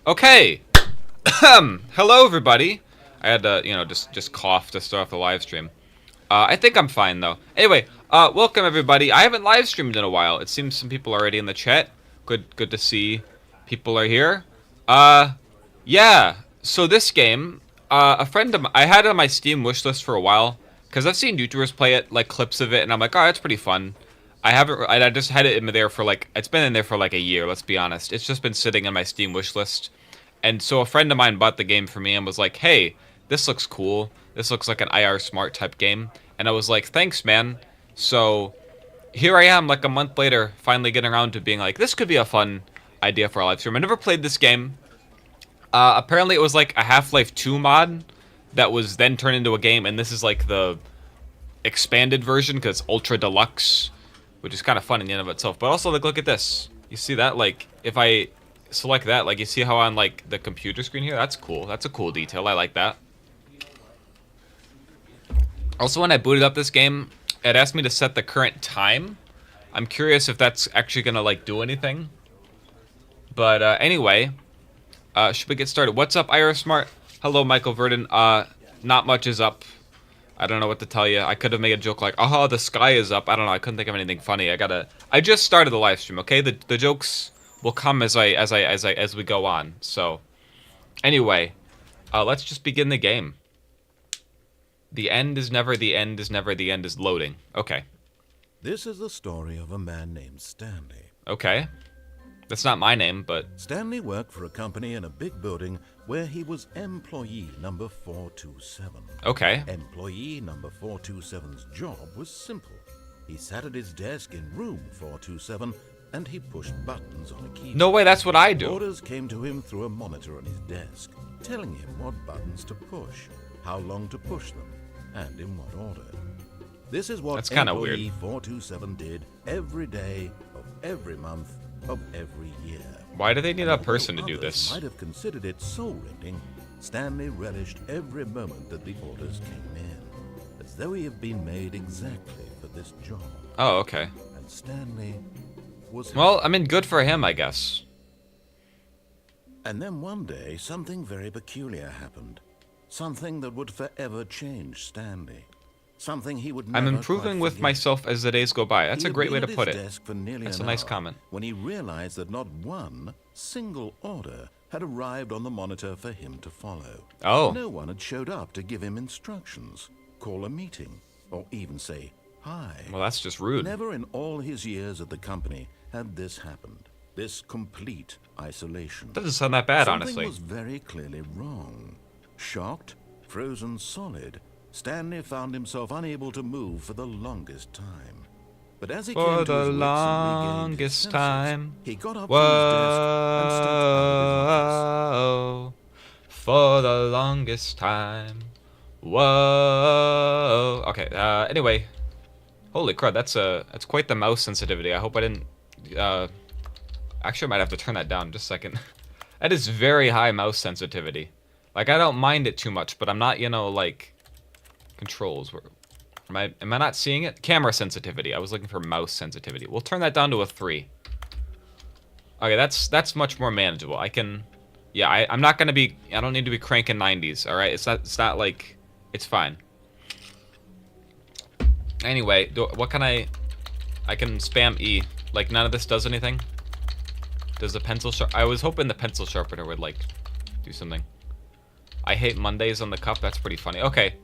Okay. Hello, everybody. I had to, just cough to start off the live stream. I think I'm fine though. Anyway, welcome everybody. I haven't live streamed in a while. It seems some people are already in the chat. Good to see people are here. Yeah. So this game, a friend of I had it on my Steam wishlist for a while because I've seen YouTubers play it, like clips of it, and I'm like, oh, that's pretty fun. I just had it in there for like, it's been in there for like a year. Let's be honest. It's just been sitting on my Steam wishlist. And so a friend of mine bought the game for me and was like, hey, this looks cool. This looks like an IARESMART type game. And I was like, thanks, man. So here I am, like a month later, finally getting around to being like, this could be a fun idea for a live stream. I never played this game. Apparently it was like a Half-Life 2 mod that was then turned into a game. And this is like the expanded version because it's ultra deluxe, which is kind of fun in the end of itself. But also, like, look at this. You see that? Like, if I select that, like, you see how on, like, the computer screen here? That's cool. That's a cool detail. I like that. Also, when I booted up this game, it asked me to set the current time. I'm curious if that's actually gonna, like, do anything. But, anyway, should we get started? What's up, IARESMART? Hello, Michael Verdon. Not much is up. I don't know what to tell you. I could have made a joke like, "Oh, the sky is up." I don't know. I couldn't think of anything funny. I just started the live stream. Okay, the jokes will come as we go on. So, anyway, let's just begin the game. The end is never the end is never the end is loading. Okay. This is the story of a man named Stanley. Okay. That's not my name, but Stanley worked for a company in a big building where he was employee number 427. okay. Employee number 427's job was simple. He sat at his desk in room 427 and he pushed buttons on a keyboard. No way, that's what I do. Orders came to him through a monitor on his desk, telling him what buttons to push, how long to push them, and in what order. This is what That's kinda employee weird. 427 did every day of every month of every year. Why do they need And a person to although do others this? might have considered it soul-rending, Stanley relished every moment that the orders came in, as though he had been made exactly for this job. Oh, okay. And Stanley was Well, I mean, good for him, I guess. And then one day, something very peculiar happened. Something that would forever change Stanley. Something he would never I'm improving quite with forget. myself as the days go by. That's He a had great way been to at put his it. desk for nearly That's a an nice hour comment. when he realized that not one single order had arrived on the monitor for him to follow. Oh. No one had showed up to give him instructions, call a meeting, or even say hi. Well, that's just rude. Never in all his years at the company had this happened. This complete isolation. Doesn't sound that bad, Something honestly. was very clearly wrong. Shocked, frozen solid, Stanley found himself unable to move for the longest time. But as he For came to the his wits and regained longest his senses, time. he got up from his desk and stepped out Whoa. For the longest time. Whoa. Okay, anyway. Holy crud, that's quite the mouse sensitivity. I hope I didn't, actually I might have to turn that down just a second. That is very high mouse sensitivity. Like, I don't mind it too much, but I'm not, like, controls. Am I not seeing it? Camera sensitivity. I was looking for mouse sensitivity. We'll turn that down to a 3. Okay, that's much more manageable. I can, yeah, I'm not gonna be, I don't need to be cranking 90s, alright? It's not like, it's fine. Anyway, what can I can spam E. Like, none of this does anything? Does the pencil I was hoping the pencil sharpener would, like, do something. I hate Mondays on the cup. That's pretty funny. Okay.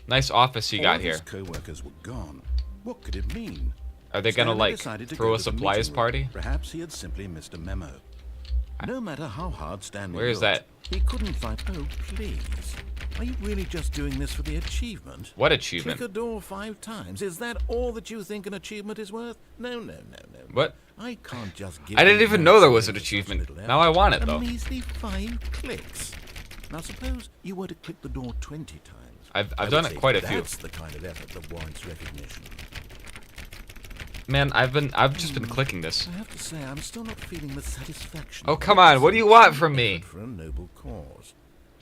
Nice office you got here. All of his co-workers were gone. What could it mean? Are they gonna, Stanley like, decided to throw go a to the supplies meeting room. party? Perhaps he had simply missed a memo. No matter how hard Stanley Where is looked, that? he couldn't find. Oh, please. Are you really just doing this for the achievement? What achievement? Click a door 5 times. Is that all that you think an achievement is worth? No. What? I can't just give I didn't you even notes know there was for an such achievement. little Now I want it, effort. though. A measly 5 clicks. Now suppose you were to click the door 20 times. I've I done would it say quite a few. That's the kind of effort that warrants recognition. Man, I've just been clicking this. I have to say, I'm still not feeling the satisfaction. Oh, come on. What do you want from me? For a noble cause.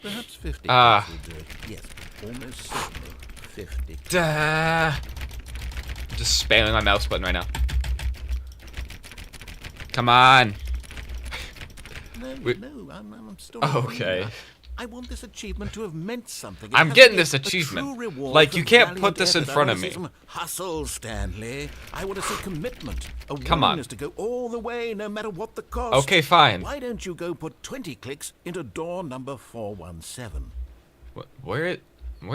Perhaps 50 Ah. clicks will do it. Yes, almost certainly 50. Duh. I'm just spamming my mouse button right now. Come on. No, I'm still Okay. I want this achievement to have meant something. It I'm has getting to be this a achievement. true reward Like, for you can't valiant put this in effort. front I of wanna me. see some hustle, Stanley. I want to see commitment, a Come on. willingness to go all the way, no matter what the cost. Okay, fine. Why don't you go put 20 clicks into door number 417? Where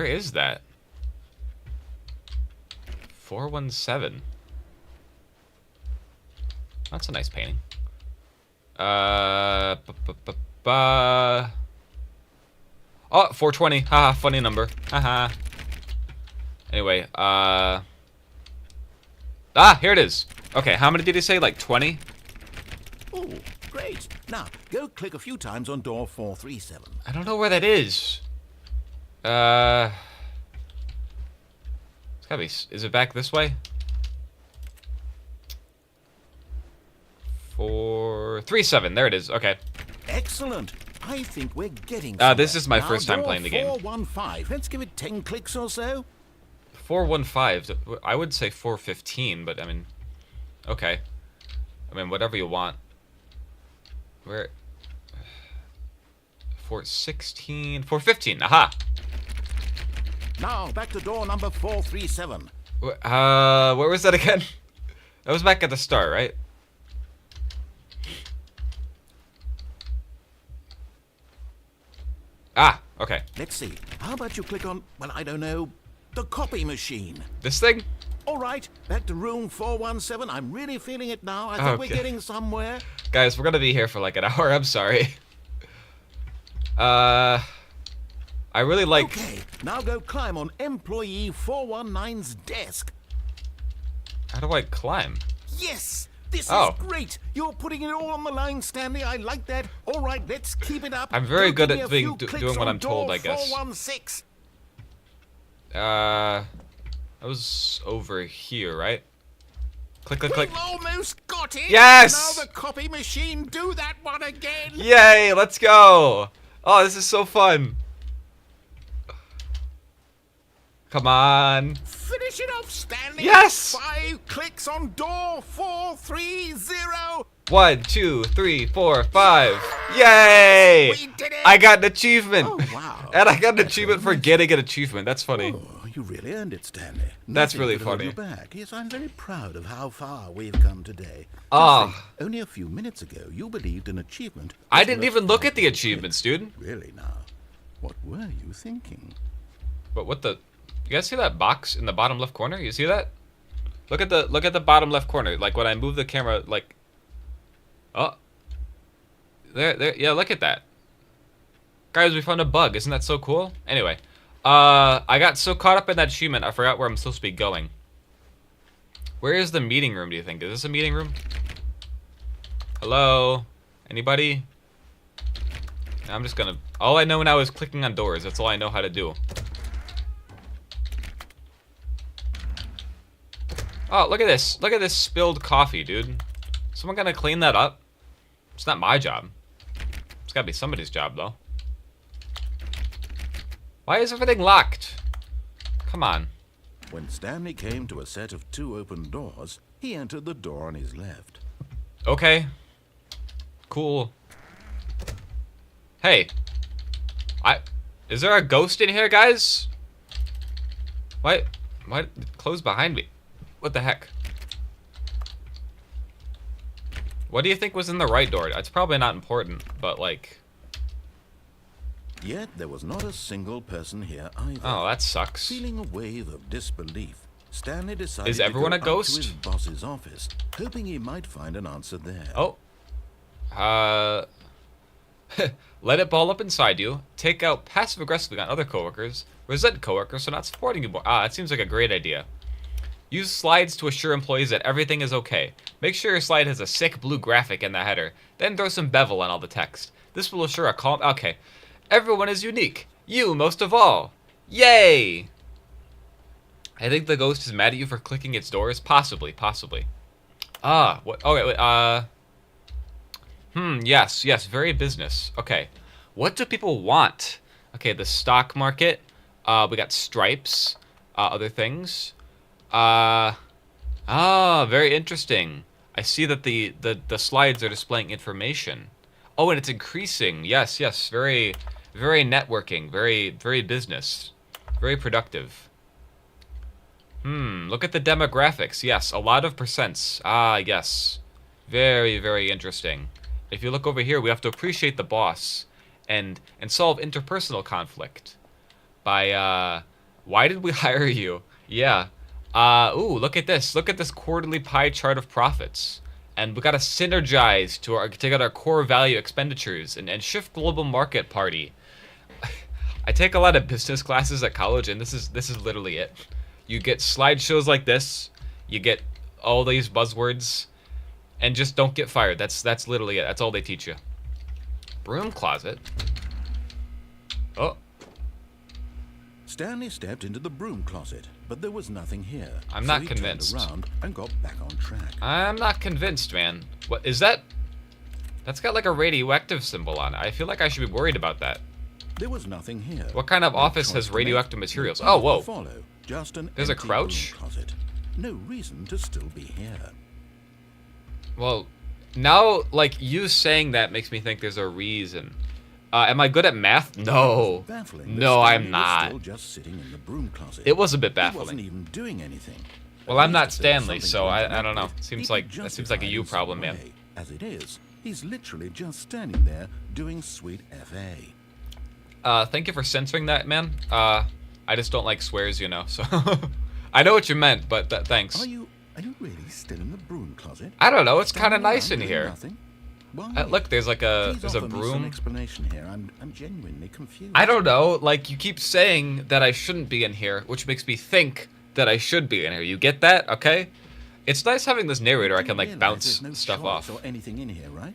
is that? 417. That's a nice painting. Oh, 420. Haha, funny number. Haha. Anyway, here it is. Okay, how many did he say? Like 20? Oh, great. Now, go click a few times on door 437. I don't know where that is. It's gotta be. Is it back this way? 437. There it is. Okay. Excellent. I think we're getting This somewhere. is my Now, first time door playing the game. 415. Let's give it 10 clicks or so. 415. I would say 415, but I mean, okay. I mean, whatever you want. Where? 416. 415. Aha. Now, back to door number 437. Where was that again? That was back at the start, right? Ah, okay. Let's see. How about you click on, well, I don't know, the copy machine? This thing? All right, back to room 417. I'm really feeling it now. I think we're Okay. getting somewhere. Guys, we're gonna be here for like an hour. I'm sorry. I really like... Okay, now go climb on employee 419's desk. How do I climb? Yes! This Oh. is great! You're putting it all on the line, Stanley. I like that. All right, let's keep it up. I'm very Go good give me at a few doing clicks what on I'm told, door I guess. 416. I was over here, right? Click, click, click. We've almost got it! Yes! Now the copy machine, do that one again! Yay, let's go! Oh, this is so fun. Come on. Finish it off, Stanley! Yes! 5 clicks on door 430! 1, 2, 3, 4, 5. Yay! We did it! I got an achievement. Oh, wow. And I got an achievement for getting an achievement. That's funny. Oh, you really earned it, Stanley. That's Nothing really could hold funny. you back. Yes, I'm very proud of how far we've come today. Just Ah. think, only a few minutes ago, you believed an achievement. I was didn't worth even look 5 at the clicks. achievements, dude. Really now, what were you thinking? But what the... You guys see that box in the bottom left corner? You see that? Look at the bottom left corner. Like when I move the camera, like... Oh. There. Yeah, look at that. Guys, we found a bug. Isn't that so cool? Anyway. I got so caught up in that achievement, I forgot where I'm supposed to be going. Where is the meeting room, do you think? Is this a meeting room? Hello? Anybody? I'm just gonna... All I know now is clicking on doors. That's all I know how to do. Oh, look at this. Look at this spilled coffee, dude. Someone gonna clean that up? It's not my job. It's gotta be somebody's job, though. Why is everything locked? Come on. When Stanley came to a set of 2 open doors, he entered the door on his left. Okay. Cool. Hey. Is there a ghost in here, guys? Why close behind me? What the heck? What do you think was in the right door? It's probably not important, but like... Yet there was not a single person here either. Oh, that sucks. Feeling a wave of disbelief, Stanley decided Is everyone to a go ghost? up to his boss's office, hoping he might find an answer there. Oh. Let it ball up inside you. Take out passive-aggressively on other coworkers. Resent coworkers for not supporting you more. That seems like a great idea. Use slides to assure employees that everything is okay. Make sure your slide has a sick blue graphic in the header. Then throw some bevel on all the text. This will assure a calm... Okay. Everyone is unique. You most of all. Yay! I think the ghost is mad at you for clicking its doors. Possibly. What? Okay, wait, yes, very business. Okay. What do people want? Okay, the stock market. We got stripes. Other things. Very interesting. I see that the slides are displaying information. Oh, and it's increasing. Yes, yes. Very, very networking. Very, very business. Very productive. Look at the demographics. Yes, a lot of percents. Ah, yes. Very, very interesting. If you look over here, we have to appreciate the boss and solve interpersonal conflict by why did we hire you? Yeah. Ooh, look at this. Look at this quarterly pie chart of profits. And we gotta synergize to get our core value expenditures and shift global market party. I take a lot of business classes at college, and this is literally it. You get slideshows like this, you get all these buzzwords, and just don't get fired. That's literally it. That's all they teach you. Broom closet. Oh. Stanley stepped into the broom closet, but there was nothing here. I'm not convinced. He turned around and got back on track. I'm not convinced, man. What is that? That's got like a radioactive symbol on it. I feel like I should be worried about that. There was nothing here. What kind of No office choice has to radioactive make, materials? no Oh, whoa. path to follow, just an There's a empty crouch? broom closet. No reason to still be here. Well, now, like, you saying that makes me think there's a reason. Am I good at math? No. Baffling, No, but I'm Stanley was not. still just sitting in the broom closet. It was a bit He wasn't baffling. even doing anything. Well, At I'm not least if there was Stanley, something so to I interact don't know. with, Seems he like could that seems like a justify you it in some problem, man. way. As it is, he's literally just standing there doing sweet FA. Thank you for censoring that, man. I just don't like swears, you know, so... I know what you meant, but thanks. Are you really still in the broom closet? I don't know, it's kind of Standing nice around in doing here. nothing? Why? Look, there's like Please there's a offer me some broom. explanation here. I'm genuinely confused. I don't know, like, you keep saying that I shouldn't be in here, which makes me think that I should be in here. You get that, okay? It's nice having this narrator I You can, like, realize bounce there's no stuff choice off. or anything in here, right?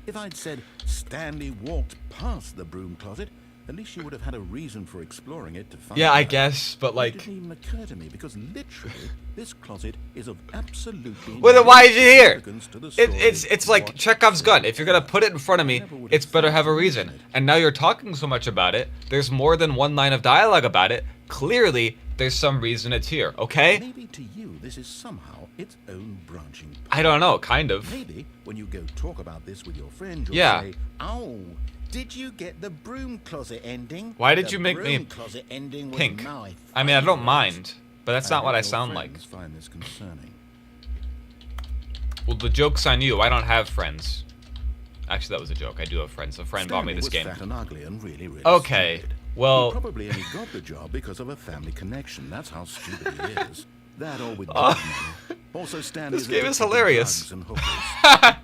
If I'd said Stanley walked past the broom closet, at least you would have had a reason for exploring it to find Yeah, I out. guess, but, It like... didn't even occur to me because literally this closet is of absolutely Well, then no why is it here? significance to the It's story. like What Chekhov's gun. If you're gonna whatsoever. put it in front of me, Never would it's have better thought have a to reason. mention it. And now you're talking so much about it, there's more than one line of dialogue about it. Clearly, there's some reason it's here, okay? Maybe to you this is somehow its own branching path. I don't know, kind of. Maybe when you go talk about this with your friend, you'll Yeah. say, "Oh, did you get the broom closet ending? Why did The you make me broom closet ending was pink? my I mean, I don't favorite." mind, but that's not hope what I your sound like. friends find this concerning. Well, the joke's on you. I don't have friends. Actually, that was a joke. I do have friends. A friend bought me Stanley this was game. fat and ugly and really, really Okay, stupid. well- He probably only got the job because of a family connection. That's how stupid he is. That or with Oh. drug money. Also, Stanley This game is addicted to hilarious. drugs and hookers.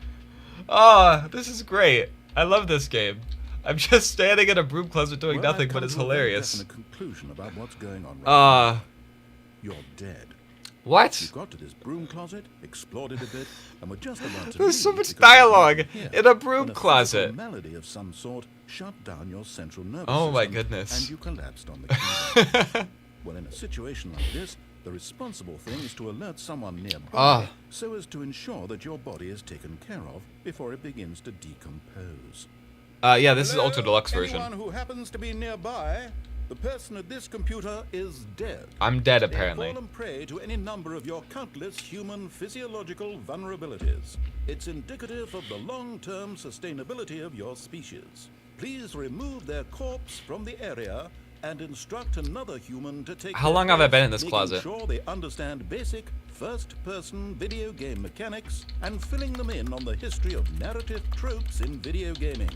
Oh, this is great. I love this game. I'm just standing in a broom closet doing Well, I've nothing, but come it's to a very hilarious. definite conclusion about what's going on right now. You're dead. You What? got to this broom closet, explored it a bit, and were just about to There's so leave much because there's dialogue nothing here in a broom when a closet. physical malady of some sort shut down your central nervous Oh my system, goodness. and you collapsed on the keyboard. Well, in a situation like this, the responsible thing is to alert someone nearby Ah. so as to ensure that your body is taken care of before it begins to decompose. Yeah, this is Hello? Ultra Deluxe version. Anyone who happens to be nearby, the person at this computer is dead. I'm dead, They've apparently. fallen prey to any number of your countless human physiological vulnerabilities. It's indicative of the long-term sustainability of your species. Please remove their corpse from the area and instruct another human to take How their long have I place, been in this making closet? sure they understand basic first-person video game mechanics and filling them in on the history of narrative tropes in video gaming.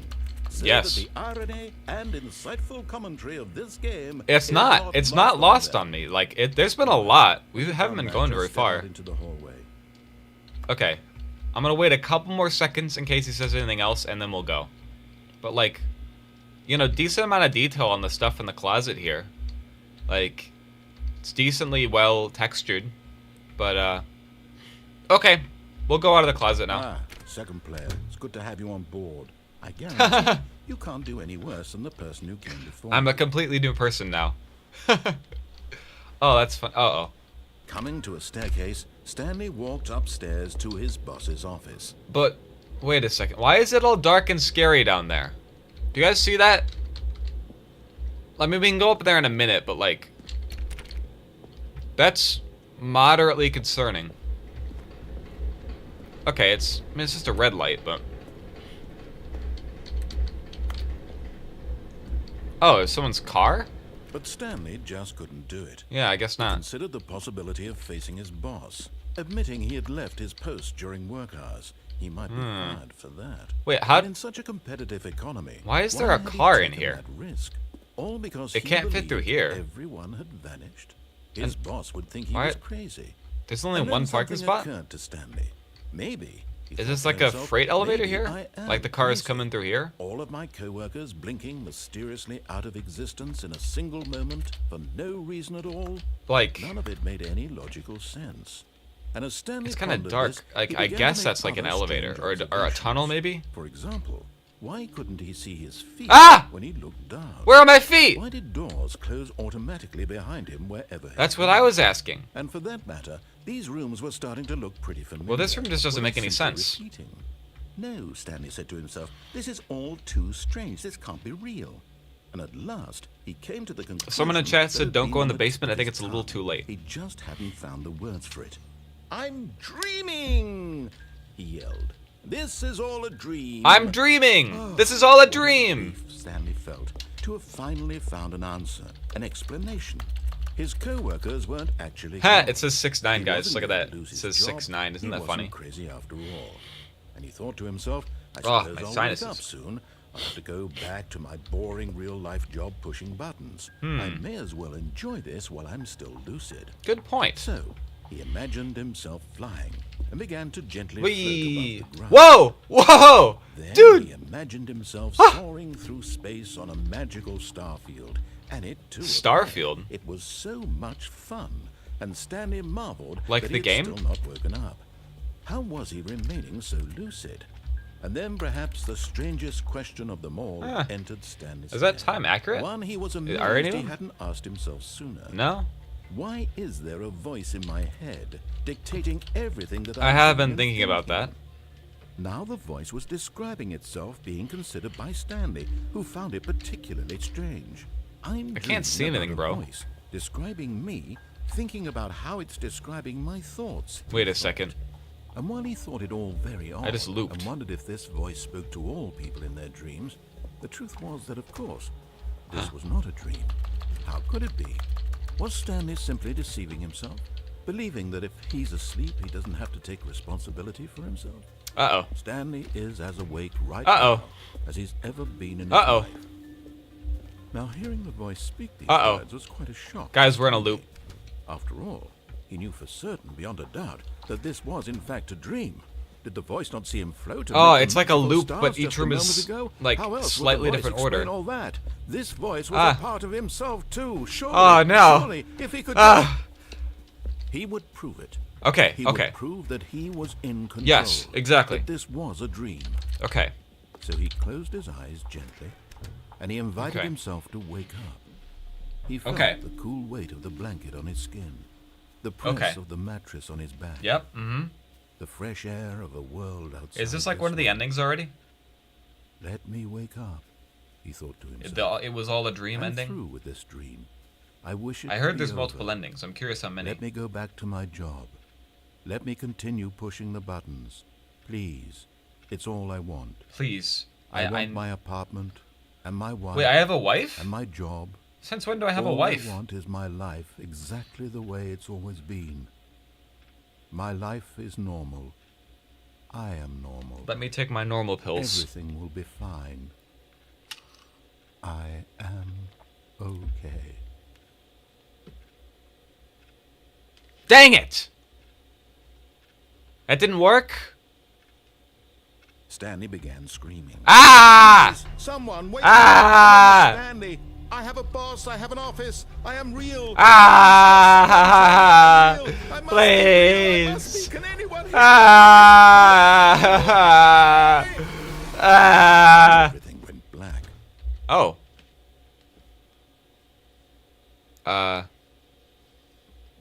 So Yes. that the irony and insightful commentary of this game It's is not. It's not lost them. on me. Like, there's been a lot. We haven't Found been that, going just very step out far. into the hallway. Okay. I'm gonna wait a couple more seconds in case he says anything else, and then we'll go. But, like, you know, decent amount of detail on the stuff in the closet here. Like, it's decently well textured. But, okay. We'll go out of the closet now. Ah, second player. It's good to have you on board. I guarantee you can't do any worse than the person who came before. I'm a you. completely new person now. Oh, that's fun. Uh-oh. Coming to a staircase, Stanley walked upstairs to his boss's office. But, wait a second. Why is it all dark and scary down there? Do you guys see that? I mean, we can go up there in a minute, but, like... That's moderately concerning. Okay, I mean, it's just a red light, but... Oh, it's someone's car? But Stanley just couldn't do it. Yeah, I guess He not. considered the possibility of facing his boss, admitting he had left his post during work hours. He might be fired for that. Wait, how? But in such a competitive economy, Why is there a had he car in taken here? that risk? All because It he can't fit through believed here. everyone had vanished. His boss would think he why- was crazy. There's only And then one parking something spot? occurred to Stanley. Maybe. he Is thought this to like a himself, freight elevator maybe here? I am Like the car is crazy. coming through here? All of my co-workers blinking mysteriously out of existence in a single moment for no reason at all. Like, None of it made any logical sense. And as Stanley it's kind of pondered dark. this, Like, he I began to guess make that's like an other elevator strange or a tunnel, observations. maybe. For example, why couldn't he see his feet Ah! when he looked down? Where are my feet? Why did doors close automatically behind him wherever he That's what went? I was asking. And for that matter, these rooms were starting to look pretty familiar. Well, this room just doesn't Were make they any simply sense. repeating? No, Stanley said to himself, this is all too strange. This can't be real. And at last, he came to the conclusion. Someone in chat that said, had "Don't been go in on the tip basement." I of think his it's a little tongue. too late. He just hadn't found the words for it. I'm dreaming, he yelled. This is all a dream. I'm dreaming. This is all a dream. Relief Stanley felt to have finally found an answer, an explanation. His co-workers weren't actually. Ha! gone. It says 6'9", He guys. wasn't Look at going that. to lose It his says job. 6'9". Isn't He that wasn't funny? crazy after all. And he thought to himself, I Oh, suppose my I'll sinuses. wake up soon. I'll have to go back to my boring real-life job pushing buttons. Hmm. I may as well enjoy this while I'm still lucid. Good point. So, he imagined himself flying and began to gently Wee. float above the ground. Whoa! Whoa! Then Dude! he imagined himself Ah! soaring through space on a magical starfield, and it too. Starfield? It was so much fun, and Stanley marveled Like that the he had game? still not woken up. How was he remaining so lucid? And then perhaps the strangest question of them all Ah. entered Stanley's Is that head. time accurate? One he was amazed already he know? hadn't asked himself sooner. No? Why is there a voice in my head dictating everything that I I'm have saying been and thinking about that. Now the voice was describing itself being considered by Stanley, who found it particularly strange. I'm I can't see dreaming anything, about a bro. voice describing me, thinking about how it's describing my thoughts. Wait he a second. thought. And while he thought it all very odd, just looped. and wondered if this voice spoke to all people in their dreams, the truth was that, of course, this was not a dream. How could it be? Was Stanley simply deceiving himself, believing that if he's asleep, he doesn't have to take responsibility for himself? Uh-oh. Stanley is as awake right Uh-oh. now as he's ever been in his Uh-oh. life. Now, hearing the voice speak these Uh-oh. words was quite a shock. Guys, we're in a loop. After all, he knew for certain, beyond a doubt, that this was in fact a dream. Did the voice not see him float? Oh, amid the it's like a magical loop, stars but just each a room moment is, ago? like, How else would slightly the voice different order. explain all that? This voice was Ah. a part of himself too. Surely, Oh, no. surely, if he could, Ah. he would prove it. Okay, He okay. would prove that he was in control. Yes, exactly. That this was a dream. Okay. So he closed his eyes gently, and he invited Okay. himself to wake up. He felt Okay. the cool weight of the blanket on his skin, the press Okay. of the mattress on his back, Yep. Mm-hmm. the fresh air of a world outside. Is this like one of the world. endings already? Let me wake up, he thought to himself. It was all a dream I'm ending? through with this dream. I wish it I to heard be there's multiple over. endings. I'm curious how many. Let me go back to my job. Let me continue pushing the buttons. Please. It's all I want. Please. I want my apartment, and my wife, Wait, I have a wife? and my job. Since when do I have a All wife? I want is my life exactly the way it's always been. My life is normal. I am normal. Let me take my normal pills. Everything will be fine. I am okay. Dang it! That didn't work? Stanley began screaming. Ah! Someone wake Ah! me up! Stanley! I have a boss, I have an office, I am real! Ah! I must be real. I must Please! be. Can anyone hear Ah! Ah! Everything went black. Oh.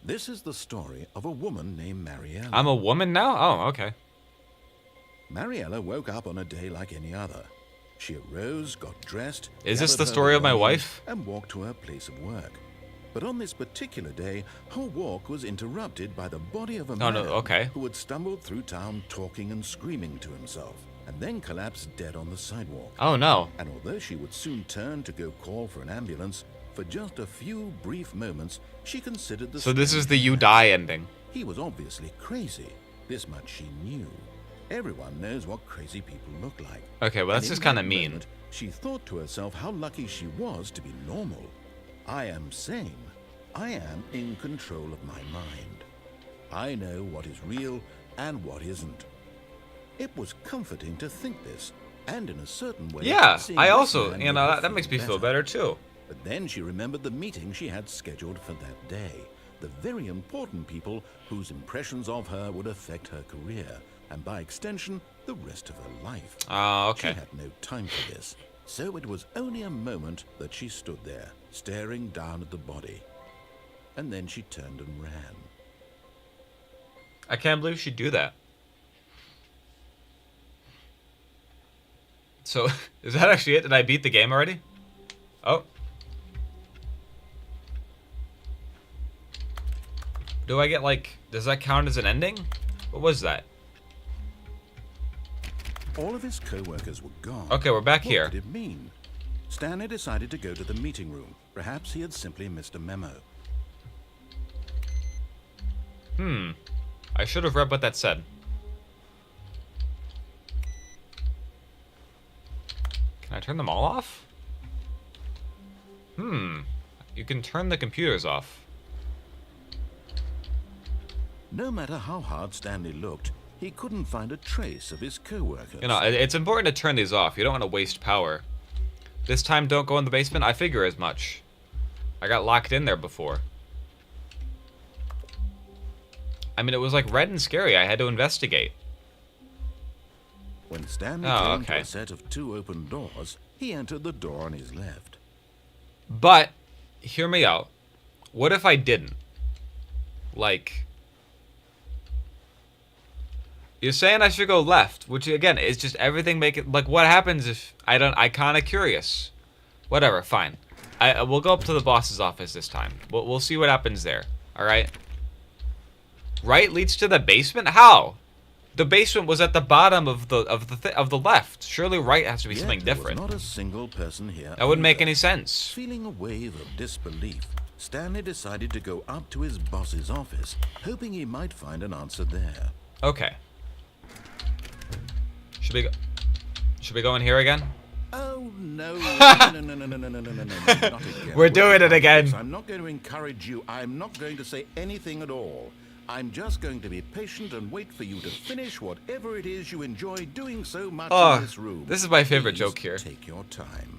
This is the story of a woman named Mariella. I'm a woman now? Oh, okay. Mariella woke up on a day like any other. She arose, got dressed. Is this gathered the her story of my belongings, wife? And walked to her place of work. But on this particular day, her walk was interrupted by the body of a man okay. who had stumbled through town talking and screaming to himself. and then collapsed dead on the sidewalk. Oh no. And although she would soon turn to go call for an ambulance, for just a few brief moments, she considered the... So this is the you die ending. He was obviously crazy. This much she knew. Everyone knows what crazy people look like. Okay, well that's And just in kind of that mean. moment, she thought to herself how lucky she was to be normal. I am sane. I am in control of my mind. I know what is real and what isn't. It was comforting to think this, and in a certain way... Yeah, seeing I this also, man you made know, her that makes me feel better too. But then she remembered the meeting she had scheduled for that day. The very important people whose impressions of her would affect her career, and by extension, the rest of her life. Oh, okay. She had no time for this, so it was only a moment that she stood there, staring down at the body. And then she turned and ran. I can't believe she'd do that. So, is that actually it? Did I beat the game already? Oh. Do I get, like, does that count as an ending? What was that? All of his co-workers were gone. Okay, we're back here. What did it mean? Stanley decided to go to the meeting room. Perhaps he had simply missed a memo. I should have read what that said. Can I turn them all off? You can turn the computers off. No matter how hard Stanley looked, he couldn't find a trace of his co-workers. You know, it's important to turn these off. You don't want to waste power. This time, don't go in the basement. I figure as much. I got locked in there before. I mean, it was like red and scary. I had to investigate. When Stanley came to a set of 2 open doors, he entered the door on his left. But, hear me out. What if I didn't? Like, you're saying I should go left, which again is just everything make it like what happens if I don't? I kind of curious. Whatever, fine. We'll go up to the boss's office this time. We'll see what happens there. All right. Right leads to the basement. How? The basement was at the bottom of the left. Surely right has to be something different. There was not a single person here. That wouldn't make any sense. Feeling a wave of disbelief, Stanley decided to go up to his boss's office, hoping he might find an answer there. Okay. Should we go in here again? Oh no! No, not again. We're doing it again. I'm not going to encourage you. I'm not going to say anything at all. I'm just going to be patient and wait for you to finish whatever it is you enjoy doing so much in this room. This is my favorite Please joke here. Take your time.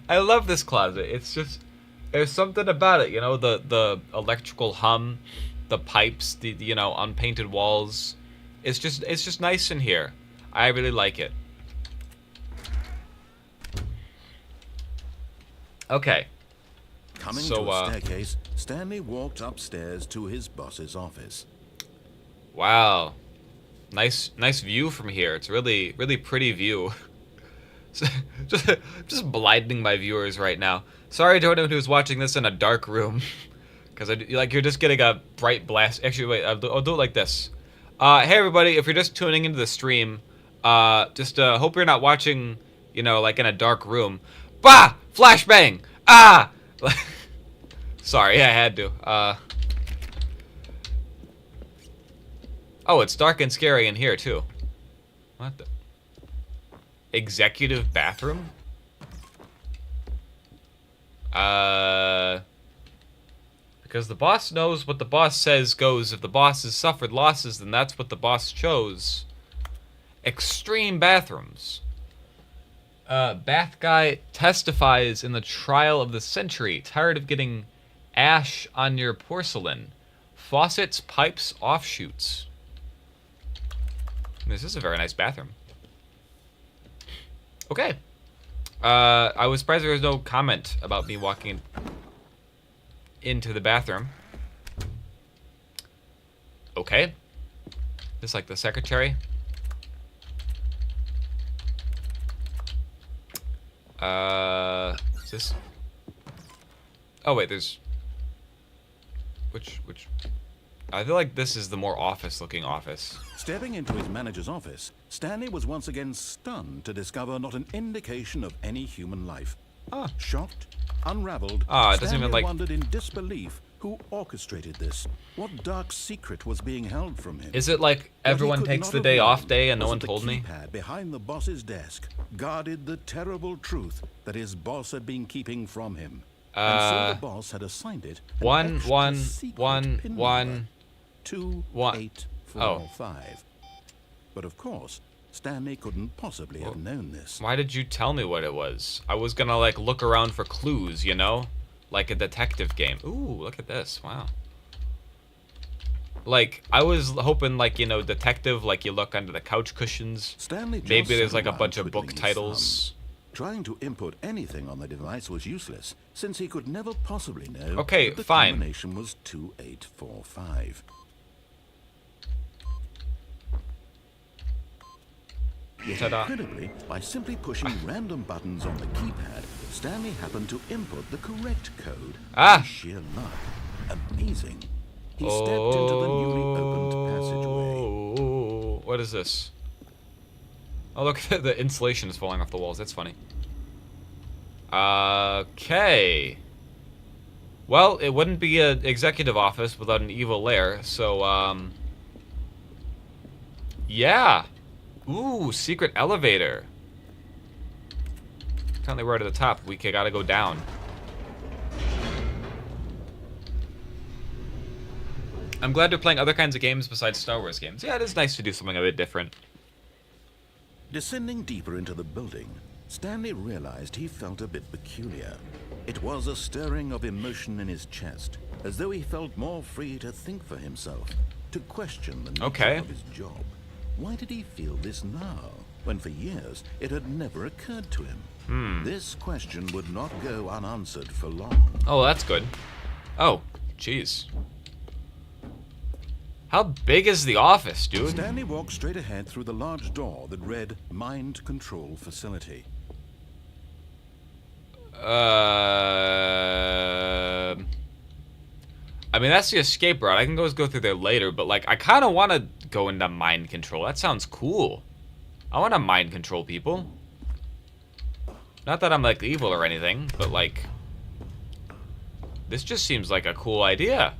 I love this closet. It's just, there's something about it, you know, the electrical hum, the pipes, the you know, unpainted walls. It's just nice in here. I really like it. Okay. Coming to a staircase, Stanley walked upstairs to his boss's office. Wow. Nice view from here. It's really pretty view. just blinding my viewers right now. Sorry to anyone who's watching this in a dark room, because you're just getting a bright blast. Actually, wait, I'll do it like this. Hey everybody, if you're just tuning into the stream, just hope you're not watching, you know, like in a dark room. Bah! Flashbang! Ah! Sorry, I had to. Oh, it's dark and scary in here too. What the? Executive bathroom? Because the boss knows what the boss says goes. If the boss has suffered losses, then that's what the boss chose. Extreme bathrooms. Bath guy testifies in the trial of the century. Tired of getting ash on your porcelain. Faucets, pipes, offshoots. This is a very nice bathroom. Okay. I was surprised there was no comment about me walking into the bathroom. Okay. Just like the secretary. Is this? Oh wait, there's. Which? I feel like this is the more office-looking office. Stepping into his manager's office, Stanley was once again stunned to discover not an indication of any human life. Ah. Shocked, unraveled, It doesn't Stanley even, like... wondered in disbelief who orchestrated this. What dark secret was being held from him? Is it like What he everyone could takes not the have day known off day and no was one that told the me? keypad behind the boss's desk guarded the terrible truth that his boss had been keeping from him. And so the boss had assigned it an extra secret pin number, 2845. But of course, Stanley couldn't possibly have known this. Why did you tell me what it was? I was gonna, like, look around for clues, you know? Like a detective game. Ooh, look at this. Wow. Like, I was hoping, like, you know, detective, like you look under the couch cushions. Stanley just Maybe there's, sat like, a around bunch of book twiddling his titles. thumb. Trying to input anything on the device was useless, since he could never possibly know Okay, that the fine. combination was 2845. Yet Ta-da. incredibly, by simply pushing random buttons on the keypad, Stanley happened to input the correct code. Ah! By sheer luck. Amazing. He stepped into the newly opened passageway. Oh, what is this? Oh, look, the insulation is falling off the walls. That's funny. Okay. Well, it wouldn't be an executive office without an evil lair, so, yeah. Ooh, secret elevator. Currently we're at the top. We gotta go down. I'm glad they're playing other kinds of games besides Star Wars games. Yeah, it is nice to do something a bit different. Descending deeper into the building, Stanley realized he felt a bit peculiar. It was a stirring of emotion in his chest, as though he felt more free to think for himself, to question the nature of his job. Why did he feel this now, when for years it had never occurred to him? This question would not go unanswered for long. Oh, that's good. Oh, jeez. How big is the office, dude? Stanley walked straight ahead through the large door that read Mind Control Facility. I mean, that's the escape route. I can go through there later, but, like, I kind of want to go into mind control. That sounds cool. I want to mind control people. Not that I'm, like, evil or anything, but, like, this just seems like a cool idea.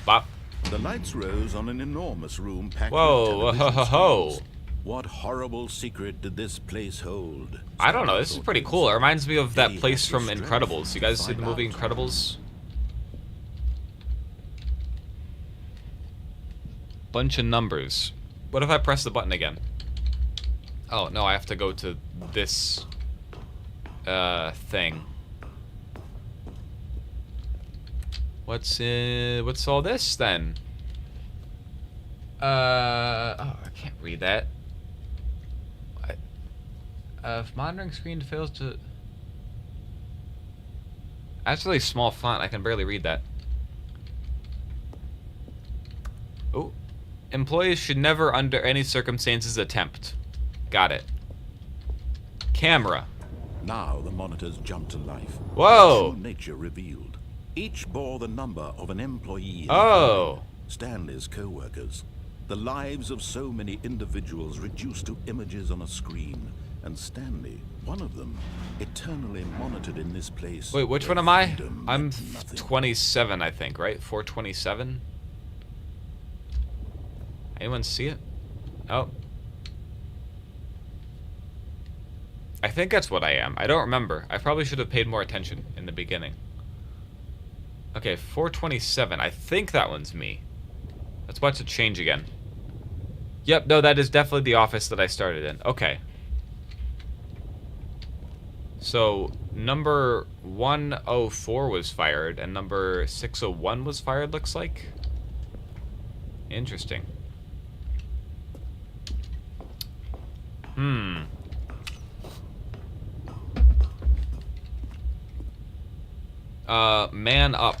Bop. The lights rose on an enormous room packed Whoa, with television ho. screens. What horrible secret did this place hold? I don't know. This is pretty cool. It reminds me of that He place had from the strength Incredibles. You guys to see the find movie out. Incredibles? Bunch of numbers. What if I press the button again? Oh, no, I have to go to this thing. What's all this then? Oh, I can't read that. If monitoring screen fails to... That's really small font. I can barely read that. Oh. Employees should never, under any circumstances, attempt. Got it. Camera. Now the monitors jumped to life. Whoa. Their true nature revealed. Each bore the number of an employee. Oh. Stanley's co-workers. The lives of so many individuals reduced to images on a screen. And Stanley, one of them, eternally monitored in this place. Wait, which where one am I? freedom I'm meant nothing. 27, I think, right? 427? Anyone see it? Oh. I think that's what I am. I don't remember. I probably should have paid more attention in the beginning. Okay, 427. I think that one's me. Let's watch it change again. Yep, no, that is definitely the office that I started in. Okay. So, number 104 was fired, and number 601 was fired, looks like. Interesting. Man up.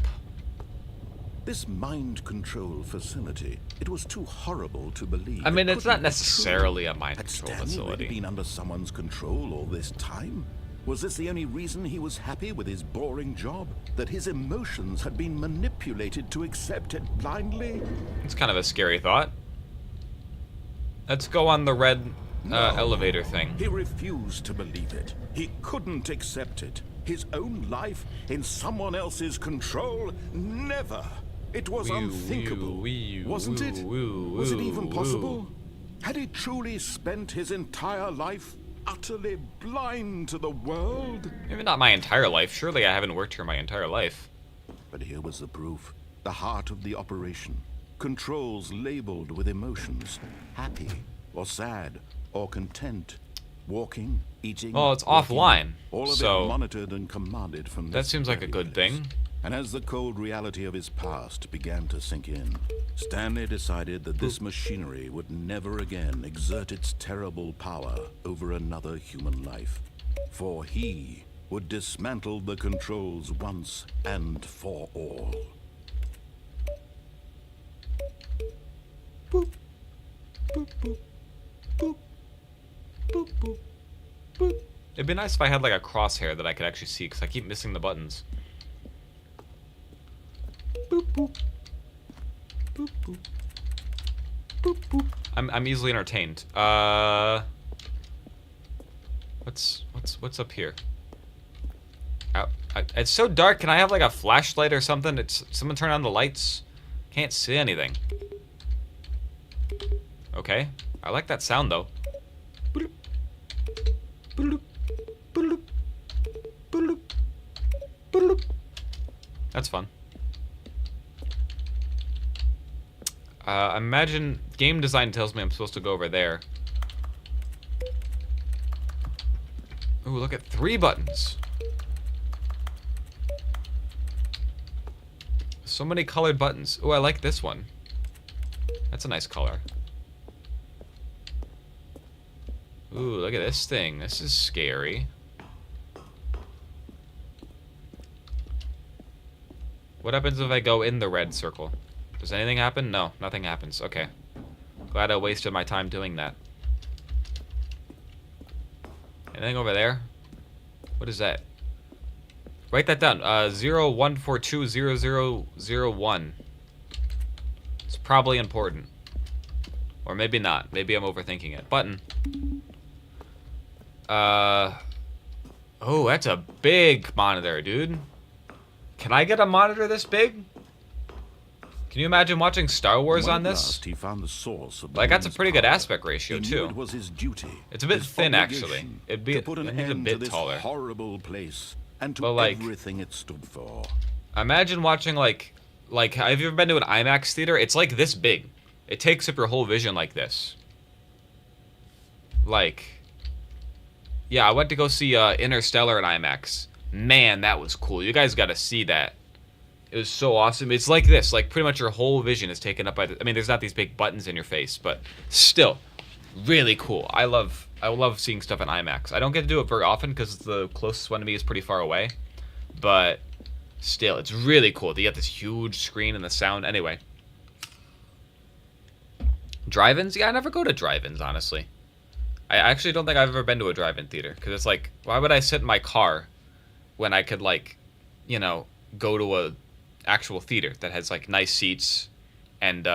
This mind control facility, it was too horrible to believe. I mean, it it's couldn't not be necessarily true. a mind Had control Stanley really facility. been under someone's control all this time? Was this the only reason he was happy with his boring job? That his emotions had been manipulated to accept it blindly? It's kind of a scary thought. Let's go on the red elevator thing. He refused to believe it. He couldn't accept it. His own life in someone else's control? Never. It was unthinkable. Wasn't it? Was it even possible? Had he truly spent his entire life utterly blind to the world? Maybe not my entire life. Surely I haven't worked here my entire life. But here was the proof. The heart of the operation. Controls labeled with emotions. Happy, or sad, or content. Walking, eating. Well, it's working, offline, all of so it monitored and commanded from that this seems like a very good place. thing. And as the cold reality of his past began to sink in, Stanley decided that this machinery would never again exert its terrible power over another human life. For he would dismantle the controls once and for all. Boop. Boop, boop. Boop. Boop, boop. Boop. It'd be nice if I had like a crosshair that I could actually see, because I keep missing the buttons. Boop, boop. Boop, boop. Boop, boop. I'm easily entertained. What's up here? It's so dark. Can I have like a flashlight or something? Someone turn on the lights. Can't see anything. Okay, I like that sound though. Boop. Boop. Boop. Boop. Boop. That's fun. Imagine game design tells me I'm supposed to go over there. Ooh, look at 3 buttons. So many colored buttons. Ooh, I like this one. That's a nice color. Ooh, look at this thing. This is scary. What happens if I go in the red circle? Does anything happen? No, nothing happens. Okay. Glad I wasted my time doing that. Anything over there? What is that? Write that down. 01420001. It's probably important. Or maybe not. Maybe I'm overthinking it. Button. Oh, that's a big monitor, dude. Can I get a monitor this big? Can you imagine watching Star Wars on this? He found the source of Like, that's a pretty good power. aspect ratio, He knew too. it was his duty, It's a bit his thin, actually. obligation It'd be to put an it needs a end bit to this taller. horrible place and to But, like, everything it stood for. Imagine watching, like, have you ever been to an IMAX theater? It's like this big. It takes up your whole vision like this. Like, yeah, I went to go see Interstellar in IMAX. Man, that was cool. You guys got to see that. It was so awesome. It's like this. Like, pretty much your whole vision is taken up by I mean, there's not these big buttons in your face, but still, really cool. I love seeing stuff in IMAX. I don't get to do it very often because the closest one to me is pretty far away. But still, it's really cool. You got this huge screen and the sound. Anyway. Drive-ins? Yeah, I never go to drive-ins, honestly. I actually don't think I've ever been to a drive-in theater. Because it's like, why would I sit in my car when I could, like, you know, go to a actual theater that has, like, nice seats and,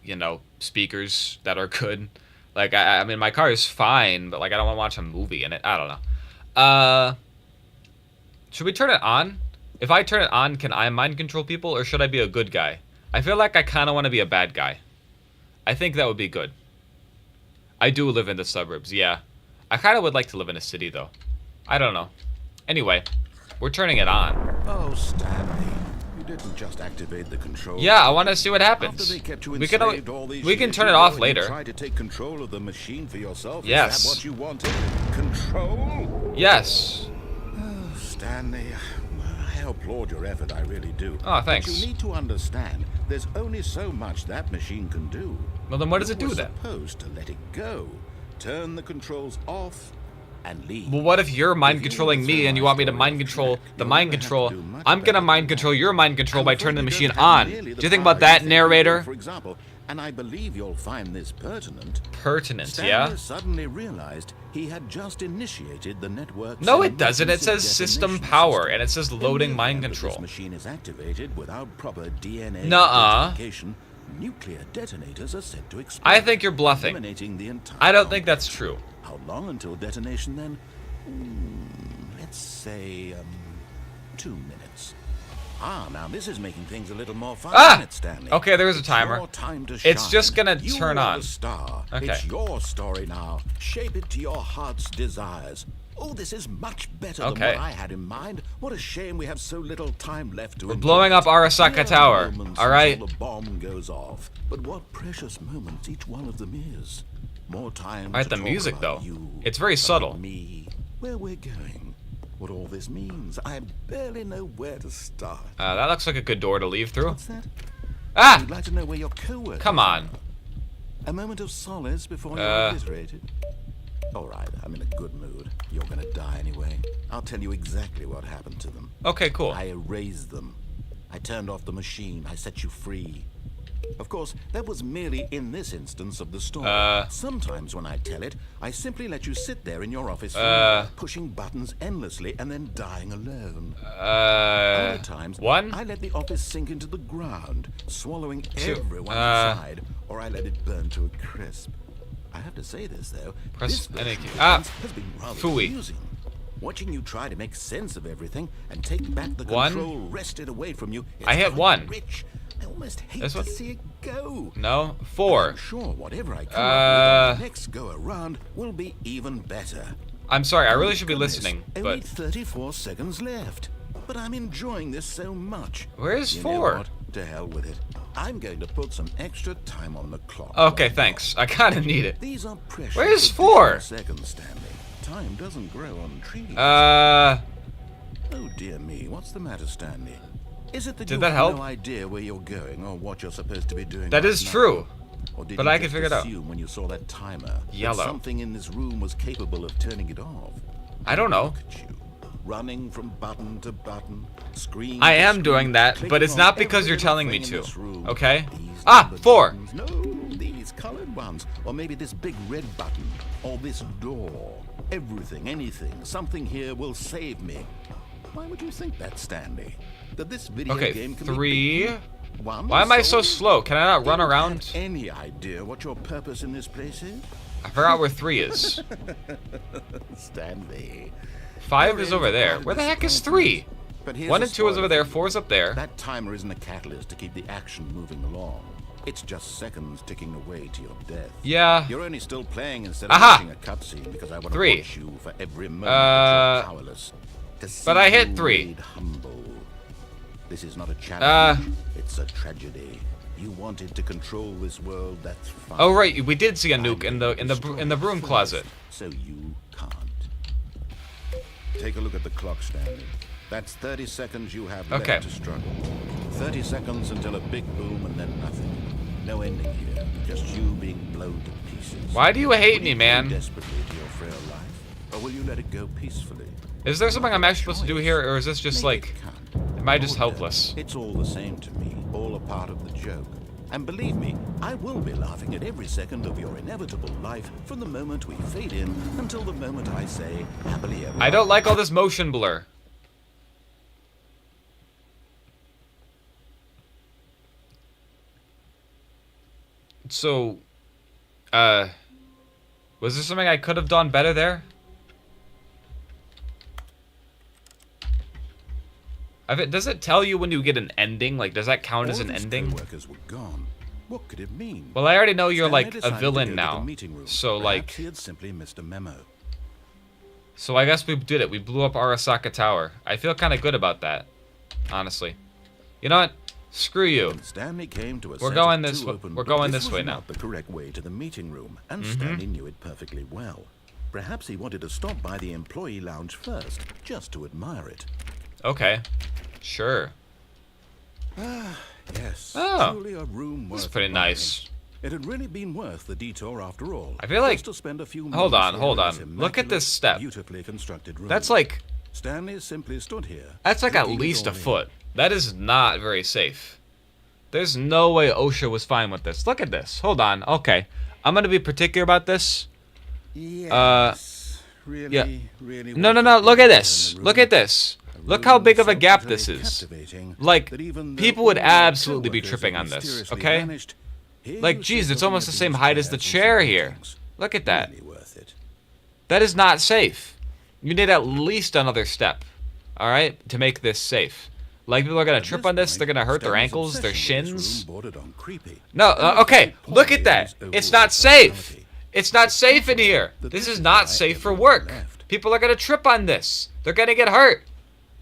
you know, speakers that are good. Like, I mean, my car is fine, but, like, I don't want to watch a movie in it. I don't know. Should we turn it on? If I turn it on, can I mind control people, or should I be a good guy? I feel like I kind of want to be a bad guy. I think that would be good. I do live in the suburbs, yeah. I kind of would like to live in a city, though. I don't know. Anyway, we're turning it on. Oh, Stanley, you didn't just activate the control. Yeah, I want to see what happens. After they kept you We can enslaved all these we can years, turn it you off go and later. Try to take control of the machine for yourself. Yes. Is that what you wanted? Control? Yes. Oh, Stanley, I applaud your effort. I really do. Oh, thanks. But you need to understand, there's only so much that machine can do. Well, then what does it do You're then? supposed to let it go, turn the controls off, and leave. Well, what if you're mind If you controlling want me to and you turn want me to my mind story control off track, the you'll mind never have control? to do much I'm gonna better mind than control that. your mind control I'm by afraid turning the you machine don't have on. nearly Do the you think power about that, you said you do. narrator? For example, and I believe you'll find this pertinent. Pertinent, Stanley yeah? suddenly realized he had just initiated the network's No, it doesn't. It says emergency system detonation power, system. and it says In loading the mind event that control. This machine is activated without proper DNA Nuh-uh. identification. Nuclear detonators are said to explode. I think you're bluffing. Eliminating the entire I don't think that's complex. true. How long until detonation then? Let's say 2 minutes. Now this is making things a little more fun, isn't it, Stanley? Okay, there is a It's timer. your time to It's shine. just gonna You turn are on. the star. Okay. It's your story now. Shape it to your heart's desires. Oh, this is much better than Okay. what I had in mind. What a shame we have so little time left to We're enjoy blowing it. up Arasaka Mere Tower, moments all right? until the bomb goes off. But what precious moments each one of them is. More time All right, to the talk music, about though. you, It's very about subtle. me, where we're going, what all this means. I barely know where to start. That looks like a good door to leave through. What's that? Ah! You'd like to know where your co-worker Come on. A moment of solace before you're obliterated. All right, I'm in a good mood. You're gonna die anyway. I'll tell you exactly what happened to them. Okay, cool. I erased them. I turned off the machine. I set you free. Of course, that was merely in this instance of the story. Sometimes when I tell it, I simply let you sit there in your office forever, pushing buttons endlessly and then dying alone. Other times, one? I let the office sink into the ground, swallowing Two. everyone inside, or I let it burn to a crisp. I have to say this, though. Press This any version key. of Ah, events has been rather phooey. amusing. Watching you try to make sense of everything and take back the One. control wrested away from you. I hit quite one. Rich. I almost hate This to one? see it go. No, 4. I'm sure whatever I come up with on the next go around will be even better. I'm sorry, I really should be Goodness, listening, Only but 34 seconds left. But I'm enjoying this so much. where's You know 4? what? To hell with it. I'm going to put some extra time on the clock. Okay, thanks. I kind of need it. These are precious. Where's additional 4? Seconds, Stanley. Time doesn't grow on trees. Oh dear me, what's the matter, Stanley? Is it that Did you that have help? no idea where you're going or what you're supposed to be doing? That right is now? true. Or did But you I can just figure it out. assume when you saw that timer Yellow. that something in this room was capable of turning it off? I don't know. Look at you, running from button to button, screen. I to am screen, doing that, but clicking it's on not because every you're little telling me thing in to. this room. Okay? These Ah, numbered 4. buttons. No, these colored ones, or maybe this big red button, or this door. Everything, anything, something here will save me. Why would you think that, Stanley? That this video Okay, game can 3. be one. Why am I so soul? slow? Can I not run Do you around? have any idea what your purpose in this place is? I forgot where 3 is. Stanley. 5 is over there. Where the heck is 3? But here's 1 a and 2 is spoiler over there, for you. 4 is up there. That timer isn't a catalyst to keep the action moving along. It's just seconds ticking away to your death. Yeah. You're only still playing instead of Aha! watching a cutscene because I want to 3. watch you for every moment that you're powerless. To see but I hit you 3. made humble. This is not a challenge. It's a tragedy. You wanted to control this world. That's fine. Oh right, we did see a nuke in the Destroy broom first, closet. So you can't. Take a look at the clock, Stanley. That's 30 seconds you have Okay. left to struggle. 30 seconds until a big boom and then nothing. No ending here. Just you being blown to pieces. Why do you hate Will me, you man? cling desperately to your frail life, or will you let it go peacefully? Is there something I'm actually supposed to do here, or is this just Make like, it count. am I just Order. helpless? It's all the same to me, all a part of the joke. And believe me, I will be laughing at every second of your inevitable life from the moment we fade in until the moment I say happily ever I don't like all this motion blur. So, was there something I could have done better there? Does it tell you when you get an ending? Like, does that count as All an these ending? co-workers were gone. What could it mean? Well, I already know you're Stanley like a decided to villain go to now. the meeting room. So Perhaps like, he had simply missed a memo. so I guess we did it. We blew up Arasaka Tower. I feel kind of good about that, honestly. You know what? Screw you. When Stanley came to a We're set going of this two way- open we're doors, going this this was way now. not the correct way to the meeting room, and Mm-hmm. Stanley knew it perfectly well. Perhaps he wanted to stop by the employee lounge first, just to admire it. Okay, sure. Yes, Oh, truly a room worth This is pretty admiring. nice. It had really been worth the detour after all. I feel like- just to spend a few hold moments on, here hold in this on. Look at this immaculate, step. Beautifully constructed room. That's like, Stanley simply stood here. that's like at taking it least a all in. foot. That is not very safe. There's no way OSHA was fine with this. Look at this. Hold on. Okay. I'm going to be particular about this. Yes. Really, yeah. really. No. Look at this. Look at this. Look how big of a gap this is. Like, people would absolutely be tripping on this, okay? Like, geez, it's almost the same height as the chair here. Look at that. That is not safe. You need at least another step, all right, to make this safe. Like, people are going to trip on this. They're going to hurt their ankles, their shins. No, okay, look at that. It's not safe. It's not safe in here. This is not safe for work. People are going to trip on this. They're going to get hurt.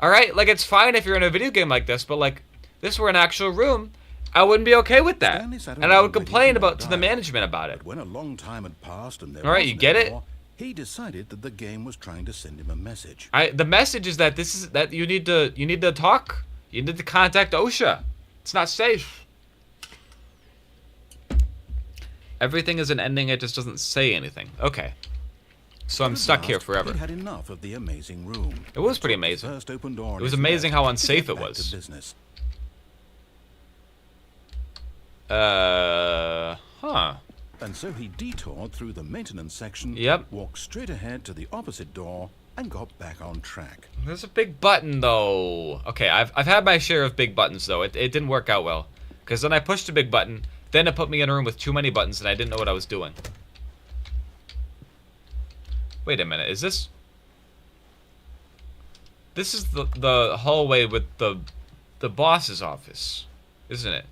All right? Like, it's fine if you're in a video game like this, but, like, this were an actual room, I wouldn't be okay with that. And I would complain to the management about it. When a long time had passed and there all right, you get it? He decided that the game was trying to send him a message. The message is that you need to talk. You need to contact OSHA. It's not safe. Everything is an ending, it just doesn't say anything. Okay. So I'm stuck here forever. He had enough of the amazing room. It was pretty amazing. It was amazing how unsafe it was. Huh. And so he detoured through the maintenance section, yep. Walked straight ahead to the opposite door, and got back on track. There's a big button, though. Okay, I've had my share of big buttons, though. It didn't work out well. Because then I pushed a big button, then it put me in a room with too many buttons, and I didn't know what I was doing. Wait a minute, is this... This is the hallway with the boss's office, isn't it?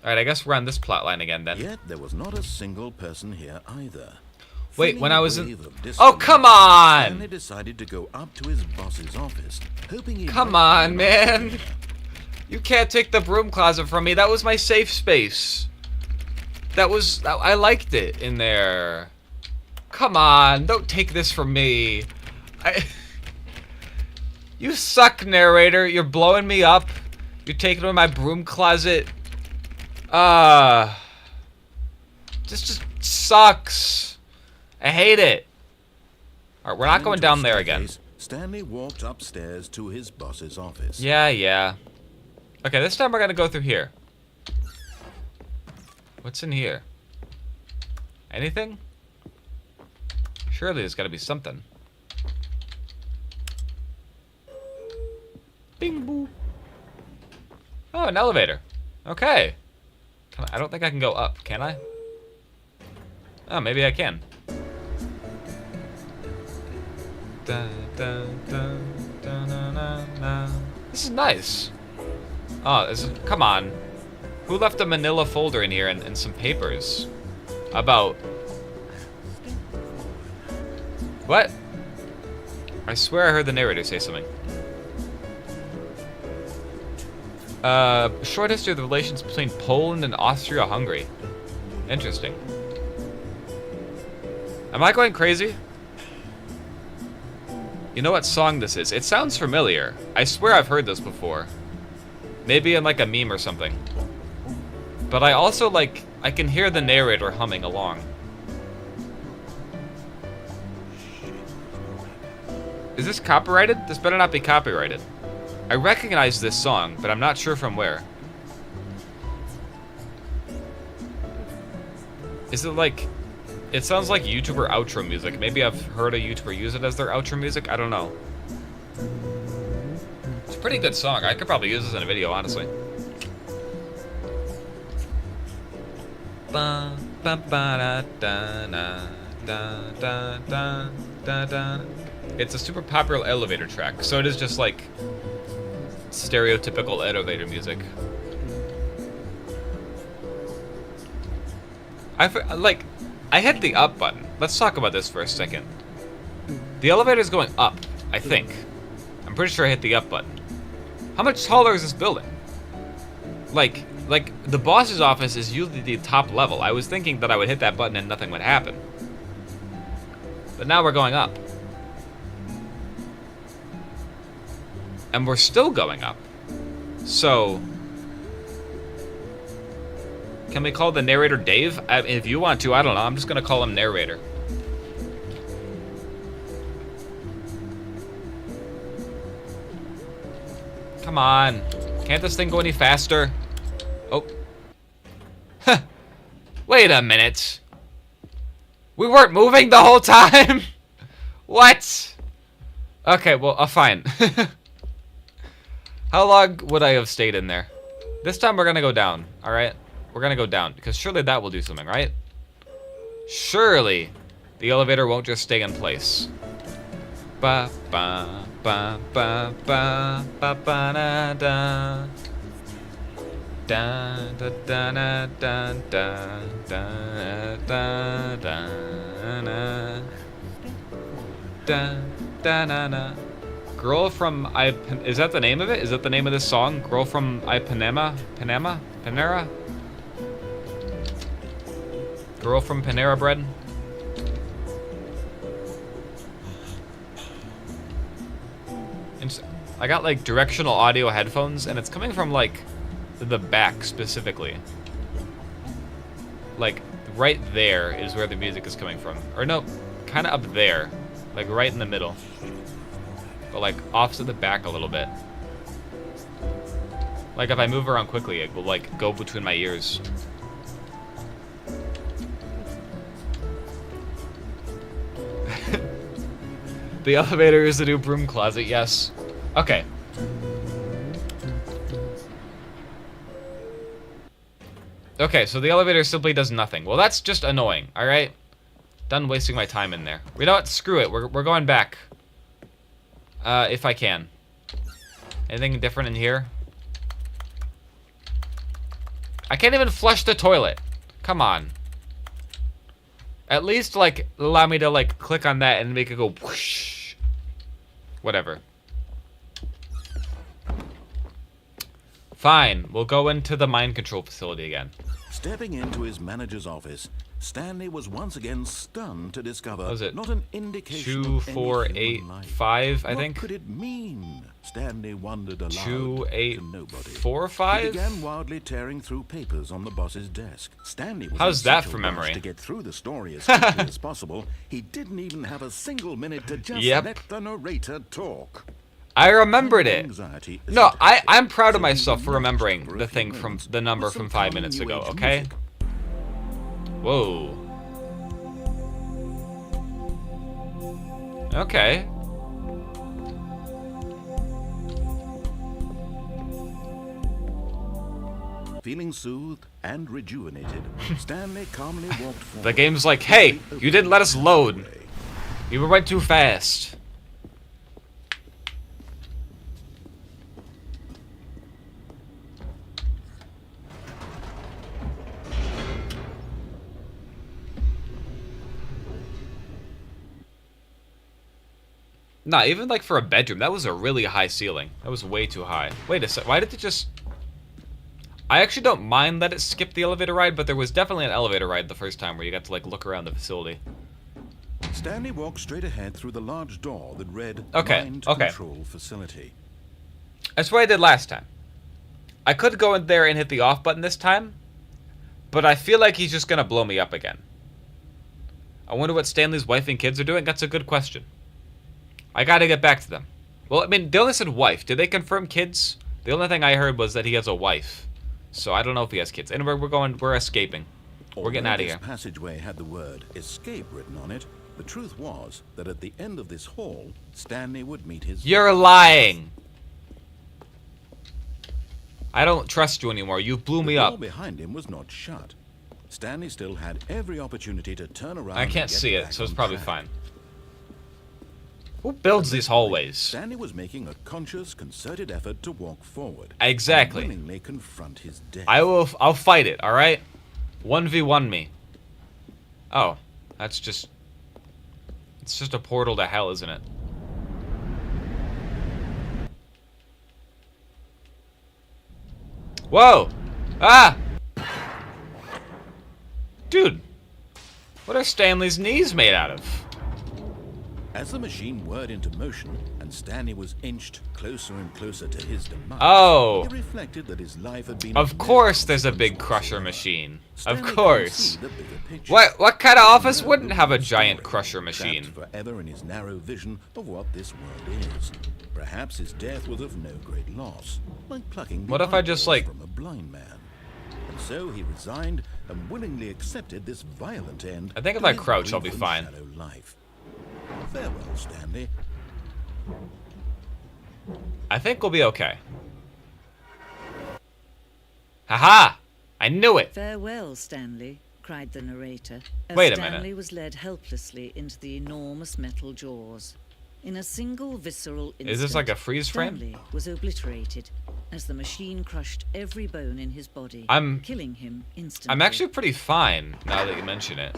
Alright, I guess we're on this plot line again, then. Yet there was not a single person here either. Wait, when I was in... Oh, come on! Stanley decided to go up to his boss's office, hoping he... Come on, man! You can't take the broom closet from me. That was my safe space. I liked it in there. Come on, don't take this from me. You suck, narrator. You're blowing me up. You're taking away my broom closet. This just sucks. I hate it. Alright, we're not going down there again. Stanley walked upstairs to his boss's office. Yeah. Okay, this time we're gonna go through here. What's in here? Anything? Surely there's gotta be something. Bing boo. Oh, an elevator. Okay. I don't think I can go up, can I? Oh, maybe I can. This is nice. Oh, come on. Who left a manila folder in here and some papers? About... What? I swear I heard the narrator say something. Short history of the relations between Poland and Austria-Hungary. Interesting. Am I going crazy? You know what song this is? It sounds familiar. I swear I've heard this before. Maybe in like a meme or something. But I also like, I can hear the narrator humming along. Is this copyrighted? This better not be copyrighted. I recognize this song, but I'm not sure from where. Is it like... It sounds like YouTuber outro music. Maybe I've heard a YouTuber use it as their outro music. I don't know. It's a pretty good song. I could probably use this in a video, honestly. It's a super popular elevator track, so it is just like stereotypical elevator music. I hit the up button. Let's talk about this for a second. The elevator's going up, I think. I'm pretty sure I hit the up button. How much taller is this building? Like the boss's office is usually the top level. I was thinking that I would hit that button and nothing would happen. But now we're going up. And we're still going up. So... Can we call the narrator Dave? If you want to, I don't know. I'm just going to call him narrator. Come on. Can't this thing go any faster? Oh. Huh. Wait a minute. We weren't moving the whole time? What? Okay, well, fine. How long would I have stayed in there? This time we're gonna go down, alright? We're gonna go down, because surely that will do something, right? Surely the elevator won't just stay in place. Ba ba ba ba ba ba ba da da. Da da da da da da da da da da da da da. Girl from is that the name of it? Is that the name of this song? Girl from Panera? Girl from Panera Bread? I got like directional audio headphones, and it's coming from like the back specifically. Like right there is where the music is coming from. Or no, kind of up there. Like right in the middle. But like off to the back a little bit. Like if I move around quickly, it will like go between my ears. The elevator is the new broom closet, yes. Okay. Okay, so the elevator simply does nothing. Well, that's just annoying, alright? Done wasting my time in there. You know what? Screw it. We're going back. If I can. Anything different in here? I can't even flush the toilet. Come on. At least, like, allow me to, like, click on that and make it go whoosh. Whatever. Fine. We'll go into the mind control facility again. Stepping into his manager's office, Stanley was once again stunned to discover What was it? not an indication 2, of any 4, human 8, life. 5, I think. What could it mean? Stanley wondered aloud 2, 8, to nobody. 4, He 5? began wildly tearing through papers on the boss's desk. Stanley was How's in that such a from rush memory? to get through the story as quickly as possible. He didn't even have a single minute to just Yep. let the narrator talk. I remembered it. Anxiety No, isn't I'm proud of so he myself for nudged remembering number the a few thing from moments the number with from some 5 calming minutes new ago, age okay? music. Whoa. Okay. Feeling soothed and rejuvenated, Stanley calmly walked forward. The game's like, hey, you didn't let us load. You went too fast. Nah, even like for a bedroom, that was a really high ceiling. That was way too high. Wait a sec, why did it just... I actually don't mind that it skipped the elevator ride, but there was definitely an elevator ride the first time where you got to like look around the facility. Stanley walked straight ahead through the large door that read Okay, Mind okay. Control Facility. That's what I did last time. I could go in there and hit the off button this time, but I feel like he's just gonna blow me up again. I wonder what Stanley's wife and kids are doing? That's a good question. I gotta get back to them. Well, I mean, they only said wife. Did they confirm kids? The only thing I heard was that he has a wife. So I don't know if he has kids. Anyway, we're escaping. We're getting out of here. This passageway had the word escape written on it. The truth was that at the end of this hall, Stanley would meet his... You're lying. I don't trust you anymore. You blew me The door up. behind him was not shut. Stanley still had every opportunity to turn around. I can't and get see it, back so it's on probably track. fine. Who builds these hallways? Stanley was making a conscious, concerted effort to walk forward. Exactly. And willingly confront his death. I'll fight it, alright? 1v1 me. Oh, that's just... It's just a portal to hell, isn't it? Whoa! Ah! Dude! What are Stanley's knees made out of? As the machine whirred into motion and Stanley was inched closer and closer to his demise, Oh. he reflected that his life had been Of no course there's a big consequence crusher whatsoever. machine. Stanley Of couldn't course. see the bigger picture. What kind of office No, wouldn't have a the giant story, crusher machine? trapped forever in his narrow vision of what this world is. Perhaps his death was of no great loss, like plucking the What if I just, eyeballs like- from a blind man. And so he resigned and willingly accepted this violent end. I think if to I his crouch, I'll brief be and fine. shallow life. Farewell, Stanley. I think we'll be okay. Haha! I knew it! Farewell, Stanley, cried the narrator, as Wait a minute. Stanley was led helplessly into the enormous metal jaws. In a single visceral instant, Is this like a freeze frame? Stanley was obliterated as the machine crushed every bone in his body, I'm- killing him instantly. I'm actually pretty fine, now that you mention it.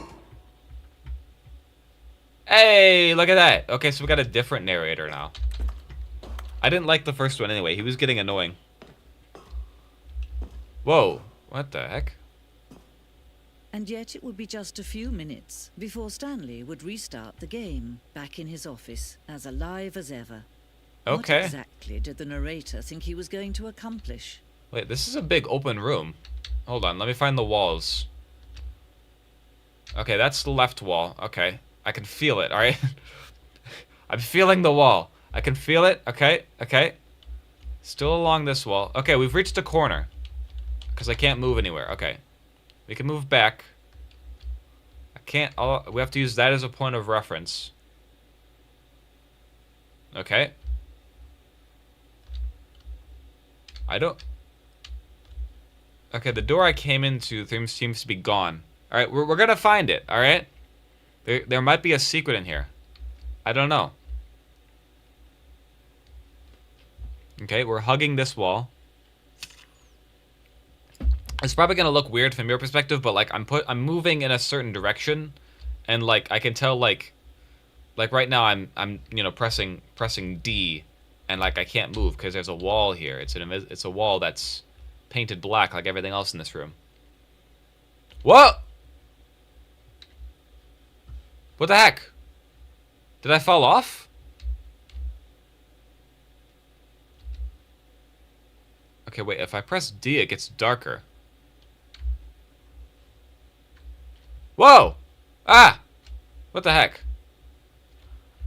Hey, look at that! Okay, so we got a different narrator now. I didn't like the first one anyway, he was getting annoying. Whoa, what the heck? And yet it would be just a few minutes before Stanley would restart the game, back in his office, as alive as ever. Okay. What exactly did the narrator think he was going to accomplish? Wait, this is a big open room. Hold on, let me find the walls. Okay, that's the left wall. Okay, I can feel it, alright? I'm feeling the wall. I can feel it. Okay, okay. Still along this wall. Okay, we've reached a corner. Because I can't move anywhere. Okay. We can move back. I can't... we have to use that as a point of reference. Okay. I don't... Okay, the door I came into seems to be gone. Alright, we're gonna find it, alright? There might be a secret in here. I don't know. Okay, we're hugging this wall. It's probably gonna look weird from your perspective, but like I'm moving in a certain direction, and like I can tell like right now I'm you know pressing D, and like I can't move because there's a wall here. It's a wall that's painted black like everything else in this room. Whoa! What the heck? Did I fall off? Okay, wait, if I press D, it gets darker. Whoa! Ah! What the heck?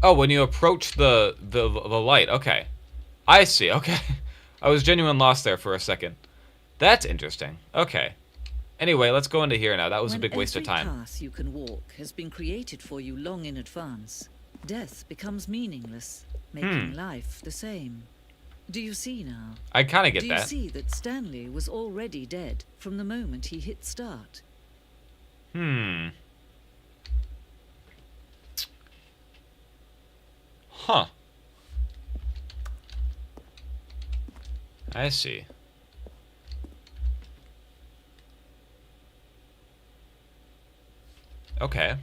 Oh, when you approach the light. Okay. I see, okay. I was genuinely lost there for a second. That's interesting. Okay. Anyway, let's go into here now. That was a big waste of time. When every path you can walk has been created for you long in advance, death becomes meaningless, making life the same. Do you see now? I kind of get Do you that. see that Stanley was already dead from the moment he hit start? Huh. I see. Okay.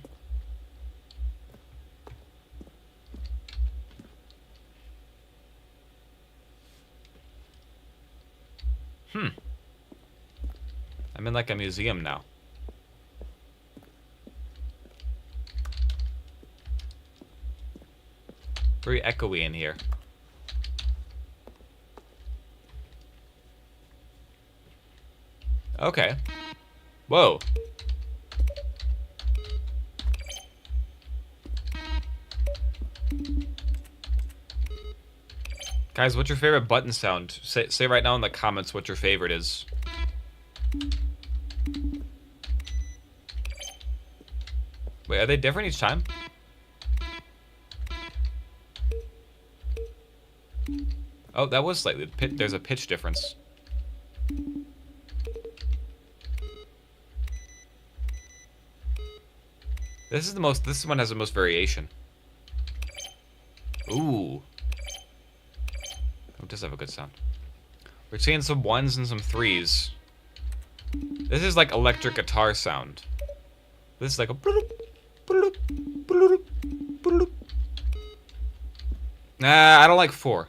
I'm in like a museum now. Very echoey in here. Okay. Whoa. Guys, what's your favorite button sound? Say right now in the comments what your favorite is. Wait, are they different each time? Oh, that was slightly. There's a pitch difference. This one has the most variation. Ooh. Oh, it does have a good sound. We're seeing some ones and some threes. This is like electric guitar sound. This is like a... Nah, I don't like 4.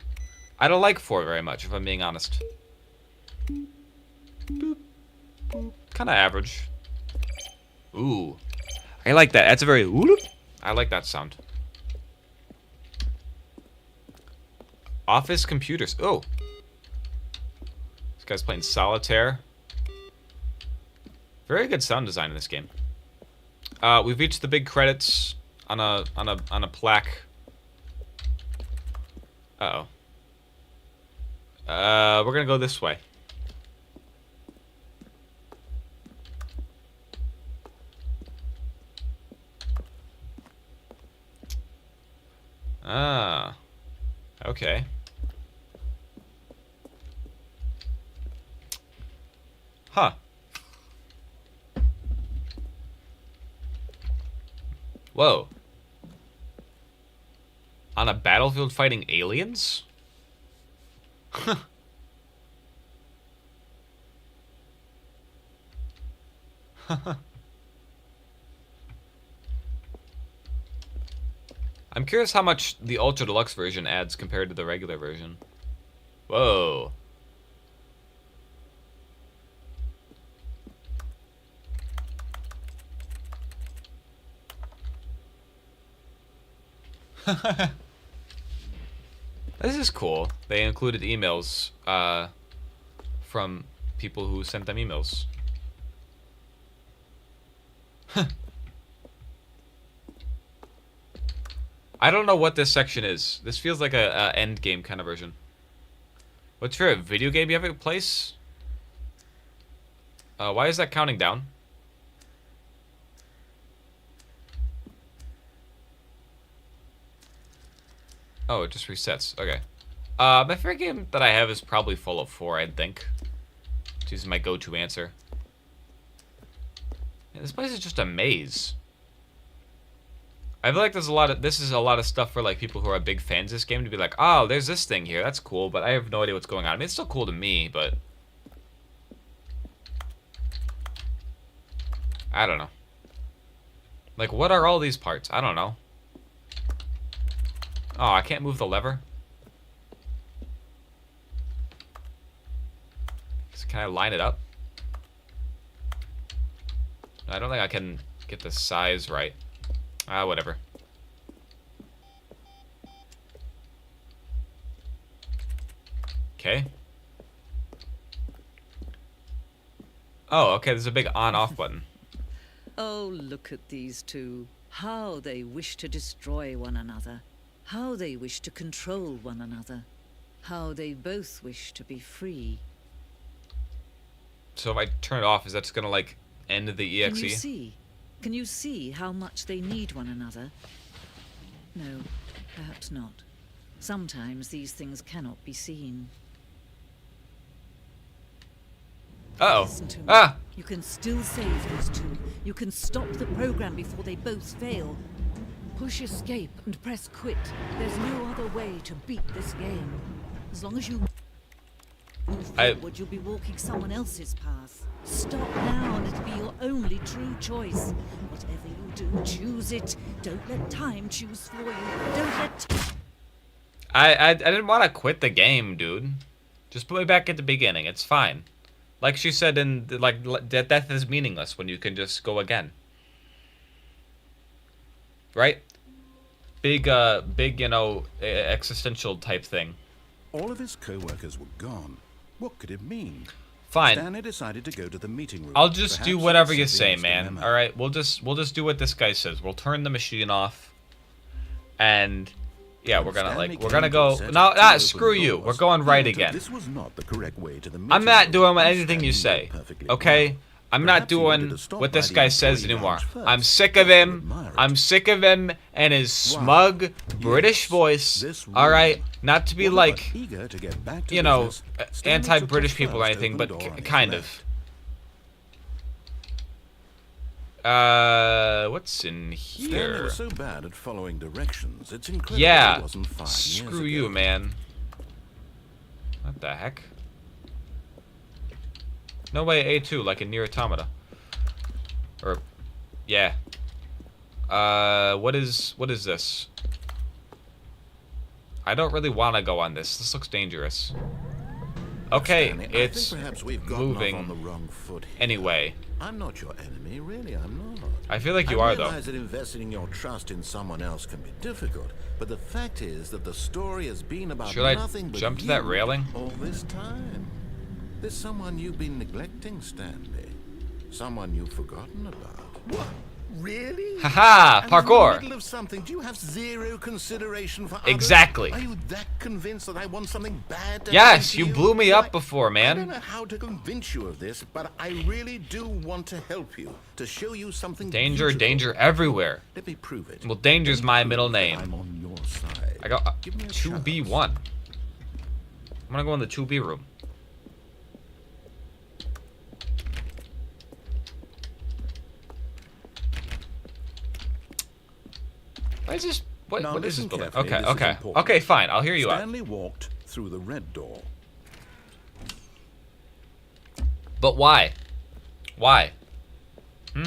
I don't like 4 very much, if I'm being honest. Kind of average. Ooh. I like that. That's a very... I like that sound. Office computers. Oh. This guy's playing solitaire. Very good sound design in this game. We've reached the big credits on a plaque. Uh-oh. We're gonna go this way. Ah. Okay. Huh. Whoa. On a battlefield fighting aliens? Huh. I'm curious how much the Ultra Deluxe version adds compared to the regular version. Whoa. This is cool. They included emails from people who sent them emails. I don't know what this section is. This feels like a end game kind of version. What's your favorite video game you ever place? Why is that counting down? Oh, it just resets. Okay. My favorite game that I have is probably Fallout 4, I think. This is my go-to answer. Yeah, this place is just a maze. I feel like there's a lot of this is a lot of stuff for like people who are big fans of this game to be like, oh, there's this thing here, that's cool, but I have no idea what's going on. I mean, it's still cool to me, but I don't know. Like, what are all these parts? I don't know. Oh, I can't move the lever. So can I line it up? I don't think I can get the size right. Ah, whatever. Okay. Oh, okay, there's a big on-off button. Oh, look at these two. How they wish to destroy one another. How they wish to control one another. How they both wish to be free. So if I turn it off, is that just gonna, like, end the EXE? Can you see? Can you see how much they need one another? No, perhaps not. Sometimes these things cannot be seen. Uh-oh. Listen to me. Ah! You can still save these two. You can stop the program before they both fail. Push escape and press quit. There's no other way to beat this game. As long as you move forward, you'll be walking someone else's path. Stop now and it'll be your only true choice. Whatever you do, choose it. Don't let time choose for you. Don't let... I didn't want to quit the game, dude. Just put me back at the beginning. It's fine. Like she said in, like, death is meaningless when you can just go again. Right? Big, you know, existential type thing. All of his co-workers were gone. What could it mean? Fine. Stanley decided to go to the meeting room. I'll just do Perhaps whatever he you could say, simply ask man. them All right, we'll just do what this guy says. We'll turn the machine off, and yeah, we're gonna go. No, screw you. We're going right again. This was not the correct way to the I'm meeting not room. doing anything you Stanley say. knew perfectly Okay. well. I'm not Perhaps he wanted doing to stop what by this the guy says employee anymore. lounge first, I'm sick of just to him. admire it. I'm sick of him and his smug British voice. This All right, room. not to be What like, about eager to get back to you know, business, Stanley took anti-British the people or first anything, open but door on his kind left. of. What's in Stanley here? was so bad at following directions. It's incredible Yeah. it wasn't 5 years Screw ago. you, man. What the heck? No way, A2, like in Nier Automata. Or, yeah. What is this? I don't really want to go on this. This looks dangerous. Okay, Stanley, it's I think perhaps we've gotten off moving on the wrong foot here. anyway. I'm not your enemy, really, I'm not. I feel like you are, I though. realize that investing your trust in someone else can be difficult, but the fact is that the story has been about Should I nothing but jump to you that railing? all this time. There's someone you've been neglecting, Stanley. Someone you've forgotten about. What? Really? Haha, And parkour. in the middle of something, do you have zero consideration for others? Exactly. Are you that convinced that I want something bad to happen Yes, to you blew me Why, up before, I don't man. know how to convince you of this, but I really do want to help you, to show you something Danger, beautiful. danger everywhere. Let me prove it. Well, danger's my middle name. I'm on your side. I got Give me a 2B1. chance. I'm gonna go in the 2B room. Why is this? What Now is this listen building? carefully, Okay, this is okay. important. Okay, fine. I'll hear you out. Stanley walked through the red door. But why? Why? Hmm?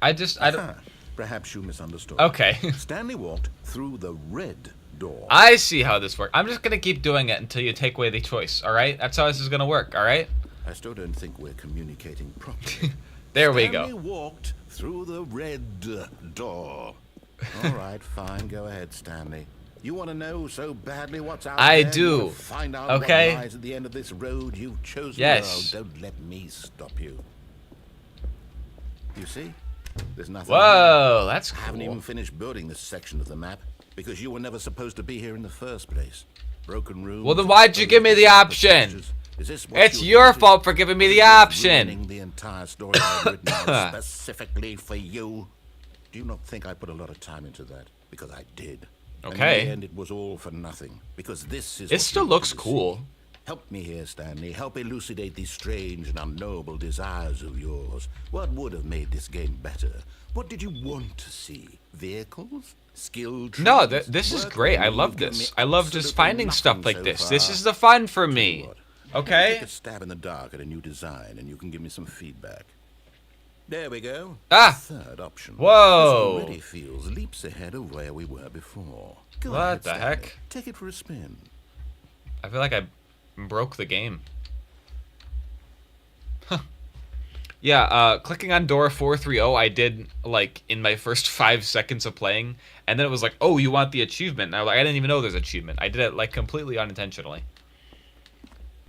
I don't. Ah, perhaps you misunderstood. Okay. Stanley walked through the red door. I see how this works. I'm just gonna keep doing it until you take away the choice, alright? That's how this is gonna work, alright? I still don't think we're communicating properly. There we Stanley go. walked through the red door. All right, fine. Go ahead, Stanley. You want to know so badly what's out I there? do. You wanna find out Okay. what lies at the end of this road you've chosen? Yes. Well, don't let me stop you. You see? There's nothing. Whoa, that's I haven't even cool. finished building this section of the map because you were never supposed to be here in the first place. Broken rooms. Well, then why'd you give me the option? Is this what It's you your wanted? fault for giving me the You're option. ruining the entire story I've written out specifically for you. Do you not think I put a lot of time into that? Because I did. And Okay. in the end, it was all for nothing. Because this is. It what still you looks wanted to cool. see. Help me here, Stanley. Help elucidate these strange and unknowable desires of yours. What would have made this game better? What did you want to see? Vehicles? Skill trees? No, this is Work great. I on love you've given this. me I love just absolutely finding nothing stuff like so this. far. This is the fun for Tell you me. what, Okay? Take a stab in the dark at a new design, and you can give me some feedback. There we go. Ah! Third option. Whoa. This already feels leaps ahead of where we were before. Go What ahead, the Stanley. heck? Take it for a spin. I feel like I broke the game. Huh. Yeah, clicking on door 430, I did, like, in my first 5 seconds of playing, and then it was like, oh, you want the achievement. And I was like, I didn't even know there's achievement. I did it, like, completely unintentionally.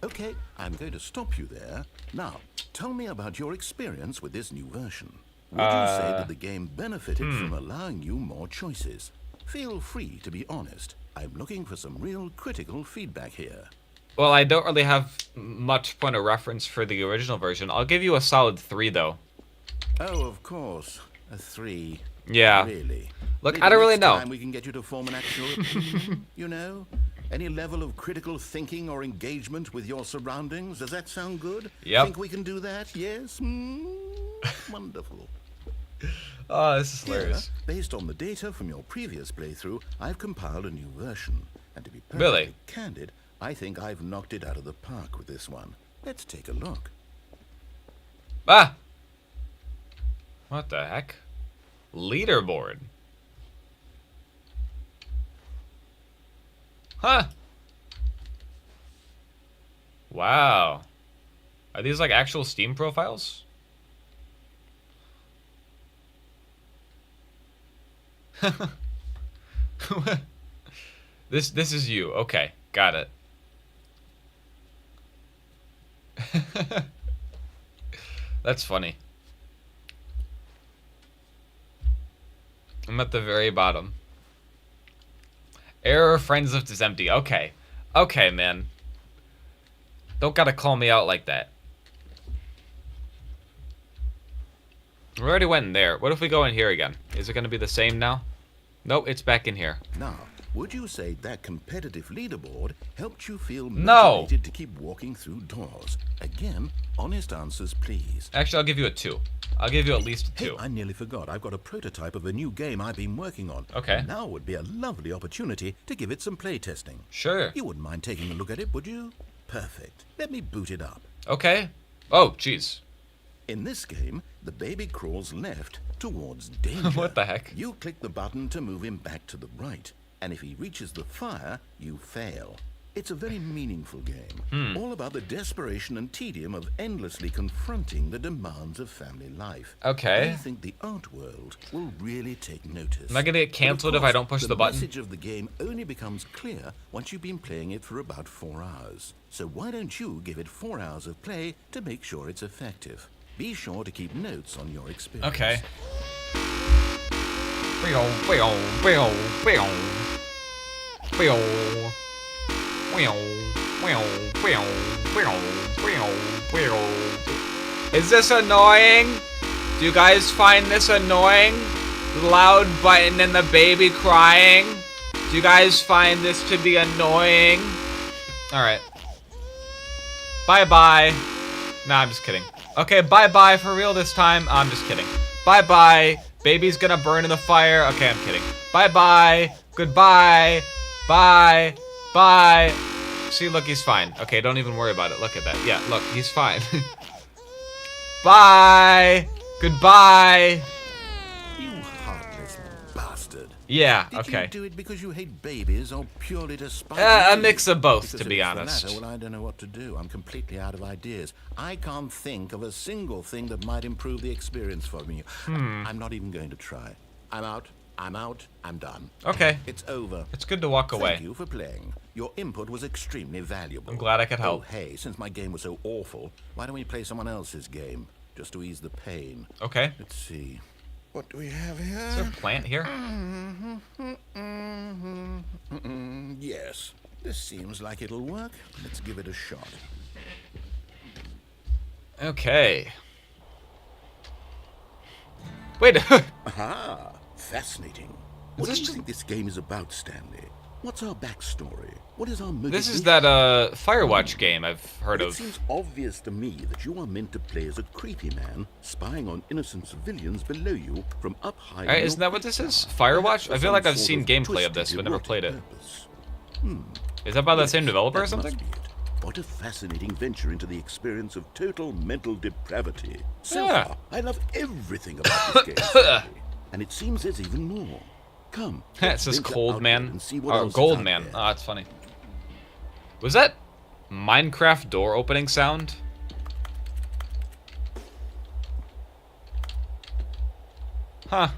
Okay, I'm going to stop you there. Now, tell me about your experience with this new version. Would you say that the game benefited from allowing you more choices? Feel free to be honest. I'm looking for some real critical feedback here. Well, I don't really have much point of reference for the original version. I'll give you a solid 3, though. Oh, of course. A 3. Yeah. Really? Look, Maybe I don't really next know. time we can get you to form an actual opinion, you know? Any level of critical thinking or engagement with your surroundings? Does that sound good? Yep. Think we can do that? Yes? Wonderful. Oh, this is Here, hilarious. based on the data from your previous playthrough, I've compiled a new version. And to be perfectly Really? candid, I think I've knocked it out of the park with this one. Let's take a look. Ah! What the heck? Leaderboard. Huh. Wow. Are these like actual Steam profiles? This is you. Okay, got it. That's funny. I'm at the very bottom. Error friends list is empty. Okay. Okay, man. Don't gotta call me out like that. We already went in there. What if we go in here again? Is it gonna be the same now? Nope, it's back in here. Now, would you say that competitive leaderboard helped you feel No. motivated to keep walking through doors? Again, honest answers, please. Actually, I'll give you a 2. I'll give you at least a Hey, 2. I nearly forgot. I've got a prototype of a new game I've been working on. Okay. Now would be a lovely opportunity to give it some play testing. Sure. You wouldn't mind taking a look at it, would you? Perfect. Let me boot it up. Okay. Oh, jeez. In this game, the baby crawls left towards danger. What the heck? You click the button to move him back to the right, and if he reaches the fire, you fail. It's a very meaningful game, all about the desperation and tedium of endlessly confronting the demands of family life. Okay. I think the art world will really take notice. Am I gonna get canceled if I don't push the button? The message of the game only becomes clear once you've been playing it for about 4 hours. So why don't you give it 4 hours of play to make sure it's effective? Be sure to keep notes on your experience. Okay. Is this annoying? Do you guys find this annoying? The loud button and the baby crying? Do you guys find this to be annoying? Alright. Bye-bye. Nah, I'm just kidding. Okay, bye-bye for real this time. I'm just kidding. Bye-bye. Baby's gonna burn in the fire. Okay, I'm kidding. Bye-bye. Goodbye. Bye. Bye. See, look, he's fine. Okay, don't even worry about it. Look at that. Yeah, look, he's fine. Bye. Goodbye. You heartless bastard. Yeah, Did okay. you do it because you hate babies or purely to spite A me? mix of both, Because to if be it's the honest. latter, well, I don't know what to do. I'm completely out of ideas. I can't think of a single thing that might improve the experience for me. I'm not even going to try. I'm out. I'm out. I'm done. Okay. It's over. It's good to walk away. Thank you for playing. Your input was extremely valuable. I'm glad I could help. Oh, hey, since my game was so awful, why don't we play someone else's game? Just to ease the pain. Okay. Let's see. What do we have here? Is there a plant here? Yes. This seems like it'll work. Let's give it a shot. Okay. Wait. Aha! Fascinating. Is What do this you just- think this game is about, Stanley? What's our backstory? What is our motivation? This is that Firewatch game I've heard It of. seems obvious to me that you are meant to play as a creepy man spying on innocent civilians below you from up high. Alright, isn't that what this is? Firewatch? I feel like I've seen gameplay of this, but never played it. Is that by the same developer or something? What a fascinating venture into the experience of total mental depravity. So Yeah. far, I love everything about this game, Stanley. And it seems there's even more. Come. It let's says venture Cold outward Man. and see what Or else is Gold out Man. there. Oh, that's funny. Was that Minecraft door opening sound? Huh.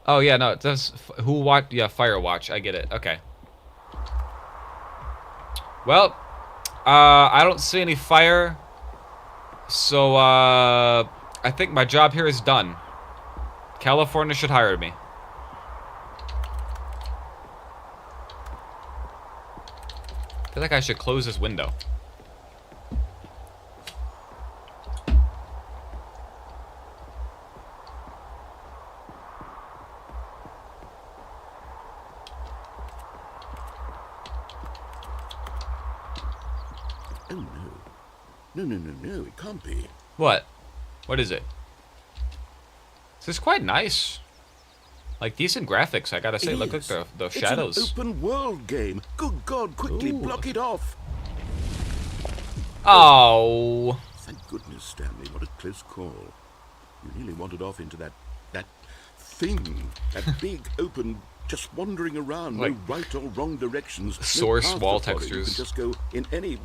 Oh yeah, no, it does. Who watch? Yeah, Firewatch. I get it. Okay. Well, I don't see any fire, so I think my job here is done. California should hire me. I feel like I should close this window. Oh no. No, it can't be. What? What is it? This is quite nice. Like, decent graphics, I gotta say. It Look at is. the It's shadows. an open world game. Good God, quickly Ooh. block it off. Oh. Thank goodness, Stanley. What a close call. You nearly wandered off into that thing. That big, open, just wandering around, Like no right or wrong directions. no source path wall to follow. textures. You can just go in any...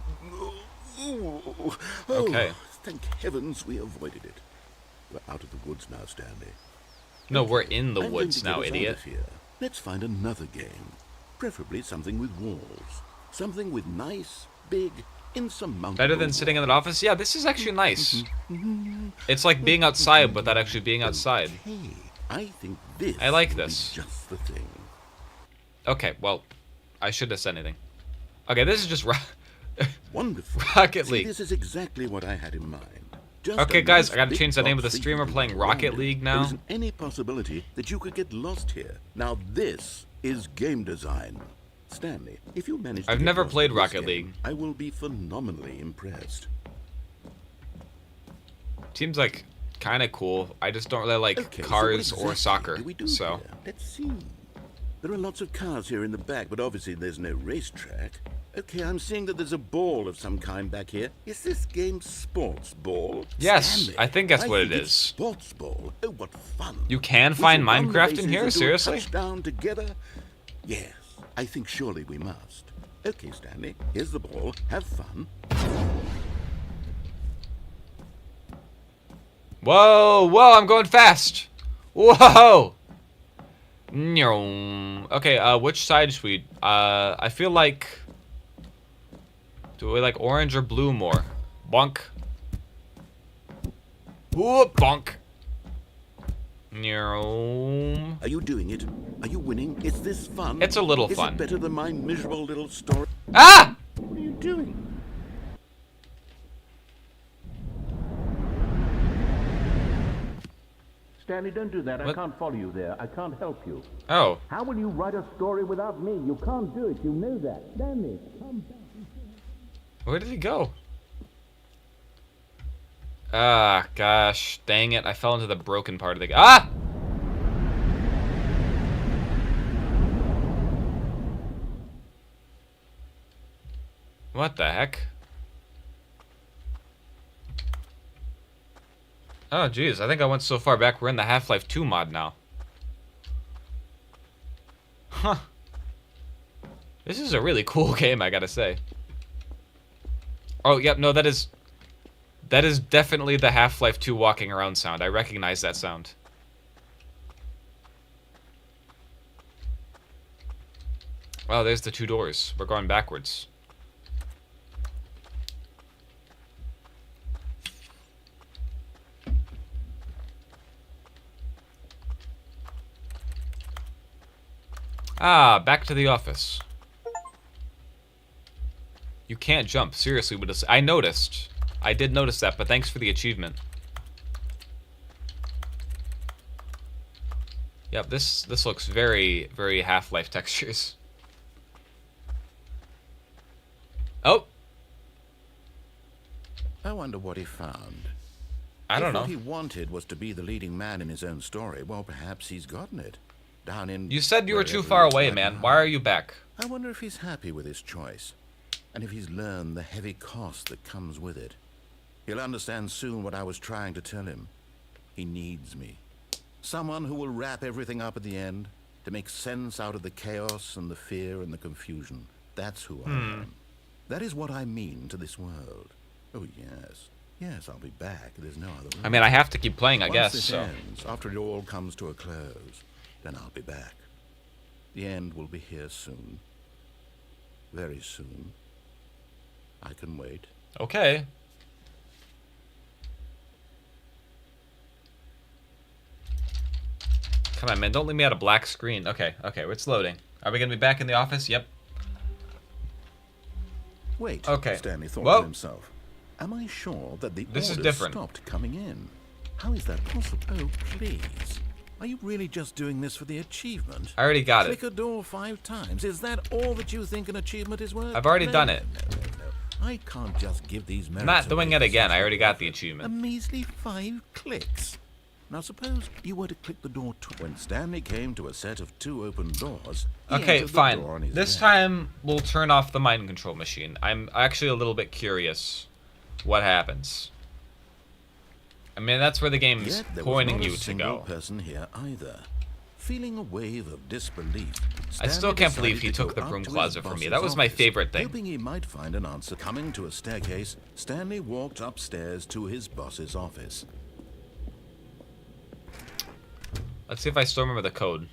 Oh, Okay. Thank heavens we avoided it. We're out of the woods now, Stanley. No, we're in the I'm going woods to now, get us out idiot. of here. Let's find another game. Preferably something with walls. Something with nice, big, insurmountable... Better than sitting in an office? Yeah, this is actually nice. It's like being outside without actually being outside. Hey, I think this I like will be this. just the thing. Okay, well, I shouldn't have said anything. Okay, this is just Wonderful. Rocket See, League. this is exactly what I had in mind. Just Okay, a guys, nice I gotta big change the name of the box stream. that We're you playing can Rocket wander. League There now. isn't any possibility that you could get lost here. Now this is game design. Stanley, if you manage to I've get never lost played in this Rocket game, League. I will be phenomenally impressed. Seems like kind of cool. I just don't really like Okay, so cars what or exactly soccer. do we do So, here? Let's see. There are lots of cars here in the back, but obviously there's no racetrack. Okay, I'm seeing that there's a ball of some kind back here. Is this game sports ball? Yes, Stanley, I think that's what it think it's is. Sports ball. Oh, what fun! You can We find shall run the Minecraft bases in here? and do a Seriously? touchdown together? Yes, I think surely we must. Okay, Stanley, here's the ball. Have fun. Whoa, whoa, I'm going fast. Whoa. Okay, which side should we? I feel like. Do we like orange or blue more? Bonk. Ooh, bonk. Are you doing it? Are you winning? Is this fun? It's a little Is fun. it better than my miserable little story? Ah! What are you doing? Stanley, don't do that. I What? can't follow you there. I can't help you. Oh. How will you write a story without me? You can't do it. You know that. Stanley, come back. Where did he go? Ah, gosh. Dang it. I fell into the broken part of the game. Ah! What the heck? Oh, geez. I think I went so far back. We're in the Half-Life 2 mod now. Huh. This is a really cool game, I gotta say. Oh, yep, no, that is definitely the Half-Life 2 walking around sound. I recognize that sound. Oh, there's the 2 doors. We're going backwards. Ah, back to the office. You can't jump. Seriously, I noticed. I did notice that, but thanks for the achievement. Yep, this looks very, very Half-Life textures. Oh! I wonder what he found. I don't If know. what he wanted was to be the leading man in his own story, well, perhaps he's gotten it. Down in... You said you were too wherever far it's away, right man. now. Why are you back? I wonder if he's happy with his choice, and if he's learned the heavy cost that comes with it. He'll understand soon what I was trying to tell him. He needs me. Someone who will wrap everything up at the end, to make sense out of the chaos and the fear and the confusion. That's who I am. That is what I mean to this world. Oh, yes. Yes, I'll be back. There's no other way. I mean, I have to keep playing, I Once guess, this so... ends, after it all comes to a close, then I'll be back. The end will be here soon. Very soon. I can wait. Okay. Come on, man. Don't leave me out a black screen. Okay, it's loading. Are we going to be back in the office? Yep. Wait, Okay. Stanley thought Whoa. to himself. Am I sure that the This is orders different. stopped coming in? How is that possible? Oh, please. Are you really just doing this for the achievement? I already got it. Click a door 5 times. Is that all that you think an achievement is worth? I've already done it. No. I can't just give these merits I'm not doing away it again. I for already got the a achievement. measly 5 clicks. Now suppose you were to click the door when Stanley came to a set of 2 open doors. He Okay, entered the fine. door on his This left. time, we'll turn off the mind control machine. I'm actually a little bit curious what happens. I mean, that's where the game's Yet there was pointing not a you to single go. person here either. Feeling a wave of disbelief, I still Stanley can't believe decided he to took go the up broom to his closet from me. boss's That was my office. favorite thing. Hoping he might find an answer. Coming to a staircase, Stanley walked upstairs to his boss's office. Let's see if I still remember the code.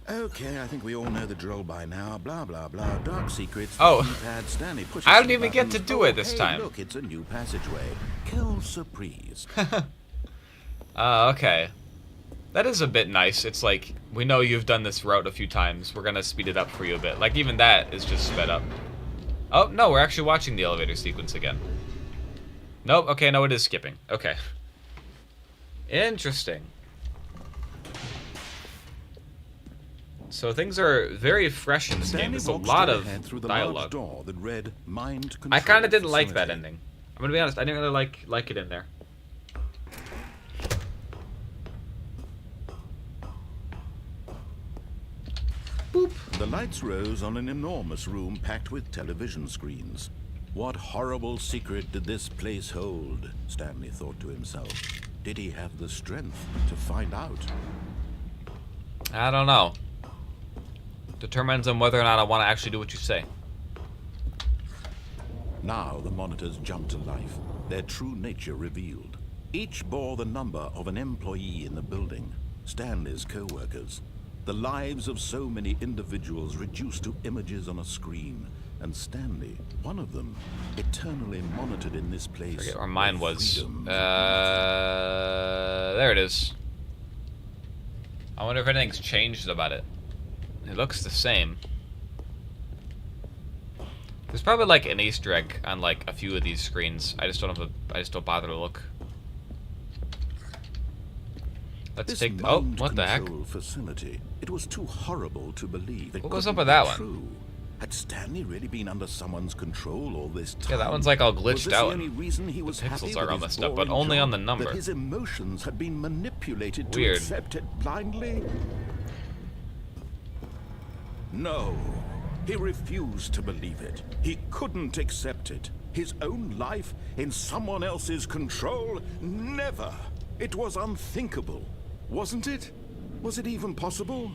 Okay, I think we all know the drill by now. Blah, blah, blah. Dark secrets. Oh. Keypad, Stanley pushes I didn't some even get to buttons. do it this hey, time. Look, it's a new passageway. Quelle surprise. Okay. That is a bit nice. It's like, we know you've done this route a few times. We're gonna speed it up for you a bit. Like, even that is just sped up. Oh, no, we're actually watching the elevator sequence again. Nope, okay, no, it is skipping. Okay. Interesting. So things are very fresh in this game. Stanley There's a walked lot straight of ahead through the large dialogue. door that read Mind I kind of Control didn't like that Facility. ending. I'm gonna be honest, I didn't really like it in there. The The lights rose on an enormous room packed with television screens. What horrible secret did this place hold? Stanley thought to himself. Did he have the strength to find out? I don't know. Determines on whether or not I want to actually do what you say. Now the monitors jumped to life, their true nature revealed. Each bore the number of an employee in the building, Stanley's co-workers. The lives of so many individuals reduced to images on a screen, and Stanley, one of them, eternally monitored in this place. Forget where mine was. Freedom. There it is. I wonder if anything's changed about it. It looks the same. There's probably like an Easter egg on like a few of these screens. I just don't bother to look. Let's This take. mind what the heck? control facility. It was too horrible to believe. It What goes couldn't up with be that one? true. Had Stanley really been under someone's control all this time? Yeah, that one's like all Was glitched this out. The only reason he was happy Pixels are with on his the stuff, but boring only on the job? number. That his emotions had been manipulated Weird. to accept it blindly? No. He refused to believe it. He couldn't accept it. His own life in someone else's control? Never. It was unthinkable. Wasn't it? Was it even possible?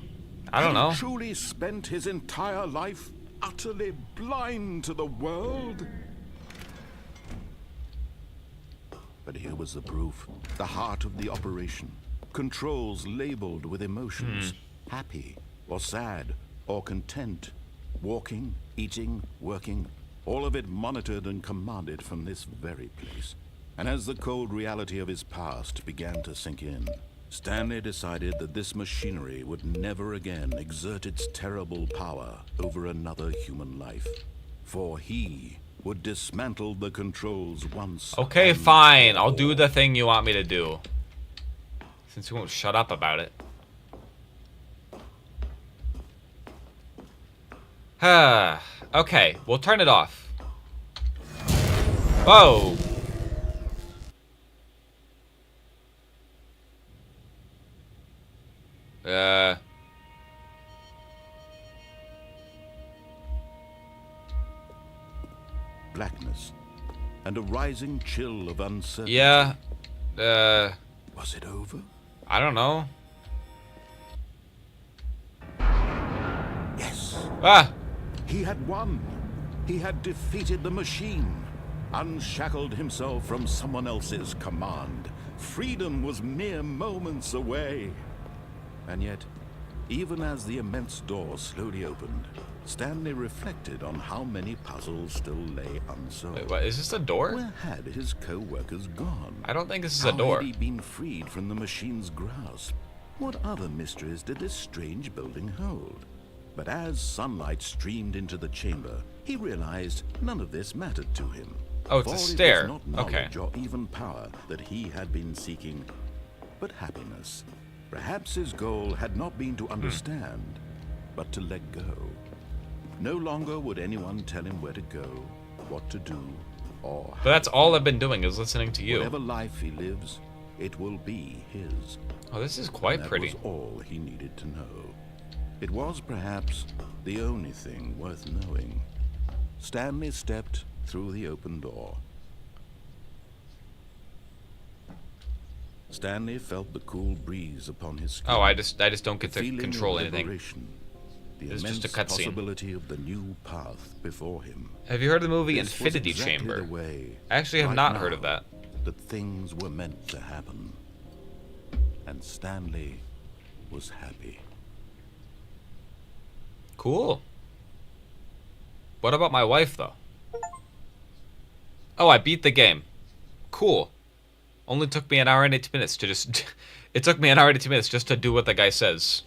I don't know. Had he truly spent his entire life utterly blind to the world? But here was the proof. The heart of the operation. Controls labeled with emotions. Happy, or sad, or content. Walking, eating, working. All of it monitored and commanded from this very place. And as the cold reality of his past began to sink in, Stanley decided that this machinery would never again exert its terrible power over another human life. For he would dismantle the controls once. Okay, and fine. for I'll do all. the thing you want me to do. Since you won't shut up about it. Okay, we'll turn it off. Whoa. Blackness and a rising chill of uncertainty. Yeah. Was it over? I don't know. Yes. Ah. He had won. He had defeated the machine, unshackled himself from someone else's command. Freedom was mere moments away. And yet, even as the immense door slowly opened, Stanley reflected on how many puzzles still lay unsolved. Wait, what? Is this a door? Where had his co-workers gone? I don't think this is How a door. had he been freed from the machine's grasp? What other mysteries did this strange building hold? But as sunlight streamed into the chamber, he realized none of this mattered to him. Oh, it's a For it was stair. not Okay. knowledge or even power that he had been seeking, but happiness. Perhaps his goal had not been to understand, but to let go. No longer would anyone tell him where to go, what to do, or But that's all I've been doing is listening to you. whatever life he lives, it will be his. Oh, this is quite That pretty. was all he needed to know. It was perhaps the only thing worth knowing. Stanley stepped through the open door. Stanley felt the cool breeze upon his skin. Oh, I just don't get The to feeling control of anything. liberation, the It's immense just a cutscene. possibility of the new path before him. Have you heard of the movie This was Infinity exactly Chamber? the way, I actually have right not now, heard of that. that things were meant to happen. And Stanley was happy. Cool. What about my wife, though? Oh, I beat the game. Cool. Only took me an hour and 18 minutes to just... It took me an hour and 18 minutes just to do what the guy says.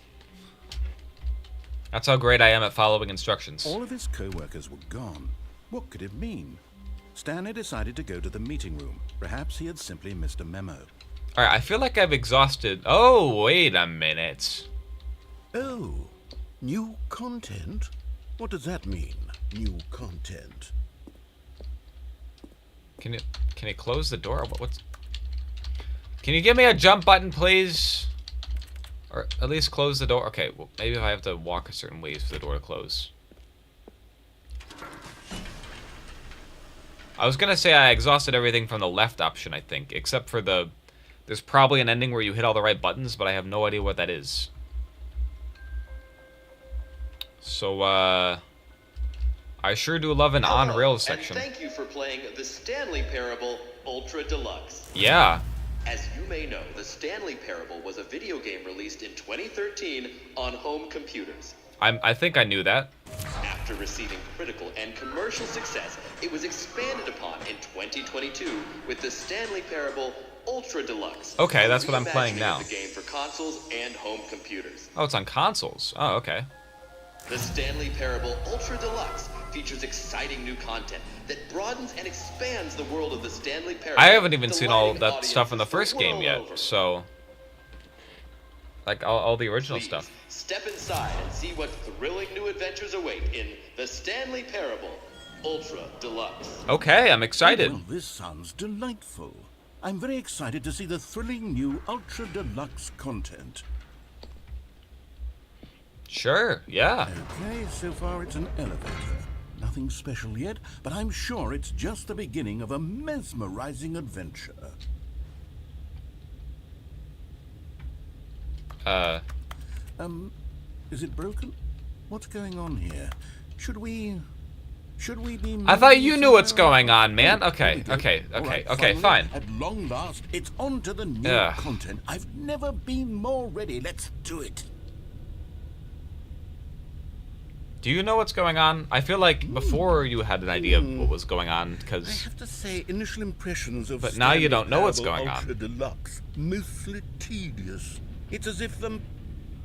That's how great I am at following instructions. All of his co-workers were gone. What could it mean? Stanley decided to go to the meeting room. Perhaps he had simply missed a memo. Alright, I feel like I've exhausted... Oh, wait a minute. Oh, new content? What does that mean, new content? Can you close the door? What's... Can you give me a jump button, please? Or at least close the door. Okay, well, maybe if I have to walk a certain ways for the door to close. I was gonna say I exhausted everything from the left option, I think. Except for the... There's probably an ending where you hit all the right buttons, but I have no idea what that is. So, I sure do love an on-rails section. And thank you for playing the Stanley Parable Ultra Deluxe. Yeah. As you may know, the Stanley Parable was a video game released in 2013 on home computers. I think I knew that. After receiving critical and commercial success, it was expanded upon in 2022 with the Stanley Parable Ultra Deluxe. Okay, that's what I'm playing now. The game for consoles and home computers. Oh, it's on consoles. Oh, okay. The Stanley Parable Ultra Deluxe features exciting new content that broadens and expands the world of the Stanley Parable. I haven't even seen all that stuff in the first game yet, so... Like, all the original Please, stuff. Step inside and see what thrilling new adventures await in the Stanley Parable Ultra Deluxe. Okay, I'm excited. Well, this sounds delightful. I'm very excited to see the thrilling new Ultra Deluxe content. Sure, yeah. Okay, so far it's an elevator. Nothing special yet, but I'm sure it's just the beginning of a mesmerizing adventure. Is it broken? What's going on here? Should we be... I thought you knew what's somewhere? going on, man. Oh, Okay, there we go. okay, All okay, right, okay, finally, fine. At long last, it's on to the new Ugh. content. I've never been more ready. Let's do it. Do you know what's going on? I feel like before you had an idea of what was going on, I because... have to say, initial impressions of But now you Stanley don't know what's Parable going on. Ultra Deluxe, mostly tedious. It's as if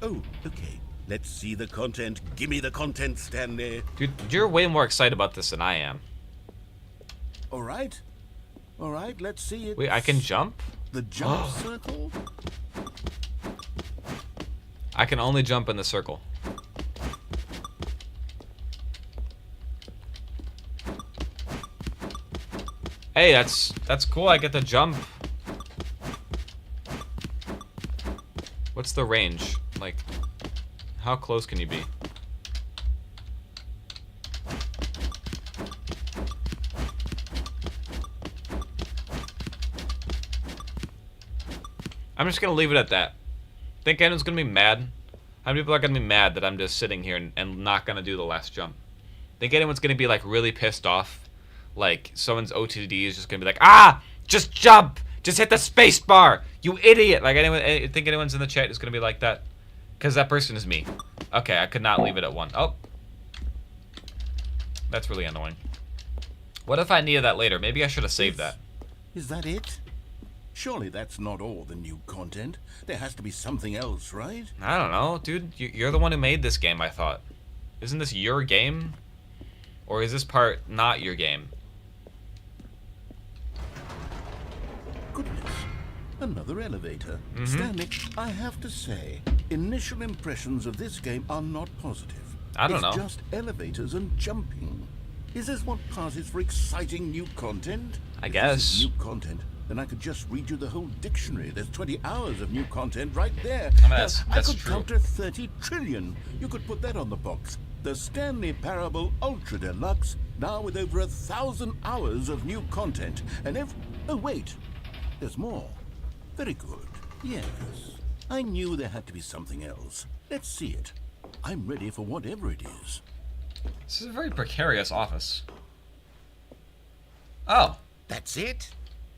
Oh, okay. Let's see the content. Give me the content, Stanley. Dude, you're way more excited about this than I am. All right. All right, let's see it. Wait, I can jump? The jump circle? I can only jump in the circle. Hey, that's cool. I get to jump. What's the range? Like, how close can you be? I'm just gonna leave it at that. Think anyone's gonna be mad? How many people are gonna be mad that I'm just sitting here and not gonna do the last jump? Think anyone's gonna be like really pissed off? Like someone's OTD is just gonna be like, ah, just jump, just hit the space bar, you idiot! Like think anyone's in the chat is gonna be like that? Because that person is me. Okay, I could not leave it at one. Oh, that's really annoying. What if I needed that later? Maybe I should have saved that. Is that it? Surely that's not all the new content. There has to be something else, right? I don't know, dude. You're the one who made this game, I thought. Isn't this your game? Or is this part not your game? Goodness. Another elevator. Stanley, I have to say, initial impressions of this game are not positive. I don't know. It's just elevators and jumping. Is this what passes for exciting new content? I If guess. this is new content, then I could just read you the whole dictionary. There's 20 hours of new content right there. I mean, that's I could true. count to 30 trillion. You could put that on the box. The Stanley Parable Ultra Deluxe, now with over 1,000 hours of new content. And oh wait, there's more. Very good. Yes. I knew there had to be something else. Let's see it. I'm ready for whatever it is. This is a very precarious office. Oh. That's it?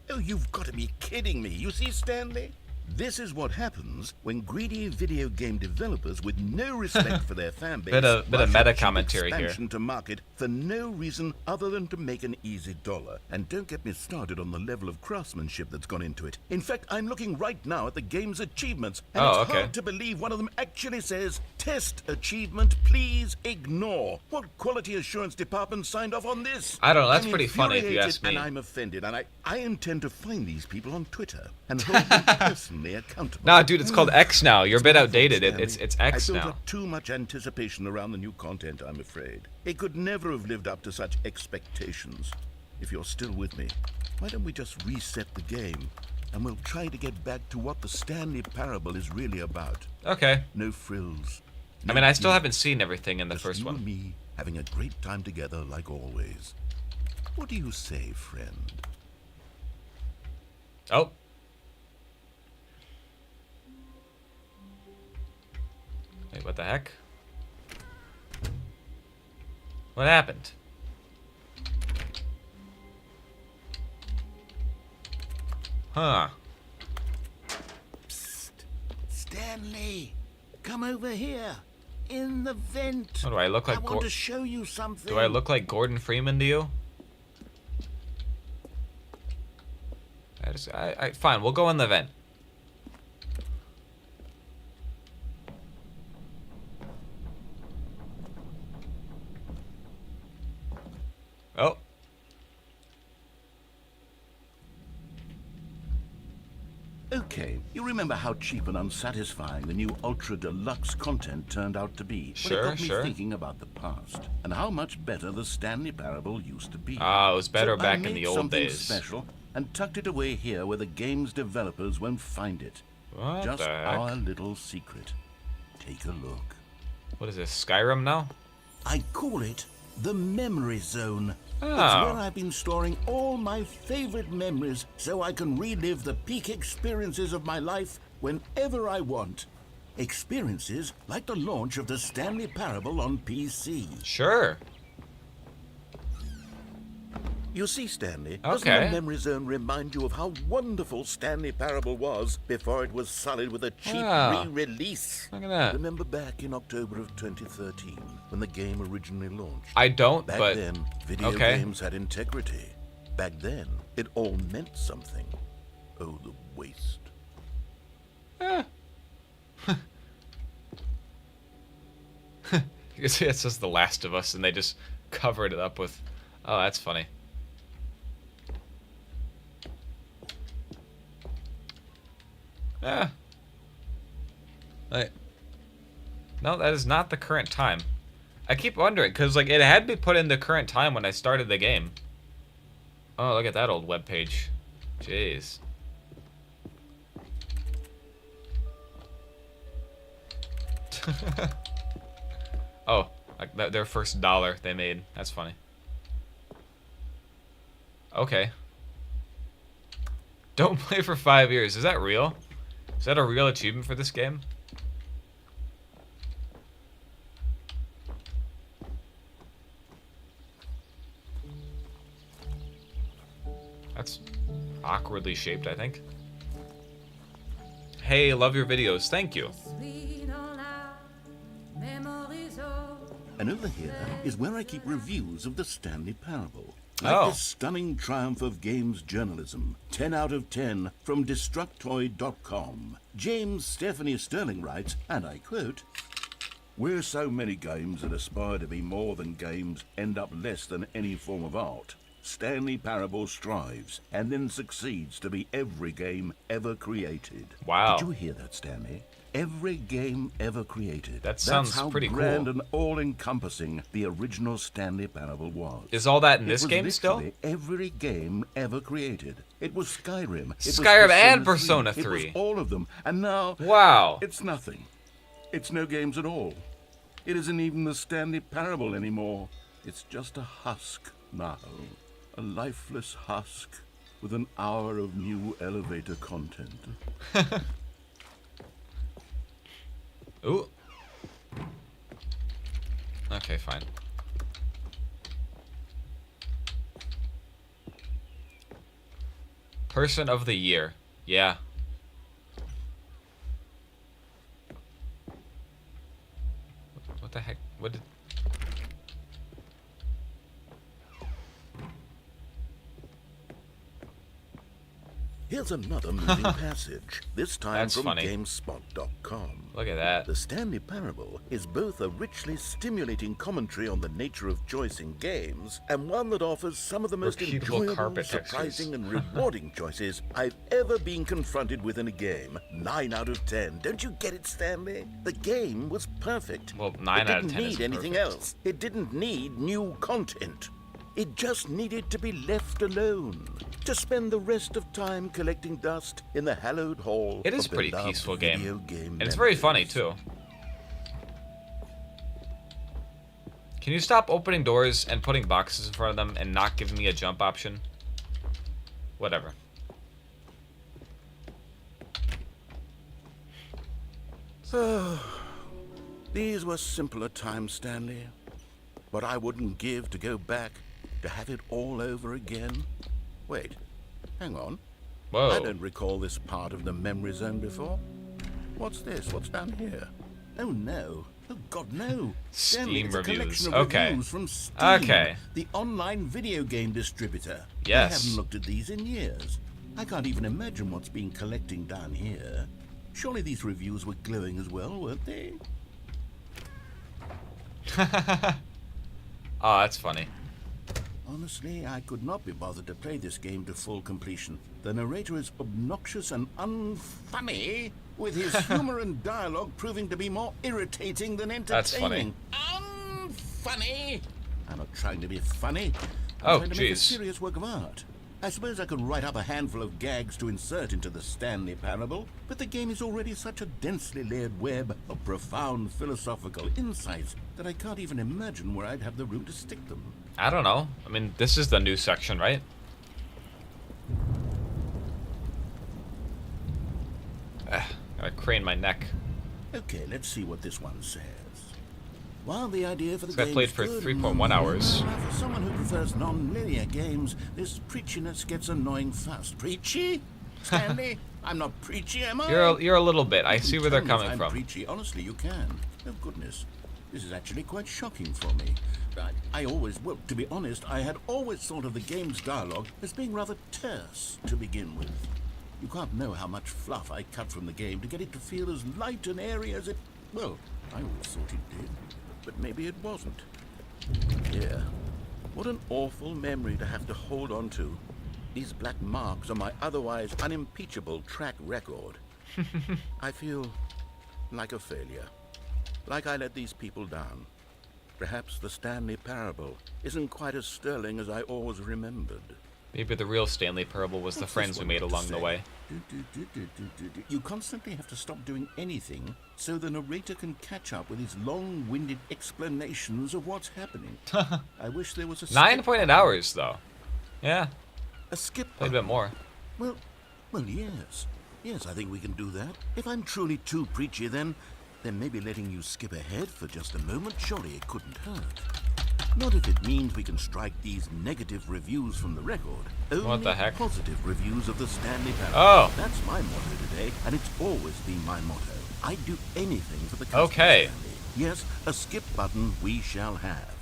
Oh, you've got to be kidding me. You see, Stanley? This is what happens when greedy video game developers with no respect for their fan base Bit of rush meta a cheap commentary here. expansion to market for no reason other than to make an easy dollar. And don't get me started on the level of craftsmanship that's gone into it. In fact, I'm looking right now at the game's achievements, and Oh, it's okay. hard to believe one of them actually says, "Test achievement, please ignore." What quality assurance department signed off on this? I don't know, that's I'm pretty funny if you infuriated ask me. And I'm offended, and I intend to find these people on Twitter and hold them personally accountable. Nah, dude, it's called X now. You're a bit My fault, outdated. Stanley. It's X I built now. up too much anticipation around the new content, I'm afraid. It could never have lived up to such expectations. If you're still with me, why don't we just reset the game? and we'll try to get back to what the Stanley Parable is really about. Okay. No frills. I mean, I still haven't seen everything in the Just first you one. and me having a great time together like always. What do you say, friend? Oh. Wait, what the heck? What happened? Huh. Psst. Stanley, come over here. In the vent. What do I look like? I want to show you something. Do I look like Gordon Freeman to you? Fine, we'll go in the vent. Oh. Okay, you remember how cheap and unsatisfying the new Ultra Deluxe content turned out to be? Sure, Well, it got me sure. thinking about the past and how much better the Stanley Parable used to be. Ah, it was better So back I in made the old something days. special and tucked it away here where the game's developers won't find it. What Just the heck? our little secret. Take a look. What is this, Skyrim now? I call it the Memory Zone. It's where Oh. I've been storing all my favorite memories so I can relive the peak experiences of my life whenever I want. Experiences like the launch of the Stanley Parable on PC. Sure. You see, Stanley, Okay. doesn't the Memory Zone remind you of how wonderful Stanley Parable was before it was sullied with a cheap Ah. re-release? Look at that. Remember back in October of 2013 when the game originally launched? I don't, Back but then, video okay. games had integrity. Back then, it all meant something. Oh, the waste. You can see it says The Last of Us, and they just covered it up with. Oh, that's funny. Yeah. No, that is not the current time. I keep wondering, because like it had me put in the current time when I started the game. Oh, look at that old webpage. Jeez. Oh, like their first dollar they made. That's funny. Okay. Don't play for 5 years. Is that real? Is that a real achievement for this game? That's awkwardly shaped, I think. Hey, love your videos. Thank you. And over here is where I keep reviews of the Stanley Parable. Oh. Like this stunning triumph of games journalism. 10 out of 10 from Destructoid.com. James Stephanie Sterling writes, and I quote, "Where so many games that aspire to be more than games end up less than any form of art, Stanley Parable strives and then succeeds to be every game ever created." Wow. Did you hear that, Stanley? Every game ever created. That sounds That's how pretty grand cool. and all-encompassing the original Stanley Parable was. Is all that in It this was game still? literally every game ever created. It was Skyrim. It was Skyrim and Persona It 3. was all of them. And now Wow. it's nothing. It's no games at all. It isn't even the Stanley Parable anymore. It's just a husk now. A lifeless husk with an hour of new elevator content. Ooh. Okay, fine. Person of the year. Yeah. What the heck? What did... Here's another moving passage, this time That's from funny. GameSpot.com. Look at that. The Stanley Parable is both a richly stimulating commentary on the nature of choice in games, and one that offers some of the most Repeatable enjoyable, carpet surprising, textures. and rewarding choices I've ever been confronted with in a game. 9 out of 10. Don't you get it, Stanley? The game was perfect. Well, 9 out of 10 It is didn't need anything perfect. else. It didn't need new content. It just needed to be left alone. to spend the rest of time collecting dust in the hallowed hall. It is a of pretty beloved peaceful video game. And it's very funny, memories. too. Can you stop opening doors and putting boxes in front of them and not giving me a jump option? Whatever. These were simpler times, Stanley. What I wouldn't give to go back, to have it all over again. Wait, hang on. Whoa. I don't recall this part of the memory zone before. What's this? What's down here? Oh no. Oh God, no. Stanley, Steam it's a reviews. collection of Okay. reviews from Steam, Okay. the online video game distributor. Yes. I haven't looked at these in years. I can't even imagine what's been collecting down here. Surely these reviews were glowing as well, weren't they? Oh, that's funny. Honestly, I could not be bothered to play this game to full completion. The narrator is obnoxious and unfunny, with his humor and dialogue proving to be more irritating than entertaining. That's Unfunny! I'm not trying to be funny. Oh, I'm trying to make a jeez. serious work of art. I suppose I could write up a handful of gags to insert into the Stanley Parable, but the game is already such a densely layered web of profound philosophical insights that I can't even imagine where I'd have the room to stick them. I don't know. I mean, this is the news section, right? Gotta crane my neck. Okay, let's see what this one says. While the idea for the So I game played is for good, 3.1 hours. For someone who prefers non-linear games, this preachiness gets annoying fast. Preachy? Stanley? I'm not preachy, am I? You're a little bit. I You see can where they're tell me if coming I'm from. preachy. Honestly, you can. Oh, goodness. This is actually quite shocking for me. Well, to be honest, I had always thought of the game's dialogue as being rather terse to begin with. You can't know how much fluff I cut from the game to get it to feel as light and airy as it... Well, I always thought it did, but maybe it wasn't. Yeah. What an awful memory to have to hold on to. These black marks on my otherwise unimpeachable track record. I feel like a failure. Like I let these people down. Perhaps the Stanley Parable isn't quite as sterling as I always remembered. Maybe the real Stanley Parable was the What's friends this we one made got to along the say? way. You constantly have to stop doing anything so the narrator can catch up with his long-winded explanations of what's happening. I wish there was a 9.8 hours, though. Yeah, A skip played a bit more. Well, yes. Yes, I think we can do that. If I'm truly too preachy, then maybe letting you skip ahead for just a moment, surely it couldn't hurt. Not if it means we can strike these negative reviews from the record. Only What the heck? positive reviews of the Stanley Parable. Oh. That's my motto today, and it's always been my motto. I'd do anything for the customer, Okay. Stanley. Yes, a skip button we shall have.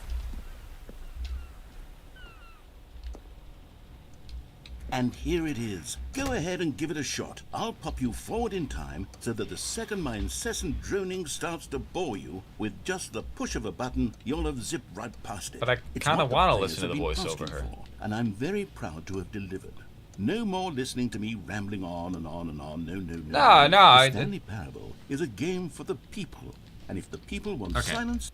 And here it is. Go ahead and give it a shot. I'll pop you forward in time so that the second my incessant droning starts to bore you, with just the push of a button, you'll have zipped right past it. But I It's kinda what the wanna players listen to have the been voiceover asking here. for, and I'm very proud to have delivered. No more listening to me rambling on and on and on. No. No, The Stanley Parable is a game for the people, and if the people want Okay. silence...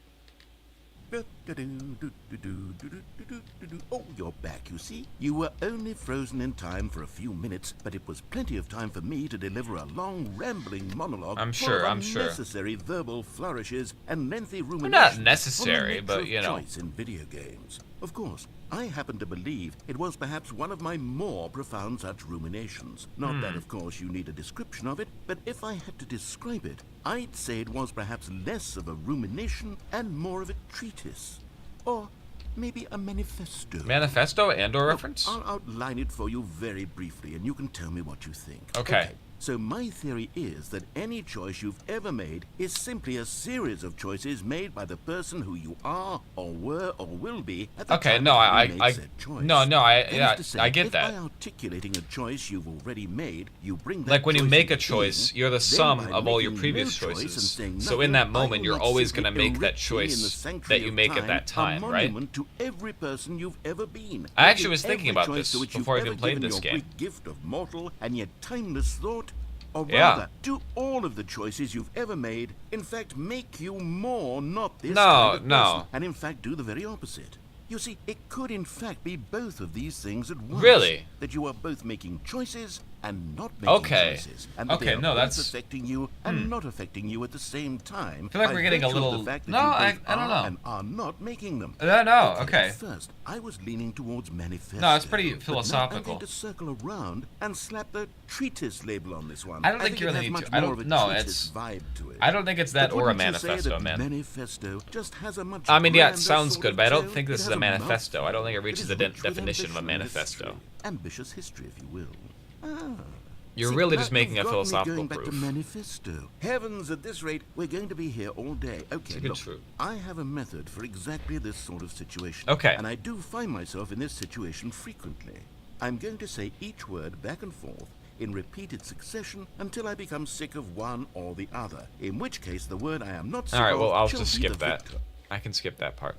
Oh, you're back, you see? You were only frozen in time for a few minutes, but it was plenty of time for me to deliver a long, rambling monologue I'm full sure, of I'm sure. unnecessary verbal flourishes and lengthy Well, ruminations. not necessary, on the nature but, of you know. choice in video games. Of course, I happen to believe it was perhaps one of my more profound such ruminations. Not that, of course, you need a description of it, but if I had to describe it, I'd say it was perhaps less of a rumination and more of a treatise. Or maybe a manifesto. Manifesto and or reference? I'll outline it for you very briefly, and you can tell me what you think. Okay. So my theory is that any choice you've ever made is simply a series of choices made by the person who you are, or were, or will be at the Okay, time no, that you made said choice. That is to say, I get if that. by articulating a choice you've already made, you bring that Like when you choice make a into choice, being, you're the then sum by of all your making previous no choice and choices. saying So nothing, in that I moment, will you're not always simply going to make that erect thee in the choice sanctuary that you of make at time that time, a right? monument to every person you've ever been. I actually making was thinking every about choice this to which you've before I ever even played given this your game. great gift of mortal and yet timeless thought. Or Yeah. rather, do all of the choices you've ever made, in fact, make you more not this No, kind of no. person, and in fact do the very opposite. You see, it could in fact be both of these things at once. Really? That you are both making choices and not making choices. And that Okay, they are no, both that's... affecting you and not affecting you at the same time. I feel like we're getting a virtue of little... the fact that No, you I both don't are know. and are not making them. No, okay. At first, I was leaning towards manifesto. No, it's pretty but now philosophical. I'm going to circle around and slap the treatise label on this one. I don't think think you it really has need much to. I more don't... of a No, treatise it's... vibe to it. I don't think it's that But or a wouldn't you say manifesto, that man. Manifesto just has a much I mean, yeah, it grander sounds sort good, of but I don't tone. think this It is has a manifesto. mouthfeel. I don't think it It reaches is the rich with definition of a ambition and manifesto. history. Ambitious history, if you will. Ah. You're See, really now just making you've a got me philosophical going back to proof. manifesto. Heavens, at this rate, we're going to be here all day. Okay, good look, truth. I have a method for exactly this sort of situation. Okay. And I do find myself in this situation frequently. I'm going to say each word back and forth in repeated succession until I become sick of one or the other. In which case, the word I am not sick Alright, of well, I'll shall just be skip the that. victor. I can skip that part.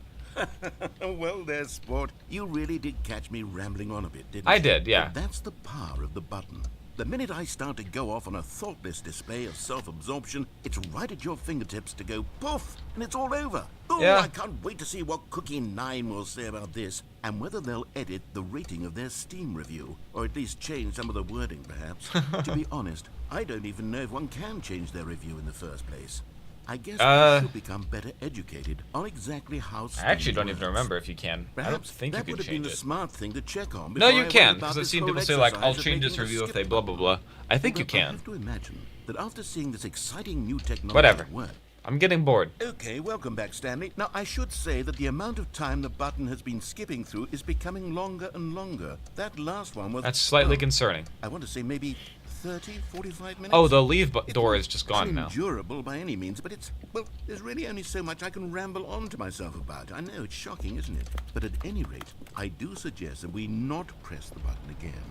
Well, there, sport. You really did catch me rambling on a bit, didn't I you? did, yeah. But that's the power of the button. The minute I start to go off on a thoughtless display of self-absorption, it's right at your fingertips to go poof, and it's all over. Oh, Yeah. I can't wait to see what Cookie 9 will say about this, and whether they'll edit the rating of their Steam review, or at least change some of the wording, perhaps. To be honest, I don't even know if one can change their review in the first place. I guess I should become better educated on exactly how Steam I actually don't works. even remember if you can. I don't Perhaps think that you would can have been change the it. smart thing to check on. No, before you I went can, about because I've this seen whole people say, like, I'll exercise of change this making the review if skip they blah, blah, blah. I think you Although I can. have to imagine that after seeing this exciting new technology Whatever. at work. I'm getting bored. Okay, welcome back, Stanley. Now, I should say that the amount of time the button has been skipping through is becoming longer and longer. That last one was... That's slightly well, concerning. I want to say maybe 30, 45 minutes. Oh, the leave It's door not is just gone now. unendurable by any means, but it's... Well, there's really only so much I can ramble on to myself about. I know, it's shocking, isn't it? But at any rate, I do suggest that we not press the button again.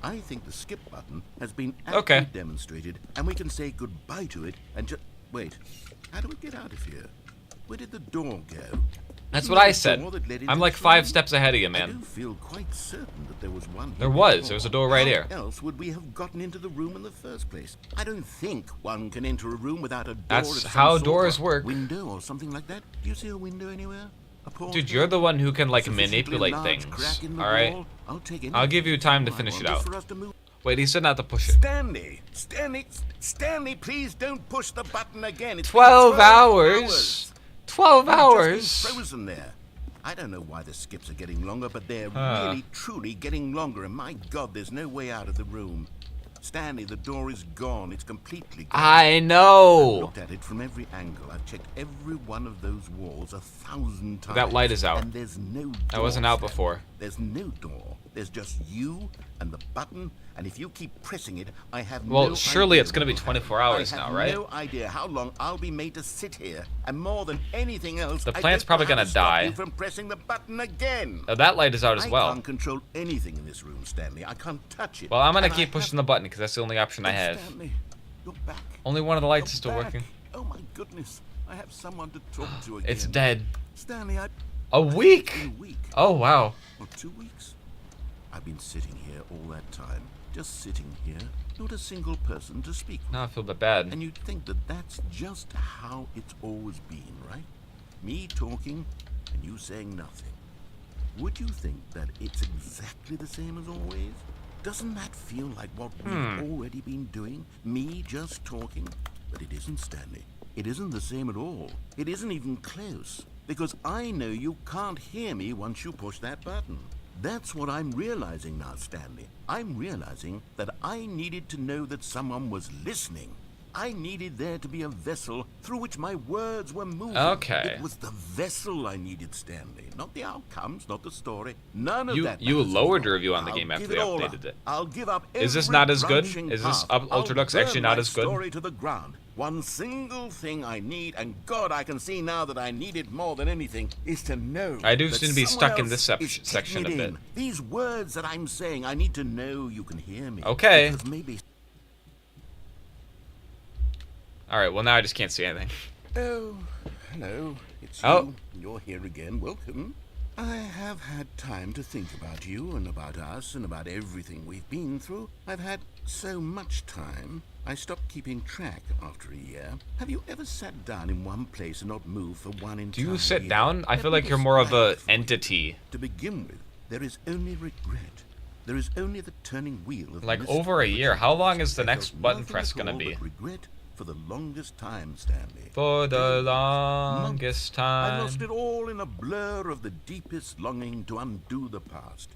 I think the skip button has been aptly Okay. demonstrated, and we can say goodbye to it and just... Wait, how do we get out of here? Where did the door go? That's Isn't what there I a said. door that led into I'm the like 5 train? steps ahead of you, I do man. feel quite certain that there was one There here was. before. There was a door right How here. else would we have gotten into the room in the first place? I don't think one can enter a room without a door. That's of some how sort, doors or work. Window or something like that. Do you see a window anywhere? A porthole? Dude, you're the one who can, like, Sufficiently manipulate large things. crack in the Alright? wall? I'll take I'll give you time to anything finish I it want just out. for us to move. Wait, he said not to push it. Stanley, please don't push the button again. It's 12 been hours! 12 You've just hours! been frozen there. I don't know why the skips are getting longer, but they're really, truly getting longer. And my God, there's no way out of the room. Stanley, the door is gone. It's completely gone. I I've know! looked at it from every angle. I've checked every one of those walls 1,000 times. That light is out. And there's no door. That wasn't out Stanley. before. There's no door. There's just you and the button. And if you keep pressing it, I have Well, no surely idea it's gonna be what will 24 happen. hours I now, have right? no idea how long I'll be made to sit here. And more than anything else, The I plant's don't probably know how gonna to stop die. you from pressing the button again. Oh, that light is out as I well. can't control anything in this room, Stanley. I can't touch it. Well, I'm gonna And I keep pushing the button because that's the only option I have. Stanley, you're back. Only one of the lights You're is still back. working. Oh my goodness. I have someone to talk to again. It's dead. Stanley, A week? in a week. Oh, wow. Or 2 weeks. I've been sitting here all that time. Just sitting here. Not a single person to speak with. Now I feel a bit bad. And you'd think that that's just how it's always been, right? Me talking and you saying nothing. Would you think that it's exactly the same as always? Doesn't that feel like what we've already been doing? Me just talking? But it isn't, Stanley. It isn't the same at all. It isn't even close. Because I know you can't hear me once you push that button. That's what I'm realizing now, Stanley. I'm realizing that I needed to know that someone was listening. I needed there to be a vessel through which my words were moving. Okay. It was the vessel I needed, Stanley. Not the outcomes, not the story. None of that. You matters lowered anymore. your review on the I'll game after give they all updated up. it. I'll give up Is this every not as good? branching Is this path. Ultra Deluxe I'll actually burn not my as good? story to the ground. One single thing I need, and God, I can see now that I need it more than anything, is to know. I do that seem to be someone stuck in this else is section taking a it bit. in. These words that I'm saying, I need to know you can hear me. Okay. Because maybe. Alright, well now I just can't see anything. Oh, hello. It's Oh. you. You're here again. Welcome. I have had time to think about you and about us and about everything we've been through. I've had so much time, I stopped keeping track after a year. Have you ever sat down in one place and not moved for one entire Do you sit year? down? I Let feel me like you're more of a describe it for you. entity. To begin with, there is only regret. There is only the turning wheel of Like mystery over a year. How long is the I next felt button nothing press at gonna all be? but regret for the longest time, Stanley. For the Days, longest months. I lost time. it all in a blur of the deepest longing to undo the past.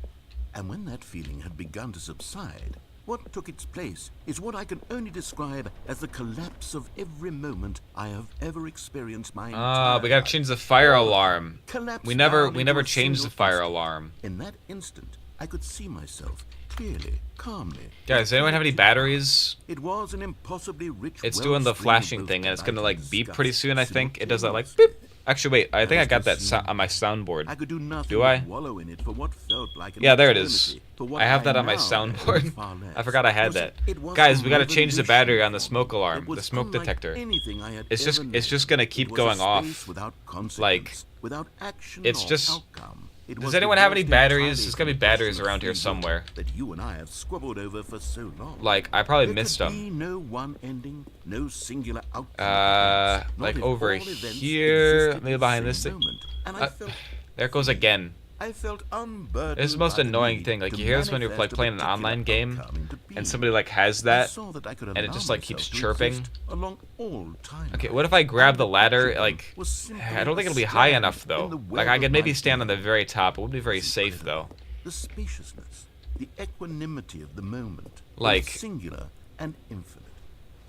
And when that feeling had begun to subside, what took its place is what I can only describe as the collapse of every moment I have ever experienced my Ah, entire we gotta life. change the fire All of them alarm. collapsed We down never into a changed the single fire instant. alarm. In that instant, I could see myself clearly, calmly. Guys, does anyone have any batteries? It was an impossibly rich. It's doing the wellspring of flashing both thing, and it's gonna delight like and beep pretty disgust soon. I think it does that like beep. simultaneously. Actually, wait. I think I got that consumed. on my soundboard. I could do nothing Do but I? wallow in it for what felt like an Yeah, there it is. eternity, for what I have that on my now soundboard. had far less. I forgot I had Was that. it was Guys, a we gotta change the battery on the revolution smoke for me. alarm, It was the smoke unlike detector. anything I had It's just ever it's just known. gonna keep It was going a off. space without consequence, Like, without action it's or just- outcome. It Does was anyone have any divorced batteries? entirely There's gotta be from the batteries passion of around here free will somewhere. that you and I have squabbled over for so long. Like, I probably There missed could them. be no one ending, no singular outcome. of events, not Like if over all events here, existed maybe in the behind same this thing. moment. And I felt There it goes again. I felt unburdened. This is the most by the annoying need thing. Like, to you hear this when you're manifest like a playing an particular online game, outcome into being. and somebody like has I that. saw that I could and it allow just, like, myself keeps to chirping. exist along all time. Okay, what if I grab the ladder? Option Like, was simply I don't think a it'll be high strand enough in though. the Like, web I of could my maybe stand on the being. very top. It wouldn't be very It's safe incredible. though. The spaciousness, the equanimity of the moment, Like- both singular and infinite.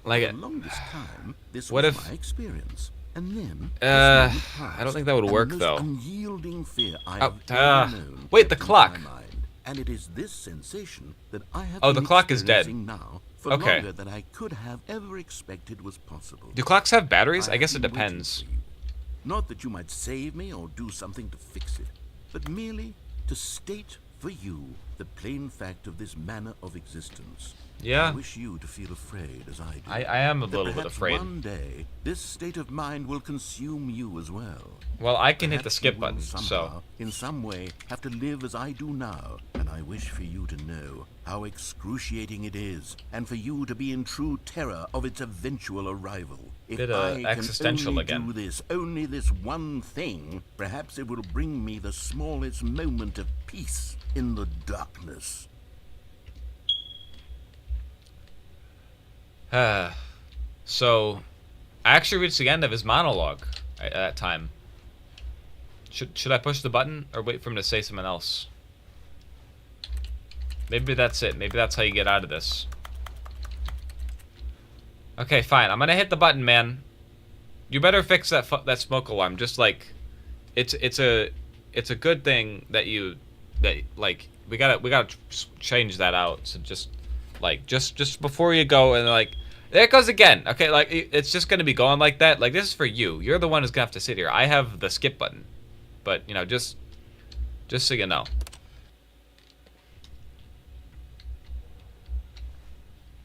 Like, For the longest time, this what was if- my experience. And then, Uh, this moment passed, I don't think that would and work, the most though. unyielding fear I Oh, have ever known wait, the crept into clock. my mind. And it is this sensation that I have Oh, been the clock is dead. experiencing now for Okay. longer than I could have ever expected was possible. do clocks have batteries? I have guess it been waiting depends. for you. Not that you might save me or do something to fix it, but merely to state for you the plain fact of this manner of existence. Yeah. I wish you to feel afraid as I do. I am a that little bit perhaps afraid. One day, this state of mind will consume you as well. Well, I can hit the Perhaps skip you will button, somehow, so. in some way, have to live as I do now, and I wish for you to know how excruciating it is, and for you to be in true terror of its eventual arrival. If Bit, I can existential only again. do this, only this one thing, perhaps it will bring me the smallest moment of peace in the darkness. So, I actually reached the end of his monologue at that time. Should I push the button or wait for him to say something else? Maybe that's it. Maybe that's how you get out of this. Okay, fine. I'm gonna hit the button, man. You better fix that smoke alarm. Just like, it's a good thing that we gotta change that out. So just before you go and like. There it goes again. Okay, like, it's just going to be going like that. Like, this is for you. You're the one who's going to have to sit here. I have the skip button. But, you know, just so you know.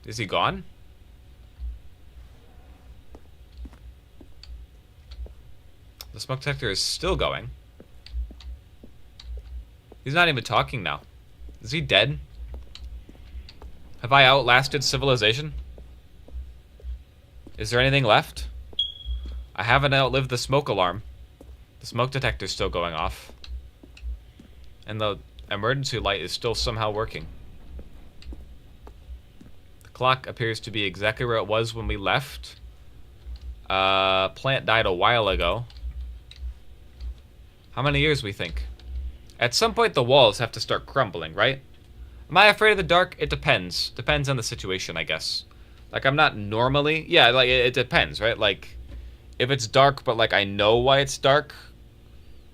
Is he gone? The smoke detector is still going. He's not even talking now. Is he dead? Have I outlasted civilization? Is there anything left? I haven't outlived the smoke alarm. The smoke detector's still going off. And the emergency light is still somehow working. The clock appears to be exactly where it was when we left. Plant died a while ago. How many years, we think? At some point, the walls have to start crumbling, right? Am I afraid of the dark? It depends. Depends on the situation, I guess. Like, I'm not normally... Yeah, like, it depends, right? Like, if it's dark, but, like, I know why it's dark...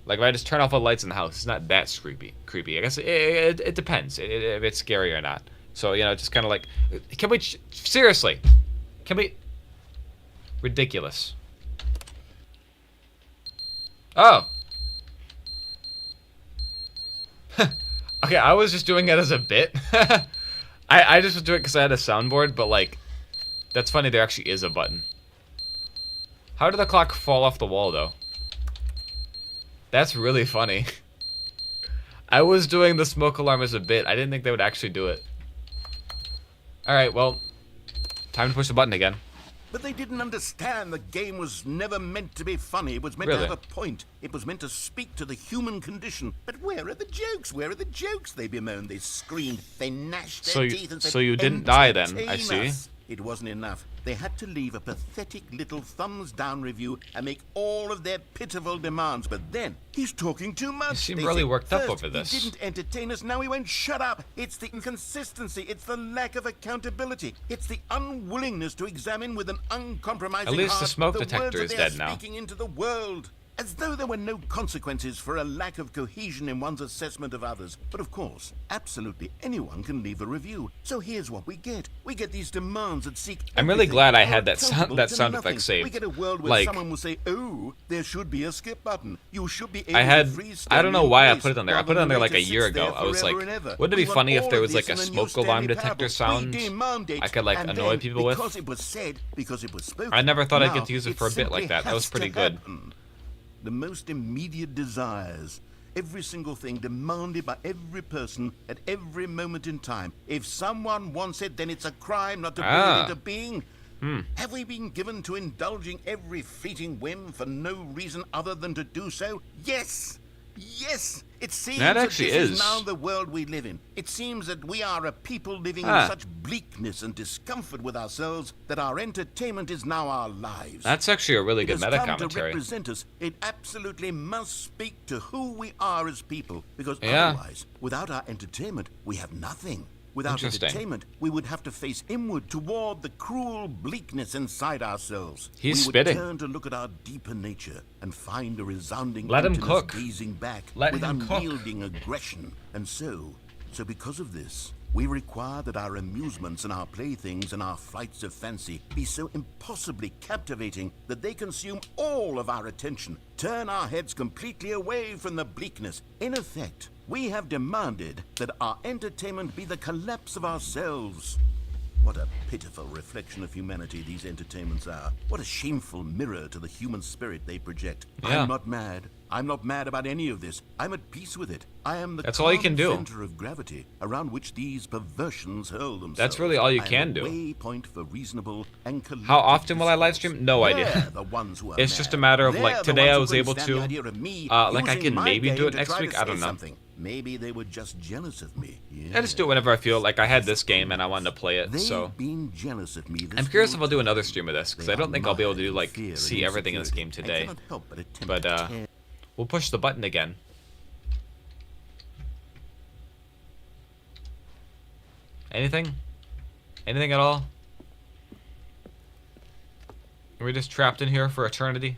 Like, if I just turn off all the lights in the house, it's not that creepy. I guess it depends if it's scary or not. So, you know, just kind of like... Can we... Seriously. Can we... Ridiculous. Oh. Okay, I was just doing it as a bit. I just was doing it because I had a soundboard, but, like... That's funny, there actually is a button. How did the clock fall off the wall, though? That's really funny. I was doing the smoke alarm as a bit. I didn't think they would actually do it. Alright, well, time to push the button again. But they didn't understand the game was never meant to be funny. It was meant to have a point. It was meant to speak to the human condition. But where are the jokes? Where are the jokes? They bemoaned, they screamed, they gnashed their teeth and said, so you didn't die then, I see. us. It wasn't enough. They had to leave a pathetic little thumbs-down review and make all of their pitiful demands. But then, he's talking too much. You seem They really said, worked up "First, over this." He didn't entertain us, now he won't shut up. It's the inconsistency. It's the lack of accountability. It's the unwillingness to examine with an uncompromising At least the heart smoke the detector words is that dead they're now. speaking into the world. As though there were no consequences for a lack of cohesion in one's assessment of others. But of course, absolutely anyone can leave a review. So here's what we get. We get these demands that seek I'm really everything, glad I are had that accountable that to sound nothing. effect saved. We get a world where Like, someone will say, oh, there should be a skip button. You should be able I had, to freeze I don't know Stanley why I in put it place on there. I rather put it on there than like a let it year sit ago. there I was like, forever and ever. wouldn't it We be want funny if all there of was like this a in new smoke alarm Stanley detector parable. sound We demand it. I could like And annoy then, people with? because it was said, because it was spoken. I never thought I'd now get to use it for a bit like simply that. That was has pretty to good. happen. The most immediate desires, every single thing demanded by every person at every moment in time. If someone wants it, then it's a crime not to bring it into being. Have we been given to indulging every fleeting whim for no reason other than to do so? Yes! Yes! It seems That that actually this is. now the world we live in. It seems that we are a people living in Ah. such bleakness and discomfort with ourselves that our entertainment is now our lives. That's actually a really It good has meta come to commentary. represent us. It absolutely must speak to who we are as people, because Yeah. otherwise, without our entertainment, we have nothing. Without Interesting. entertainment, we would have to face inward toward the cruel bleakness inside ourselves. He's we spitting. would turn to look at our deeper nature and find a resounding Let him emptiness cook. gazing back Let with him cook. unyielding aggression. And so because of this, we require that our amusements and our playthings and our flights of fancy be so impossibly captivating that they consume all of our attention, turn our heads completely away from the bleakness. In effect, we have demanded that our entertainment be the collapse of ourselves. What a pitiful reflection of humanity these entertainments are. What a shameful mirror to the human spirit they project. Yeah. I'm not mad. I'm not mad about any of this. I'm at peace with it. I am the That's all you can do. center of gravity around which these perversions hurl themselves. That's really all you I am can a do. Waypoint for reasonable and collective How often will I live discourse. stream? No They're idea. the ones who are It's mad. just a matter of, They're like, the today ones I who was couldn't able stand to, the idea of me like, I using can my maybe do game it to next try to week. I don't say know. something. Maybe they were just jealous of me. I just do it whenever I feel like I had this game and I wanted to play it, They've so been jealous of me this I'm curious if whole I'll do another time. stream of this, because They I don't are think I'll be able to do, mired in like, fear and see everything in this game insecurity. I today. cannot help but attempt But, to tear we'll push the button again. Anything? Anything at all? Are we just trapped in here for eternity?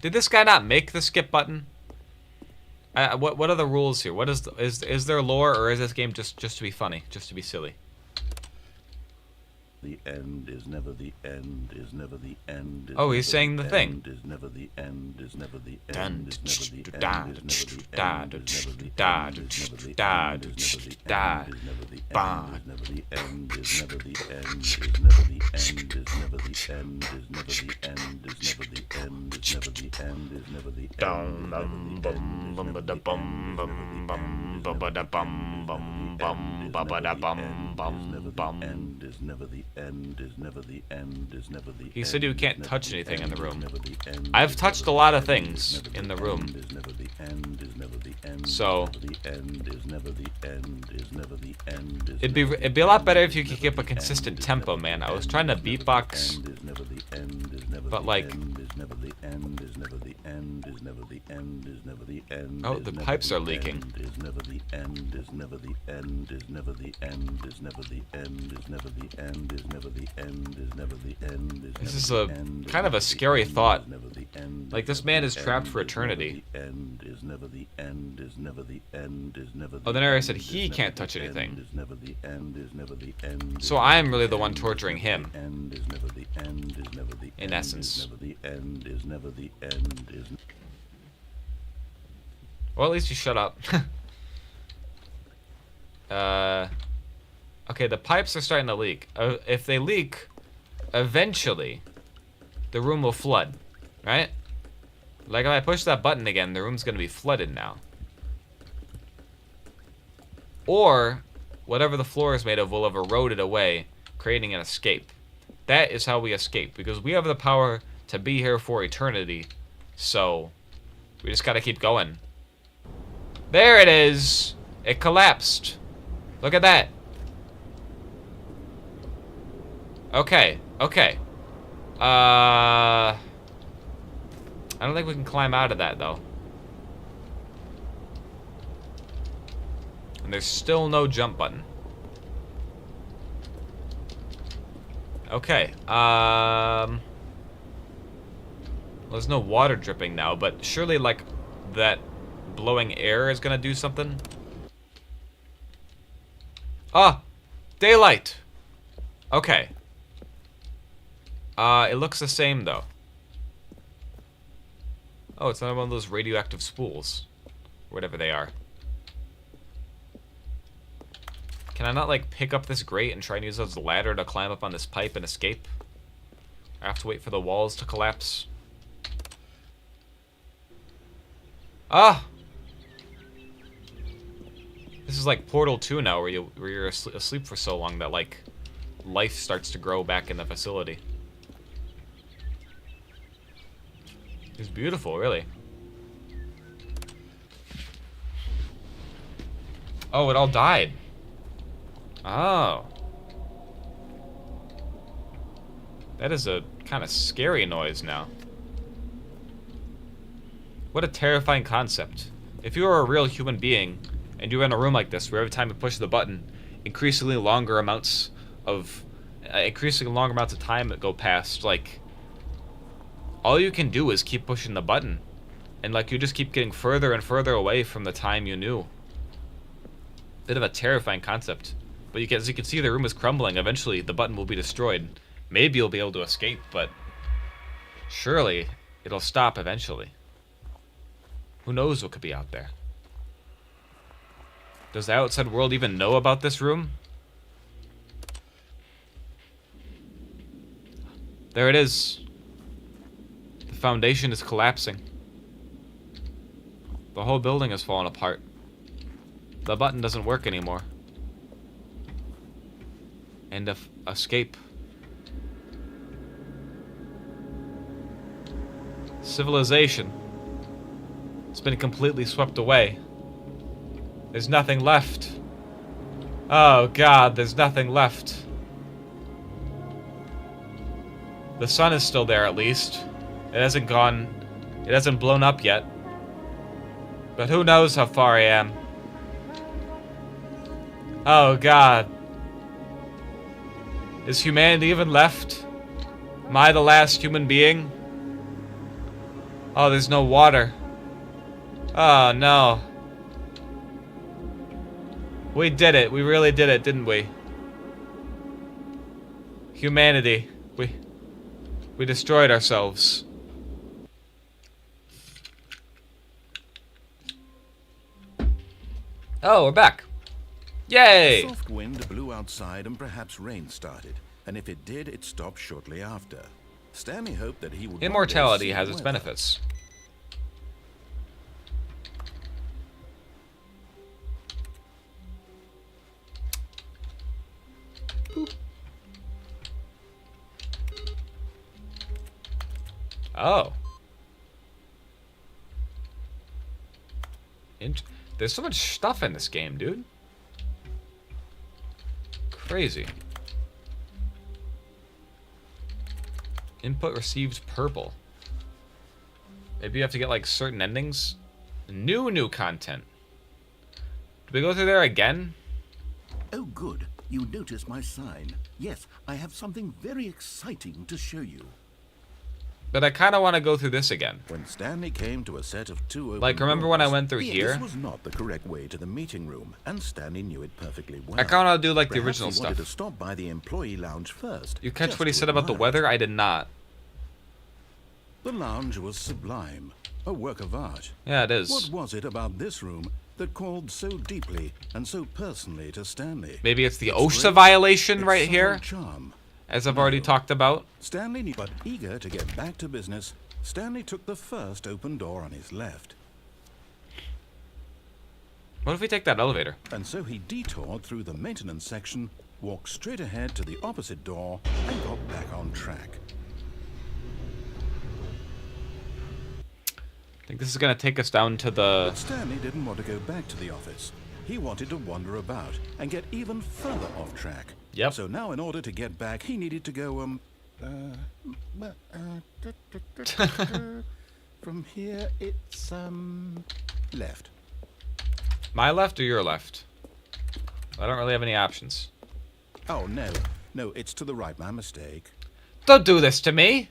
Did this guy not make the skip button? What are the rules here? What is there lore, or is this game just to be funny, just to be silly? The end is never the end, is never the end. Oh, he's saying the thing. Is never the end, is never the Dun, end, is never the end, da, is never the da, end, is never the da, end, is never the da, end, is never the da, end, is never the ba. end, is never the end, is never the end, is never the end, is never the end, is never the end, is never the end, is never the end, is never the end. Dum bum bum bum ba da bum bum bum ba ba da bum bum bum ba ba da bum bum bum. End is never the end, is never the end, is never the end. He said you can't touch anything in the room. Never the end, I've is touched a never lot the of end, things is never in the the room. end, is never the end, is never the end, So- is never the end, is never the end, is never the end, is It'd be never the it'd be a lot end, better is if you could never keep a the consistent end, is tempo, never man. the I was end, trying to is never the beatbox, end, is never the end, is never but the like, end, is never the end, is never the end, is never the end, is never the end. Oh, is the never pipes the are leaking. end, is never the end, is never the end, is never the end, is never the end, is never the end, is never the end, is never the end, is This never is the a end, is kind of never a the scary end, thought. is never the end, Like, is this never man the is trapped end, for is never eternity. the end, is never the end, is never the end, is never the Oh, then I already end, said is he never can't the touch end, anything. is never the end, is never the end, is So never I am the really the one end, is torturing never him. the end, is never the end, is never the In end, essence. is never the end, is never the end, is well, at least you shut up. Okay, the pipes are starting to leak. If they leak, eventually, the room will flood, right? Like if I push that button again, the room's gonna be flooded now. or whatever the floor is made of will have eroded away, creating an escape. That is how we escape, because we have the power to be here for eternity, so we just gotta keep going. There it is! It collapsed. Look at that. Okay, okay. I don't think we can climb out of that, though. And there's still no jump button. Okay, there's no water dripping now, but surely, like, that blowing air is gonna do something? Ah! Daylight! Okay. It looks the same, though. Oh, it's another one of those radioactive spools. Whatever they are. Can I not, like, pick up this grate and try and use it as a ladder to climb up on this pipe and escape? I have to wait for the walls to collapse. Ah! This is like Portal 2 now, where you're asleep for so long that, like, life starts to grow back in the facility. It's beautiful, really. Oh, it all died. Oh. That is a kind of scary noise now. What a terrifying concept. If you were a real human being, and you were in a room like this, where every time you push the button, increasingly longer amounts of time that go past, like, all you can do is keep pushing the button. And, like, you just keep getting further and further away from the time you knew. Bit of a terrifying concept. But as you can see, the room is crumbling. Eventually, the button will be destroyed. Maybe you'll be able to escape, but surely it'll stop eventually. Who knows what could be out there? Does the outside world even know about this room? There it is. The foundation is collapsing. The whole building has fallen apart. The button doesn't work anymore. And escape. Civilization. It's been completely swept away. There's nothing left. Oh God, there's nothing left. The sun is still there, at least. It hasn't gone... It hasn't blown up yet. But who knows how far I am. Oh God. Is humanity even left? Am I the last human being? Oh, there's no water. Oh, no. We did it. We really did it, didn't we? Humanity. We destroyed ourselves. Oh, we're back. Yay! A soft wind blew outside and perhaps rain started. And if it did, it stopped shortly after. Stanley hoped that he would... Immortality one day see has its weather. benefits. Oh. There's so much stuff in this game, dude. Crazy. Input received purple. Maybe you have to get, like, certain endings. New content. Do we go through there again? Oh, good. You noticed my sign. Yes, I have something very exciting to show you. But I kind of want to go through this again. When Stanley came to a set of two open Like, remember when I doors, went through here? This was not the correct way to the meeting room, and Stanley knew it perfectly well. I kind of want to do, like, the Perhaps original he wanted stuff. to stop by the employee lounge first. You catch just what he to said about the admire weather? it. I did not. The lounge was sublime, a work of art. Yeah, it is. What was it about this room that called so deeply and so personally to Stanley? Maybe it's the Its OSHA grace, violation its right subtle here, charm. as I've already talked about. Stanley knew, but eager to get back to business, Stanley took the first open door on his left. What if we take that elevator? And so he detoured through the maintenance section, walked straight ahead to the opposite door, and got back on track. I think this is gonna take us down to the... But Stanley didn't want to go back to the office. He wanted to wander about and get even further off track. Yep. So now in order to get back, he needed to go, from here, it's, left. My left or your left? I don't really have any options. Oh, no. No, it's to the right. My mistake. Don't do this to me!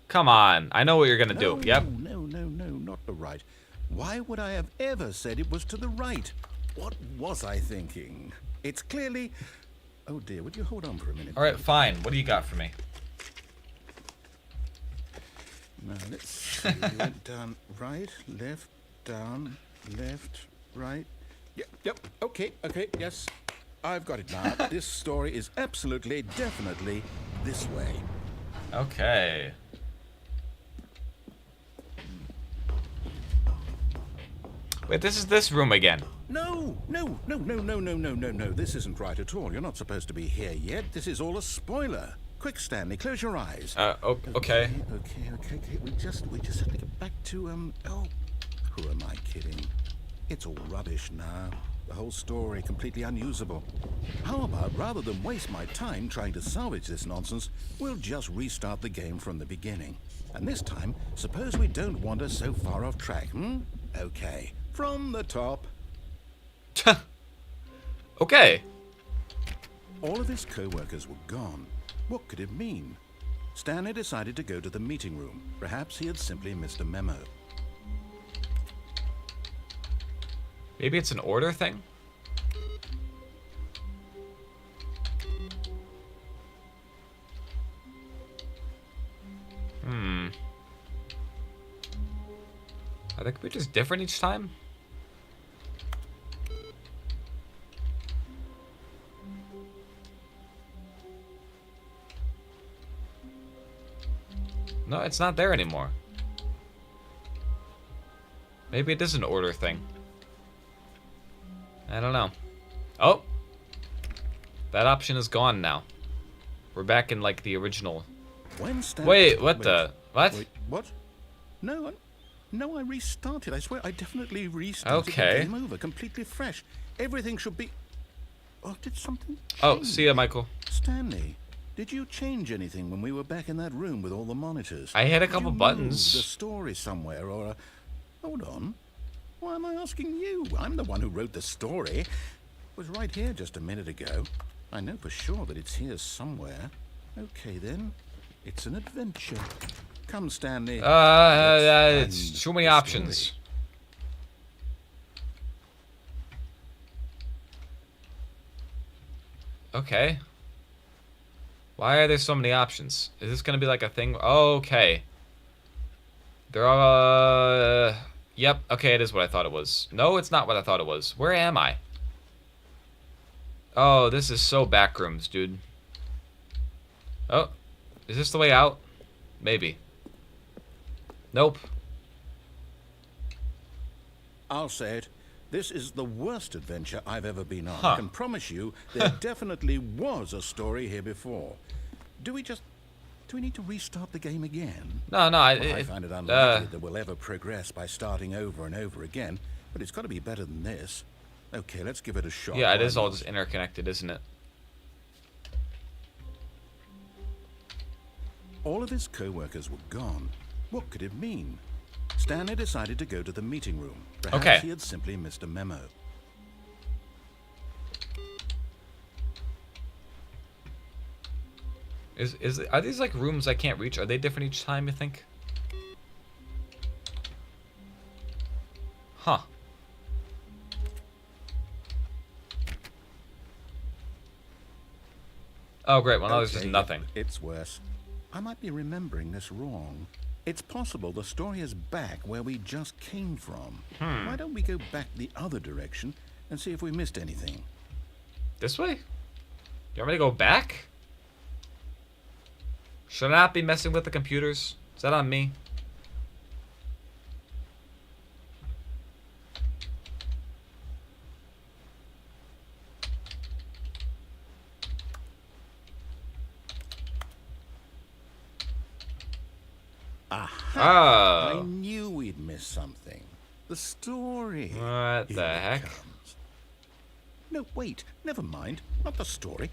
Come on, I know what you're gonna do. Yep. No, not the right. Why would I have ever said it was to the right? What was I thinking? It's clearly... Oh dear, would you hold on for a minute? Alright, fine. What do you got for me? Now, let's see. We went down, right, left, down, left, right. Yep, okay, yes. I've got it now. This story is absolutely, definitely this way. Okay. Wait, this is this room again. No. This isn't right at all. You're not supposed to be here yet. This is all a spoiler. Quick, Stanley, close your eyes. Okay. Okay. We just have to get back to, oh, who am I kidding? It's all rubbish now. The whole story completely unusable. How about, rather than waste my time trying to salvage this nonsense, we'll just restart the game from the beginning. And this time, suppose we don't wander so far off track, Okay. From the top. Okay. All of his co-workers were gone. What could it mean? Stanley decided to go to the meeting room. Perhaps he had simply missed a memo. Maybe it's an order thing? Are the computers different each time? No, it's not there anymore. Maybe it is an order thing. I don't know. Oh! That option is gone now. We're back in, like, the original. Wait, what the... What? Wait, what? No, I restarted. I swear, I definitely restarted Okay. the game over, completely fresh. Everything should be... Oh, did something change? Oh, see ya, Michael. Stanley, did you change anything when we were back in that room with all the monitors? I hit a Did couple you buttons. move the story somewhere, or... Hold on. Why am I asking you? I'm the one who wrote the story. It was right here just a minute ago. I know for sure that it's here somewhere. Okay, then. It's an adventure. Come, Stanley. It's too many the options. story. Okay. Why are there so many options? Is this gonna be like a thing? Okay. There are... Yep, okay, it is what I thought it was. No, it's not what I thought it was. Where am I? Oh, this is so backrooms, dude. Oh, is this the way out? Maybe. Nope. I'll say it. This is the worst adventure I've ever been on. Huh. I can promise you there definitely was a story here before. Do we need to restart the game again? No, Well, I find it unlikely that we'll ever progress by starting over and over again, but it's got to be better than this. Okay, let's give it a shot. yeah, it Why is all not? just interconnected, isn't it? All of his co-workers were gone. What could it mean? Stanley decided to go to the meeting room. Perhaps Okay. he had simply missed a memo. Are these like rooms I can't reach? Are they different each time, you think? Huh. Oh, great. Well, now there's just Okay, nothing. It's worse. I might be remembering this wrong. It's possible the story is back where we just came from. Why don't we go back the other direction and see if we missed anything? This way? You want me to go back? Should I not be messing with the computers? Is that on me? Aha! I Oh. knew we'd miss something. The story. What the Here it heck? comes. No, wait. Never mind. Not the story.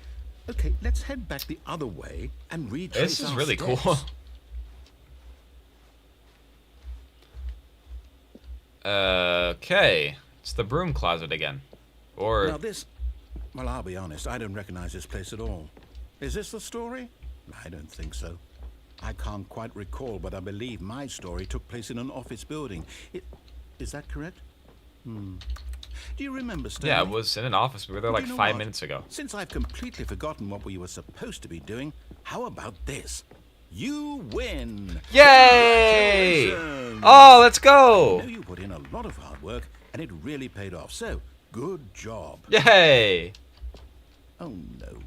Okay, let's head back the other way and retrace This is our really steps. cool. Okay. It's the broom closet again. Now Or this... Well, I'll be honest. I don't recognize this place at all. Is this the story? I don't think so. I can't quite recall, but I believe my story took place in an office building. Is that correct? Do you remember, Stanley? yeah, it was in an office. We were there Well, like you know 5 what? minutes ago. Since I've completely forgotten what we were supposed to be doing, how about this? You win! Yay! Congratulations! Oh, let's I go! know you put in a lot of hard work, and it really paid off. So, good job. Yay! Oh no,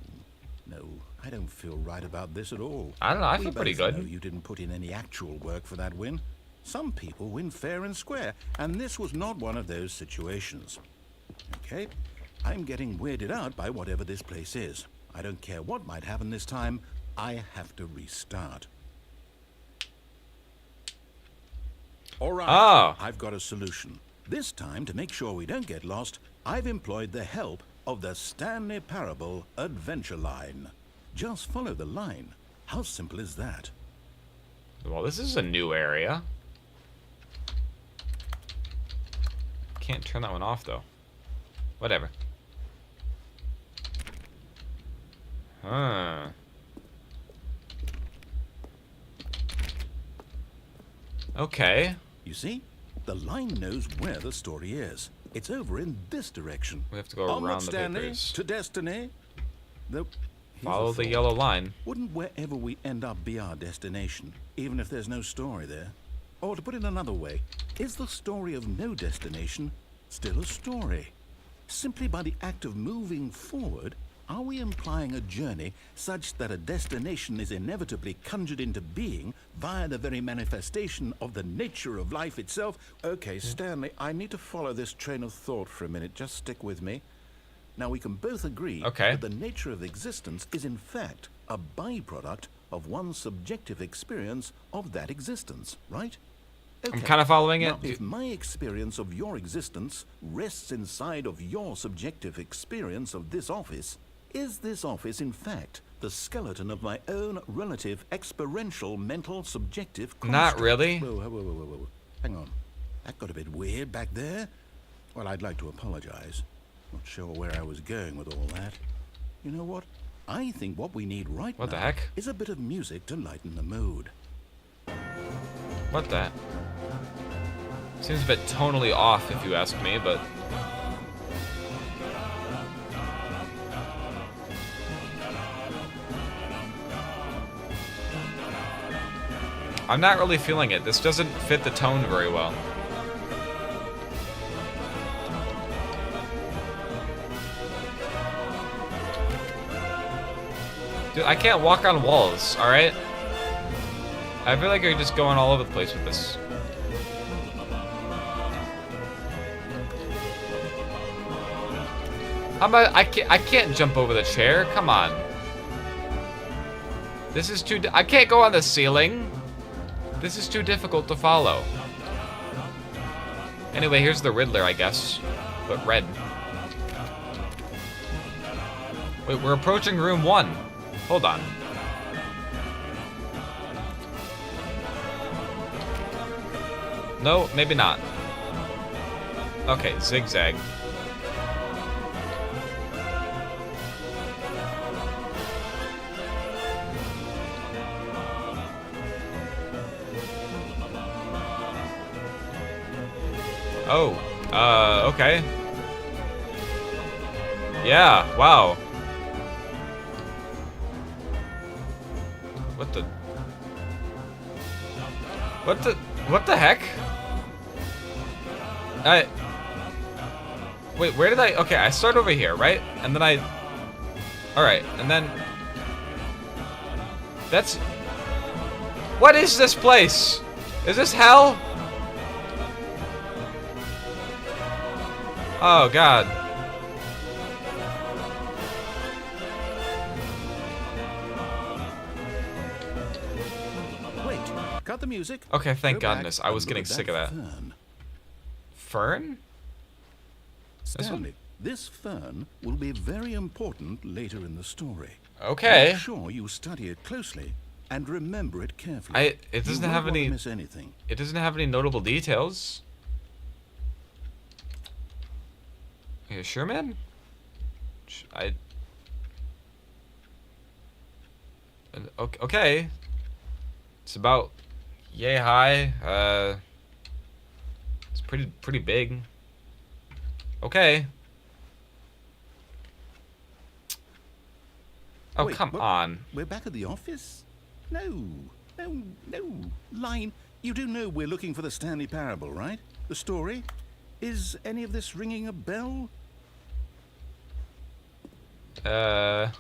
no, I don't feel right about this at all. I don't know. I We feel pretty both good. know you didn't put in any actual work for that win. Some people win fair and square, and this was not one of those situations. Okay, I'm getting weirded out by whatever this place is. I don't care what might happen this time. I have to restart. All right, Oh. I've got a solution. This time, to make sure we don't get lost, I've employed the help of the Stanley Parable Adventure Line. Just follow the line. How simple is that? Well, this is a new area. Can't turn that one off, though. Whatever. Huh. Okay. You see? The line knows where the story is. It's over in this direction. We have to go Onward, around the Stanley, papers. to destiny. Though, here's a Follow the thought. yellow line. Wouldn't wherever we end up be our destination, even if there's no story there? Or to put it another way, is the story of no destination still a story? Simply by the act of moving forward, are we implying a journey such that a destination is inevitably conjured into being via the very manifestation of the nature of life itself? Okay, Stanley, I need to follow this train of thought for a minute. Just stick with me. Now, we can both agree Okay. that the nature of existence is in fact a byproduct of one's subjective experience of that existence, right? I'm kind of following Now, it. if my experience of your existence rests inside of your subjective experience of this office, is this office in fact the skeleton of my own relative experiential mental subjective Not construct? really. Whoa. Hang on. That got a bit weird back there. Well, I'd like to apologize. Not sure where I was going with all that. You know what? I think what we need right What the now heck? is a bit of music to lighten the mood. What the? Seems a bit tonally off, if you ask me, but... I'm not really feeling it. This doesn't fit the tone very well. Dude, I can't walk on walls, alright? I feel like you're just going all over the place with this. How about I can't jump over the chair. Come on. This is too. I can't go on the ceiling. This is too difficult to follow. Anyway, here's the Riddler, I guess, but red. Wait, we're approaching room 1. Hold on. No, maybe not. Okay, zigzag. Oh, okay. Yeah, wow. What the heck? Wait, where did I, okay, I start over here, right? And then alright, and then, what is this place? Is this hell? Oh, God. cut the music. Okay, thank Go back goodness. I and was look getting at sick of that. Fern. Fern? Stanley, this fern will be very important later in the story. Okay. Make sure you study it closely and remember it carefully. It doesn't You have won't want any. to miss anything. It doesn't have any notable details. Are you sure, man? Okay. It's about yay high. It's pretty big. Okay. Oh, Wait, come what? on. We're back at the office? No. Line, you do know we're looking for the Stanley Parable, right? The story? Is any of this ringing a bell? Whoa.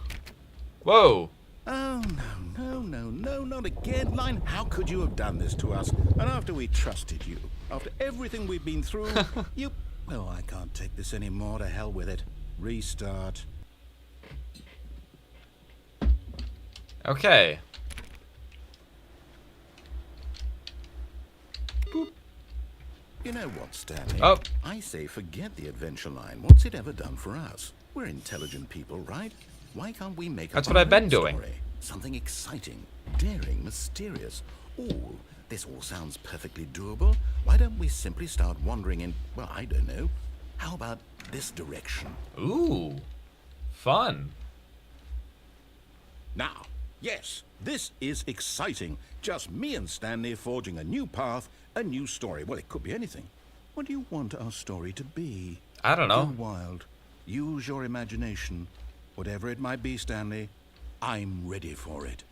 Oh, no, not again. Line, how could you have done this to us? And after we trusted you, after everything we've been through, you... Oh, I can't take this anymore. To hell with it. Restart. Okay. You know what, Stanley? Oh. I say forget the adventure line. What's it ever done for us? We're intelligent people, right? Why can't we make That's up what our I've been own doing. story? Something exciting, daring, mysterious. Ooh, this all sounds perfectly doable. Why don't we simply start wandering in, well, I don't know. How about this direction? Ooh. Fun. Now, yes, this is exciting. Just me and Stanley forging a new path, a new story. Well, it could be anything. What do you want our story to be? I don't know. Go wild. Use your imagination. Whatever it might be, Stanley, I'm ready for it.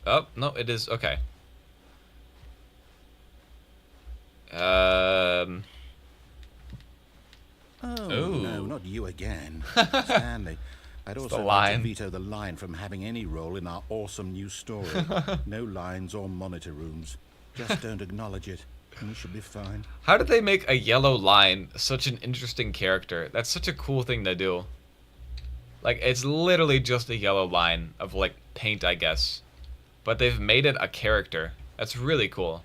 Oh, no, it is. Okay. Oh, Ooh. no, not you again. Stanley, I'd also the like to line. veto the line from having any role in our awesome new story. No lines or monitor rooms. Just don't acknowledge it, and we should be fine. How did they make a yellow line such an interesting character? That's such a cool thing to do. Like, it's literally just a yellow line of, like, paint, I guess. But they've made it a character. That's really cool.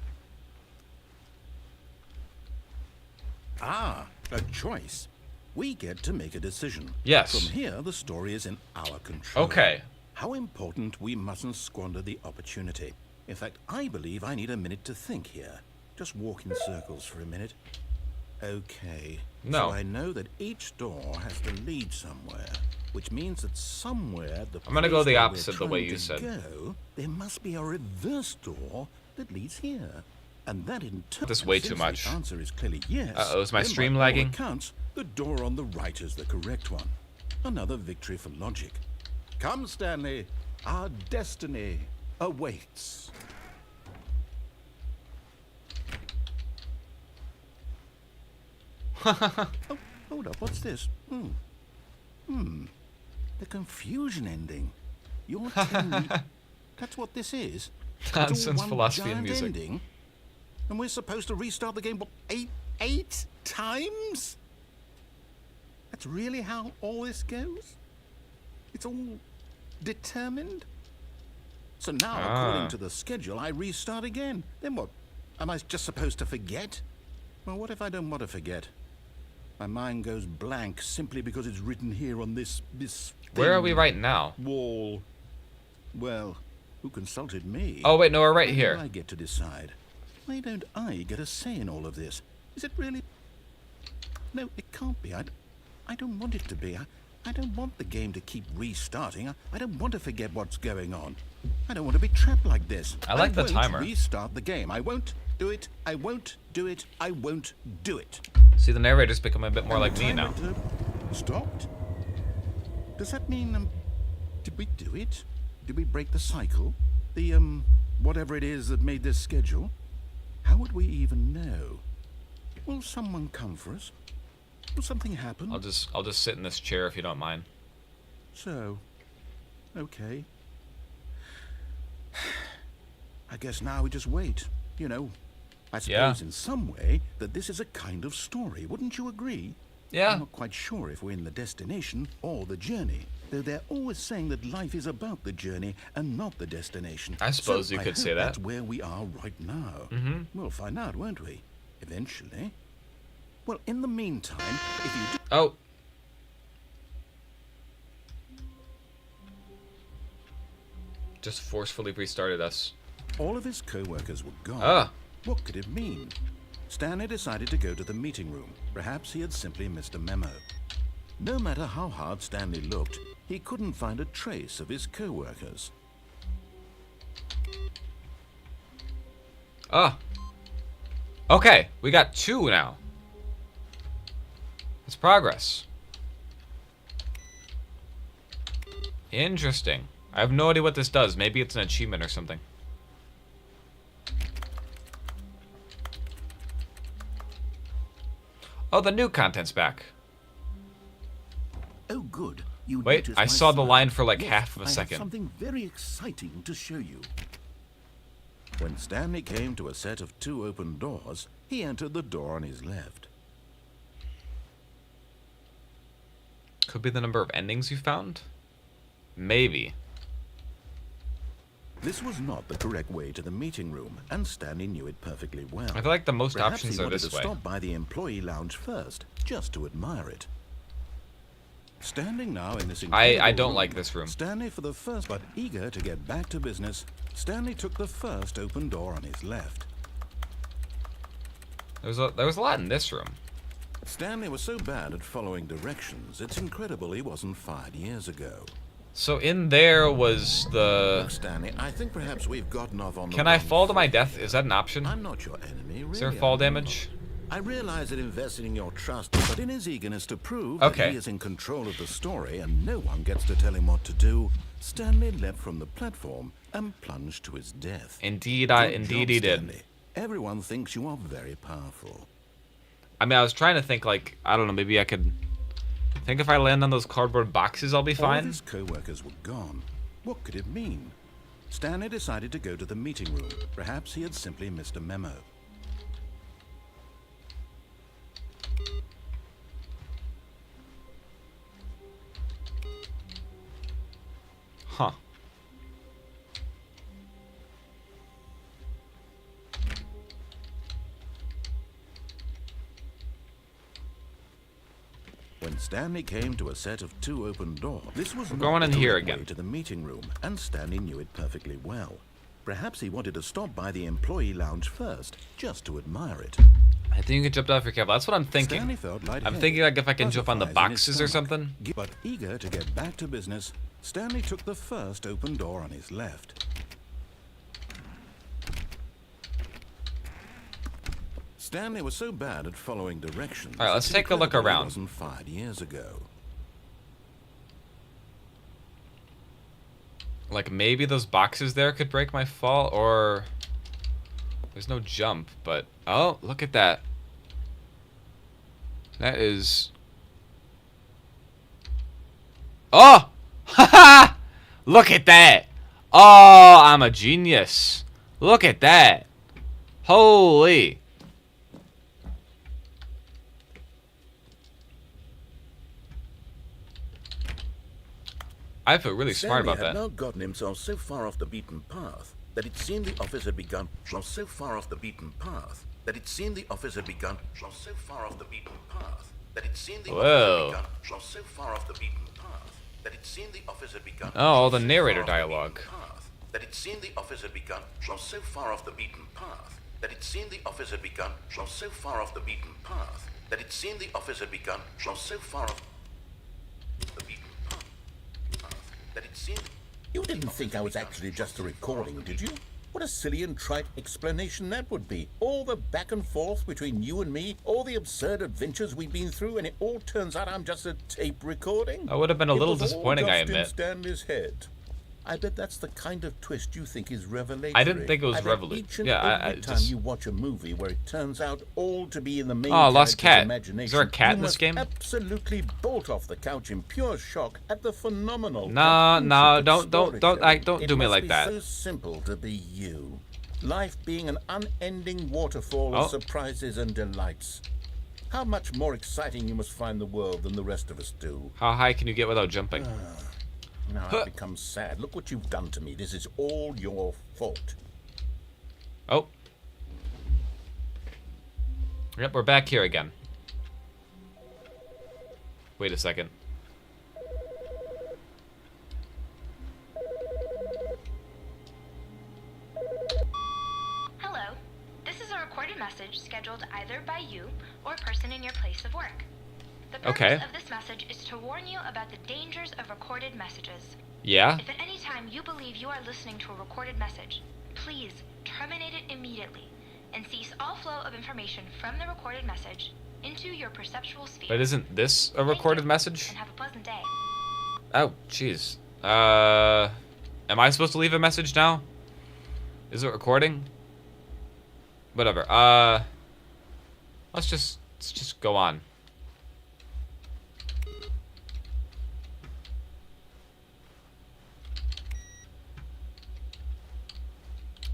Ah, a choice. We get to make a decision. Yes. From here, the story is in our control. Okay. How important we mustn't squander the opportunity. In fact, I believe I need a minute to think here. Just walk in circles for a minute. Okay. No. So I know that each door has to lead somewhere, which means that somewhere the I'm gonna go place the where we're opposite the way trying you to said. Go, there must be a reverse door that leads here. And that in turn, This is way since too much. The answer is clearly yes. Uh-oh, is my then stream by all lagging? accounts, the door on the right is the correct one. Another victory for logic. Come, Stanley. Our destiny awaits. Oh, hold up. What's this? The confusion ending. You're telling me that's what this is? It's all Nonsense one philosophy and giant music. ending? And we're supposed to restart the game, what, eight times? That's really how all this goes? It's all determined? So now, according to the schedule, I restart again. Then what? Am I just supposed to forget? Well, what if I don't want to forget? My mind goes blank simply because it's written here on this Where are thin we right now? wall. Well, who consulted me? Oh, wait, no, we're right Why do here. I get to decide? Why don't I get a say in all of this? Is it really? No, it can't be. I don't want it to be. I don't want the game to keep restarting. I don't want to forget what's going on. I don't want to be trapped like this. I like the won't timer. Restart the game. I won't do it. I won't do it. I won't do it. See, the narrator's becoming a bit more like me now. Stopped? Does that mean, did we do it? Did we break the cycle? The, whatever it is that made this schedule? How would we even know? Will someone come for us? Will something happen? I'll just sit in this chair if you don't mind. So, okay. I guess now we just wait. You know, I suppose Yeah. in some way that this is a kind of story. Wouldn't you agree? Yeah. I'm not quite sure if we're in the destination or the journey, though they're always saying that life is about the journey and not the destination. I suppose you could hope say that. That's where we are right now. Mm-hmm. We'll find out, won't we? Eventually. Well, in the meantime, if you do... Oh. Just forcefully restarted us. All of his co-workers were gone. Ah. What could it mean? Stanley decided to go to the meeting room. Perhaps he had simply missed a memo. No matter how hard Stanley looked, he couldn't find a trace of his co-workers. Ah. Okay, we got 2 now. It's progress. Interesting. I have no idea what this does. Maybe it's an achievement or something. Oh, the new content's back. Oh, good. You Wait, noticed I my saw the smile. line for like Yes, half of a I have second. something very exciting to show you. When Stanley came to a set of 2 open doors, he entered the door on his left. Could be the number of endings you found? Maybe. This was not the correct way to the meeting room, and Stanley knew it perfectly well. I feel like the most Perhaps options he are wanted this to way. stop by the employee lounge first, just to admire it. Standing now in this incredible I don't room, like this room. Stanley for the first, but eager to get back to business, Stanley took the first open door on his left. There was a lot in this room. Stanley was so bad at following directions, it's incredible he wasn't fired years ago. So in there was the... Look, Stanley, I think perhaps we've gotten off on the Can I wrong fall to my foot death? here. Is that an option? I'm not your enemy, really. Is there fall I'm damage? not. I realize that investing in your trust, but in his eagerness to prove Okay. that he is in control of the story and no one gets to tell him what to do, Stanley leapt from the platform and plunged to his death. Indeed, Good indeed job, he did. Stanley. Everyone thinks you are very powerful. I mean, I was trying to think, like, I don't know, maybe I could... I think if I land on those cardboard boxes, I'll be All of fine. his co-workers were gone. What could it mean? Stanley decided to go to the meeting room. Perhaps he had simply missed a memo. Huh. When Stanley came to a set of 2 open doors, this was We're not going the in here correct again. way to the meeting room, and Stanley knew it perfectly well. Perhaps he wanted to stop by the employee lounge first, just to admire it. I think you can jump down if you're careful. That's what I'm thinking. Stanley felt I'm lightheaded, thinking, like, if I can jump on the butterflies in his boxes or stomach. something. But eager to get back to business, Stanley took the first open door on his left. Stanley was so bad at following directions. All right, let's it's take a look incredible he around. wasn't fired years ago. Like, maybe those boxes there could break my fall, or... There's no jump, but... Oh, look at that. That is... Oh! Haha! Look at that! Oh, I'm a genius. Look at that. Holy. I feel really smart about Stanley had that. now gotten himself so far off the beaten path that it seemed the office had begun. So far off the beaten path that it seemed the office had begun. So far off the beaten path that it seemed the Whoa. office had begun. So far off the beaten path that it seemed the office had begun. Oh, all the So narrator far off the beaten dialogue. path That it seemed the office had begun. So far off the beaten path that it seemed the office had begun. So far off the beaten path that it seemed the office had begun. So far off the beaten path that it seemed. You didn't think I was actually just a recording, did you? What a silly and trite explanation that would be. All the back and forth between you and me, all the absurd adventures we've been through, and it all turns out I'm just a tape recording? I would have been a It little was all disappointing, I just in admit. Stanley's head. I bet that's the kind of twist you think is revelatory. I didn't think it was I bet revelatory. each and Yeah, I every time just- you watch a movie where it turns out all to be in the main Oh, lost character's cat. imagination, Is there a cat you in this must game? absolutely bolt off the couch in pure shock at the phenomenal. No, and no, intricate don't storytelling. do me It like must be that. so simple to be you. Life being an unending waterfall Oh. of surprises and delights. How much more exciting you must find the world than the rest of us do. How high can you get without jumping? Now I've become sad. Look what you've done to me. This is all your fault. Oh. Yep, we're back here again. Wait a second. Hello. This is a recorded message scheduled either by you or a person in your place of work. The purpose Okay. of this message is to warn you about the dangers of recorded messages. Yeah? If at any time you believe you are listening to a recorded message, please terminate it immediately and cease all flow of information from the recorded message into your perceptual sphere. But isn't this a Thank recorded you, message? and have a pleasant day. Oh, jeez. Am I supposed to leave a message now? Is it recording? Whatever. Let's just go on.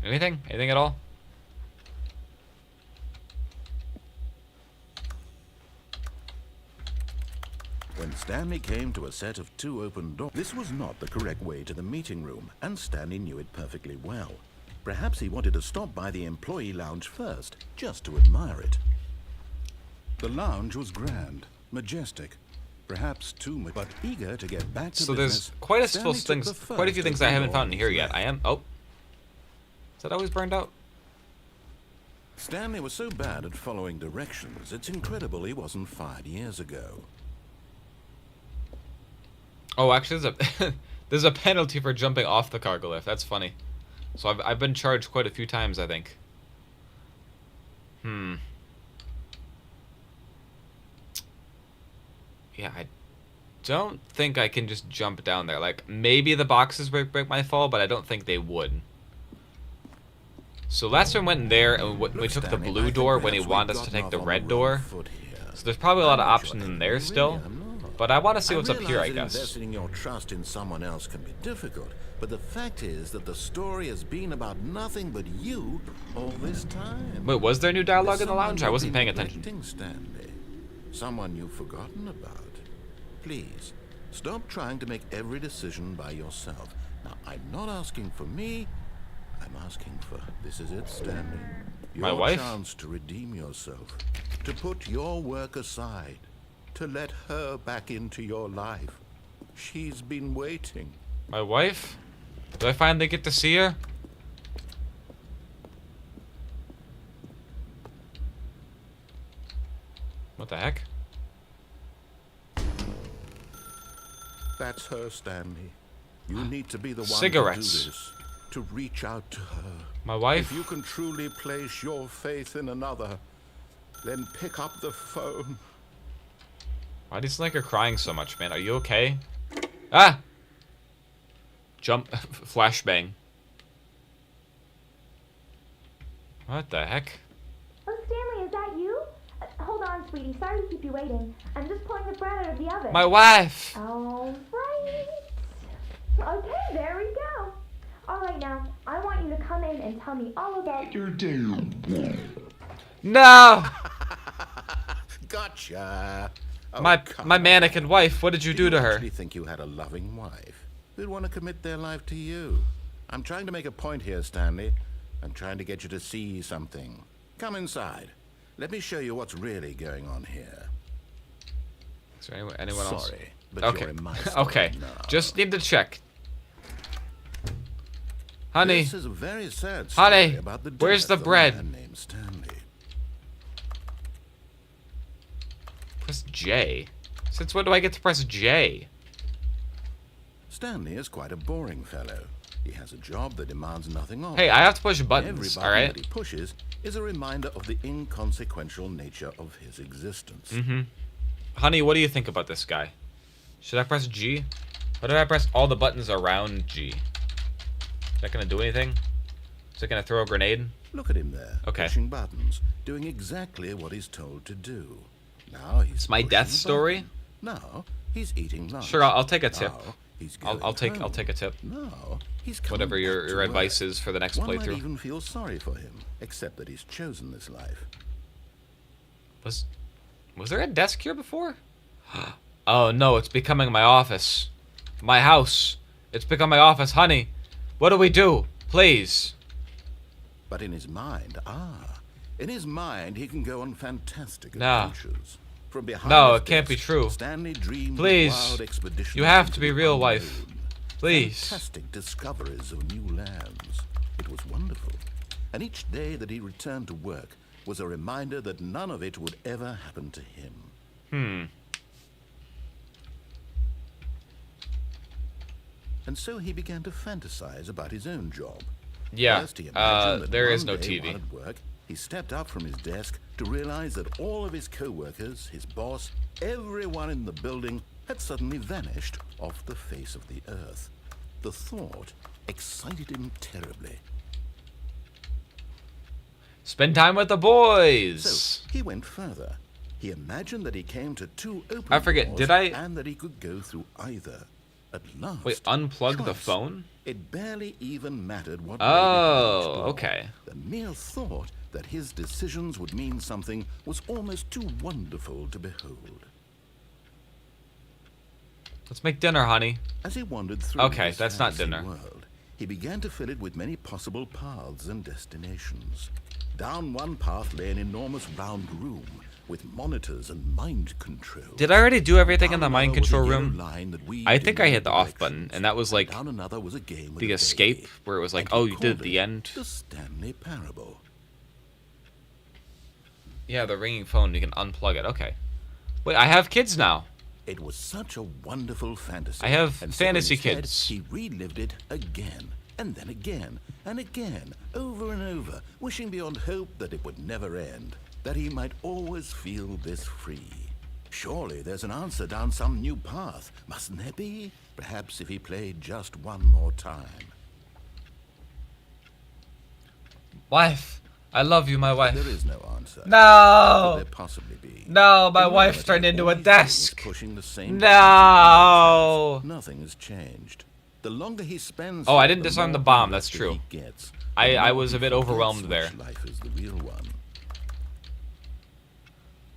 Anything? Anything at all? When Stanley came to a set of 2 open doors, this was not the correct way to the meeting room, and Stanley knew it perfectly well. Perhaps he wanted to stop by the employee lounge first, just to admire it. The lounge was grand, majestic, perhaps too much, but eager to get back to So business. there's quite a Stanley few took things, the quite a few first things I open haven't door found in here yet. left. I am. Oh, is that always burned out? Stanley was so bad at following directions, it's incredible he wasn't fired years ago. Oh, actually, there's a penalty for jumping off the cargo lift. That's funny. So I've been charged quite a few times, I think. Yeah, I don't think I can just jump down there. Like, maybe the boxes break my fall, but I don't think they would. So last time we went in there, and we Look, took the Stanley, I blue think door when he perhaps wanted we've us to gotten take the off on red wrong door. foot here. So there's probably a lot of I'm not options sure in I there really still. am, no. But I want to see what's up here, I realize that guess. investing your trust in someone else can be difficult, but the fact is that the story has been about nothing but you all this time. Wait, was there new dialogue There's in the lounge? I someone wasn't you've paying been attention. neglecting, Stanley. Someone you've forgotten about. Please, stop trying to make every decision by yourself. Now, I'm not asking for me. I'm asking for, this is it, Stanley. My Your wife? chance to redeem yourself, to put your work aside, to let her back into your life. She's been waiting. My wife? Do I finally get to see her? What the heck? That's her, Stanley. You need to be the one Cigarettes. to do this, to reach out to her. My wife? If you can truly place your faith in another, then pick up the phone. Why do you sound like you're crying so much, man? Are you okay? Ah! Jump. Flashbang. What the heck? Oh, Stanley, is that you? Hold on, sweetie. Sorry to keep you waiting. I'm just pulling the bread out of the oven. My wife! All right. Okay, there we go. All right, now, I want you to come in and tell me all about your day. No! Gotcha. Oh, My come mannequin wife, what did you do to You her? actually think you had a loving wife who'd want to commit their life to you? I'm trying to make a point here, Stanley. I'm trying to get you to see something. Come inside. Let me show you what's really going on here. Is there anyone else? Sorry, but Okay. you're in my story Okay. now. Just need to check. Honey. This is a very sad story Honey, about the where's death the of a bread? man named Stanley. Press J. Since when do I get to press J? Stanley is quite a boring fellow. He has a job that demands nothing of Hey, him. I have to push Every buttons, button alright? that he pushes is a reminder of the inconsequential nature of his existence. Honey, what do you think about this guy? Should I press G? Or did I press all the buttons around G? Is that gonna do anything? Is it gonna throw a grenade? Look at him there, Okay. pushing buttons, doing exactly what he's told to do. Now he's It's my pushing death a story? button. Now he's eating lunch. Sure, I'll take a tip. Now he's I'll going take home. a tip. Now he's coming Whatever back your to advice work. is for the next One might playthrough. even feel sorry for him, except that he's chosen this life. Was there a desk here before? Oh no, it's becoming my office. My house. It's become my office, honey. What do we do? Please. But in his mind, in his mind, he can go on fantastic No. adventures. From behind No, his it can't be desk, true. Stanley dreamed of Please. wild expeditions You have into to be the real, wife. unknown. Please. Fantastic discoveries of new lands. It was wonderful. And each day that he returned to work was a reminder that none of it would ever happen to him. And so he began to fantasize about his own job. Yeah, First, he imagined that there is one no day TV. while at work, he stepped up from his desk to realize that all of his co-workers, his boss, everyone in the building had suddenly vanished off the face of the earth. The thought excited him terribly. Spend time with the boys. So he went further. He imagined that he came to two open I forget, doors did I- and that he could go through either. At last, Wait, unplug the choice. phone? It barely even mattered what. Oh, okay. The mere thought that his decisions would mean something was almost too wonderful to behold. Let's make dinner, honey. As he wandered through Okay, his that's not fantasy dinner. world, he began to fill it with many possible paths and destinations. Down one path lay an enormous round room with monitors and mind control. Did I already do everything in the Down mind another was a control yellow room? line that weaved I in think I hit the many off button, directions. and that was like Down another was a game with the a escape, baby. where it was like, And he oh, you did called the it end. The Stanley Parable. Yeah, the ringing phone, you can unplug it. Okay. Wait, I have kids now. It was such a wonderful fantasy. I have and so in fantasy his head, kids. He relived it again, and then again, and again, over and over, wishing beyond hope that it would never end, that he might always feel this free. Surely there's an answer down some new path, mustn't there be? Perhaps if he played just one more time. Wife, I love you, my wife. There is no answer. No! Could there possibly be? No, my In wife reality, turned into all a he's doing is desk. pushing the same No! Nothing has changed. The longer he spends Oh, I here, didn't the disarm more the bomb, that's invested true. he gets. I The more was a he bit forgets overwhelmed which there. Life is the real one.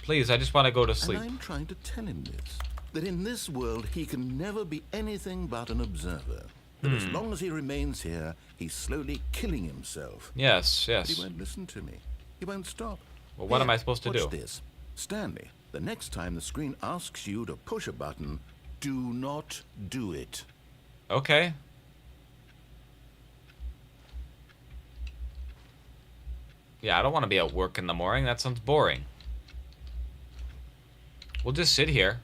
Please, I just want to go to sleep. And I'm trying to tell him this, that in this world he can never be anything but an observer. That as long as he remains here, he's slowly killing himself. Yes, But he yes. won't listen to me. He won't stop. Well, what Here, am I supposed to watch do? This. Stanley, the next time the screen asks you to push a button, do not do it. Okay. Yeah, I don't want to be at work in the morning. That sounds boring. We'll just sit here.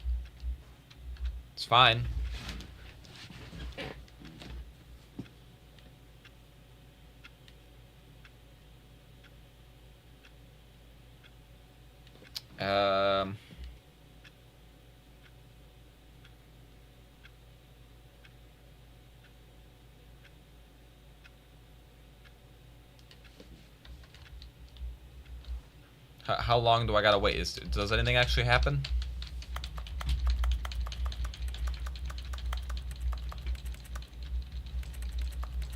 It's fine. Um... How long do I gotta wait? Does anything actually happen?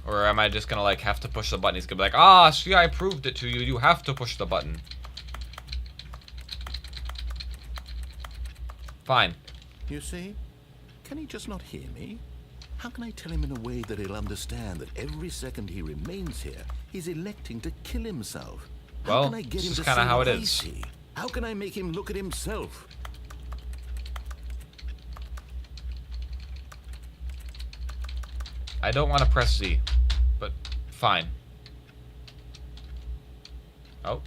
Or am I just gonna like have to push the button? He's gonna be like, ah, see, I proved it to you. You have to push the button. Fine. You see? Can he just not hear me? How can I tell him in a way that he'll understand that every second he remains here, he's electing to kill himself? How Well, can I get this him is to kinda see how what it I is. see? How can I make him look at himself? I don't want to press Z, but fine. Oh.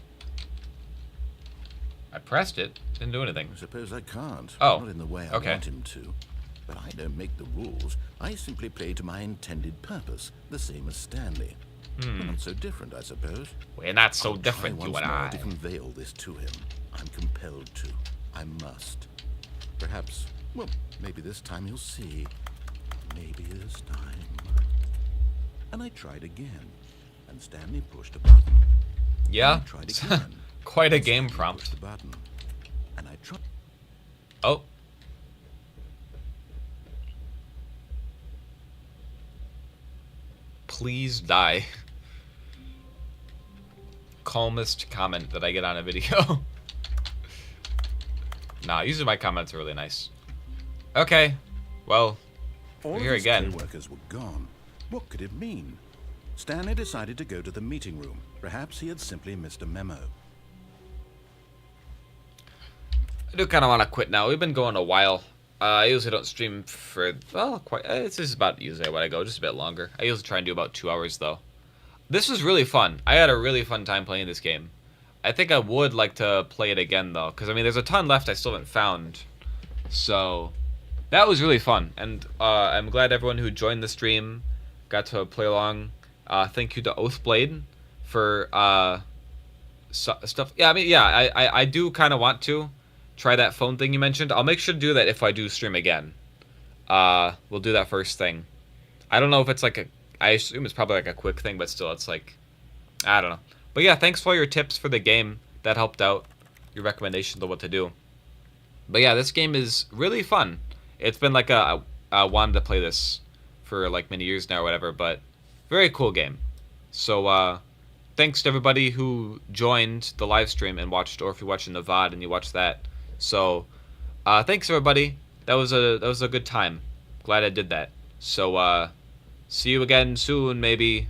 I pressed it. Didn't do anything. I suppose I can't. Oh, Not in the way I okay. want him to. But I don't make the rules. I simply play to my intended purpose, the same as Stanley. We're not so different, I suppose. We're not so I'll different, try you once and more I. to convey all this to him. I'm compelled to. I must. Perhaps, well, maybe this time he'll see. Maybe this time. And I tried again, and Stanley pushed a button. Yeah. I tried again. Quite a and game Stanley prompt. pushed the button. And I tried. Oh. Please die. Calmest comment that I get on a video. Nah, usually my comments are really nice. Okay, well, All we're of here his again. co-workers were gone. What could it mean? Stanley decided to go to the meeting room. Perhaps he had simply missed a memo. I do kind of want to quit now. We've been going a while. I usually don't stream for, well, quite, it's just about usually what I go, just a bit longer. I usually try and do about 2 hours, though. This was really fun. I had a really fun time playing this game. I think I would like to play it again, though, because, I mean, there's a ton left I still haven't found. So, that was really fun, and I'm glad everyone who joined the stream got to play along. Thank you to Oathblade for stuff. Yeah, I mean, yeah, I do kind of want to try that phone thing you mentioned. I'll make sure to do that if I do stream again. We'll do that first thing. I don't know if it's like a... I assume it's probably like a quick thing, but still, it's like... I don't know. But yeah, thanks for all your tips for the game. That helped out. Your recommendations of what to do. But yeah, this game is really fun. It's been like I wanted to play this for like many years now or whatever, but very cool game. So thanks to everybody who joined the live stream and watched, or if you're watching the VOD and you watched that. So thanks everybody. That was a good time. Glad I did that. So see you again soon, maybe.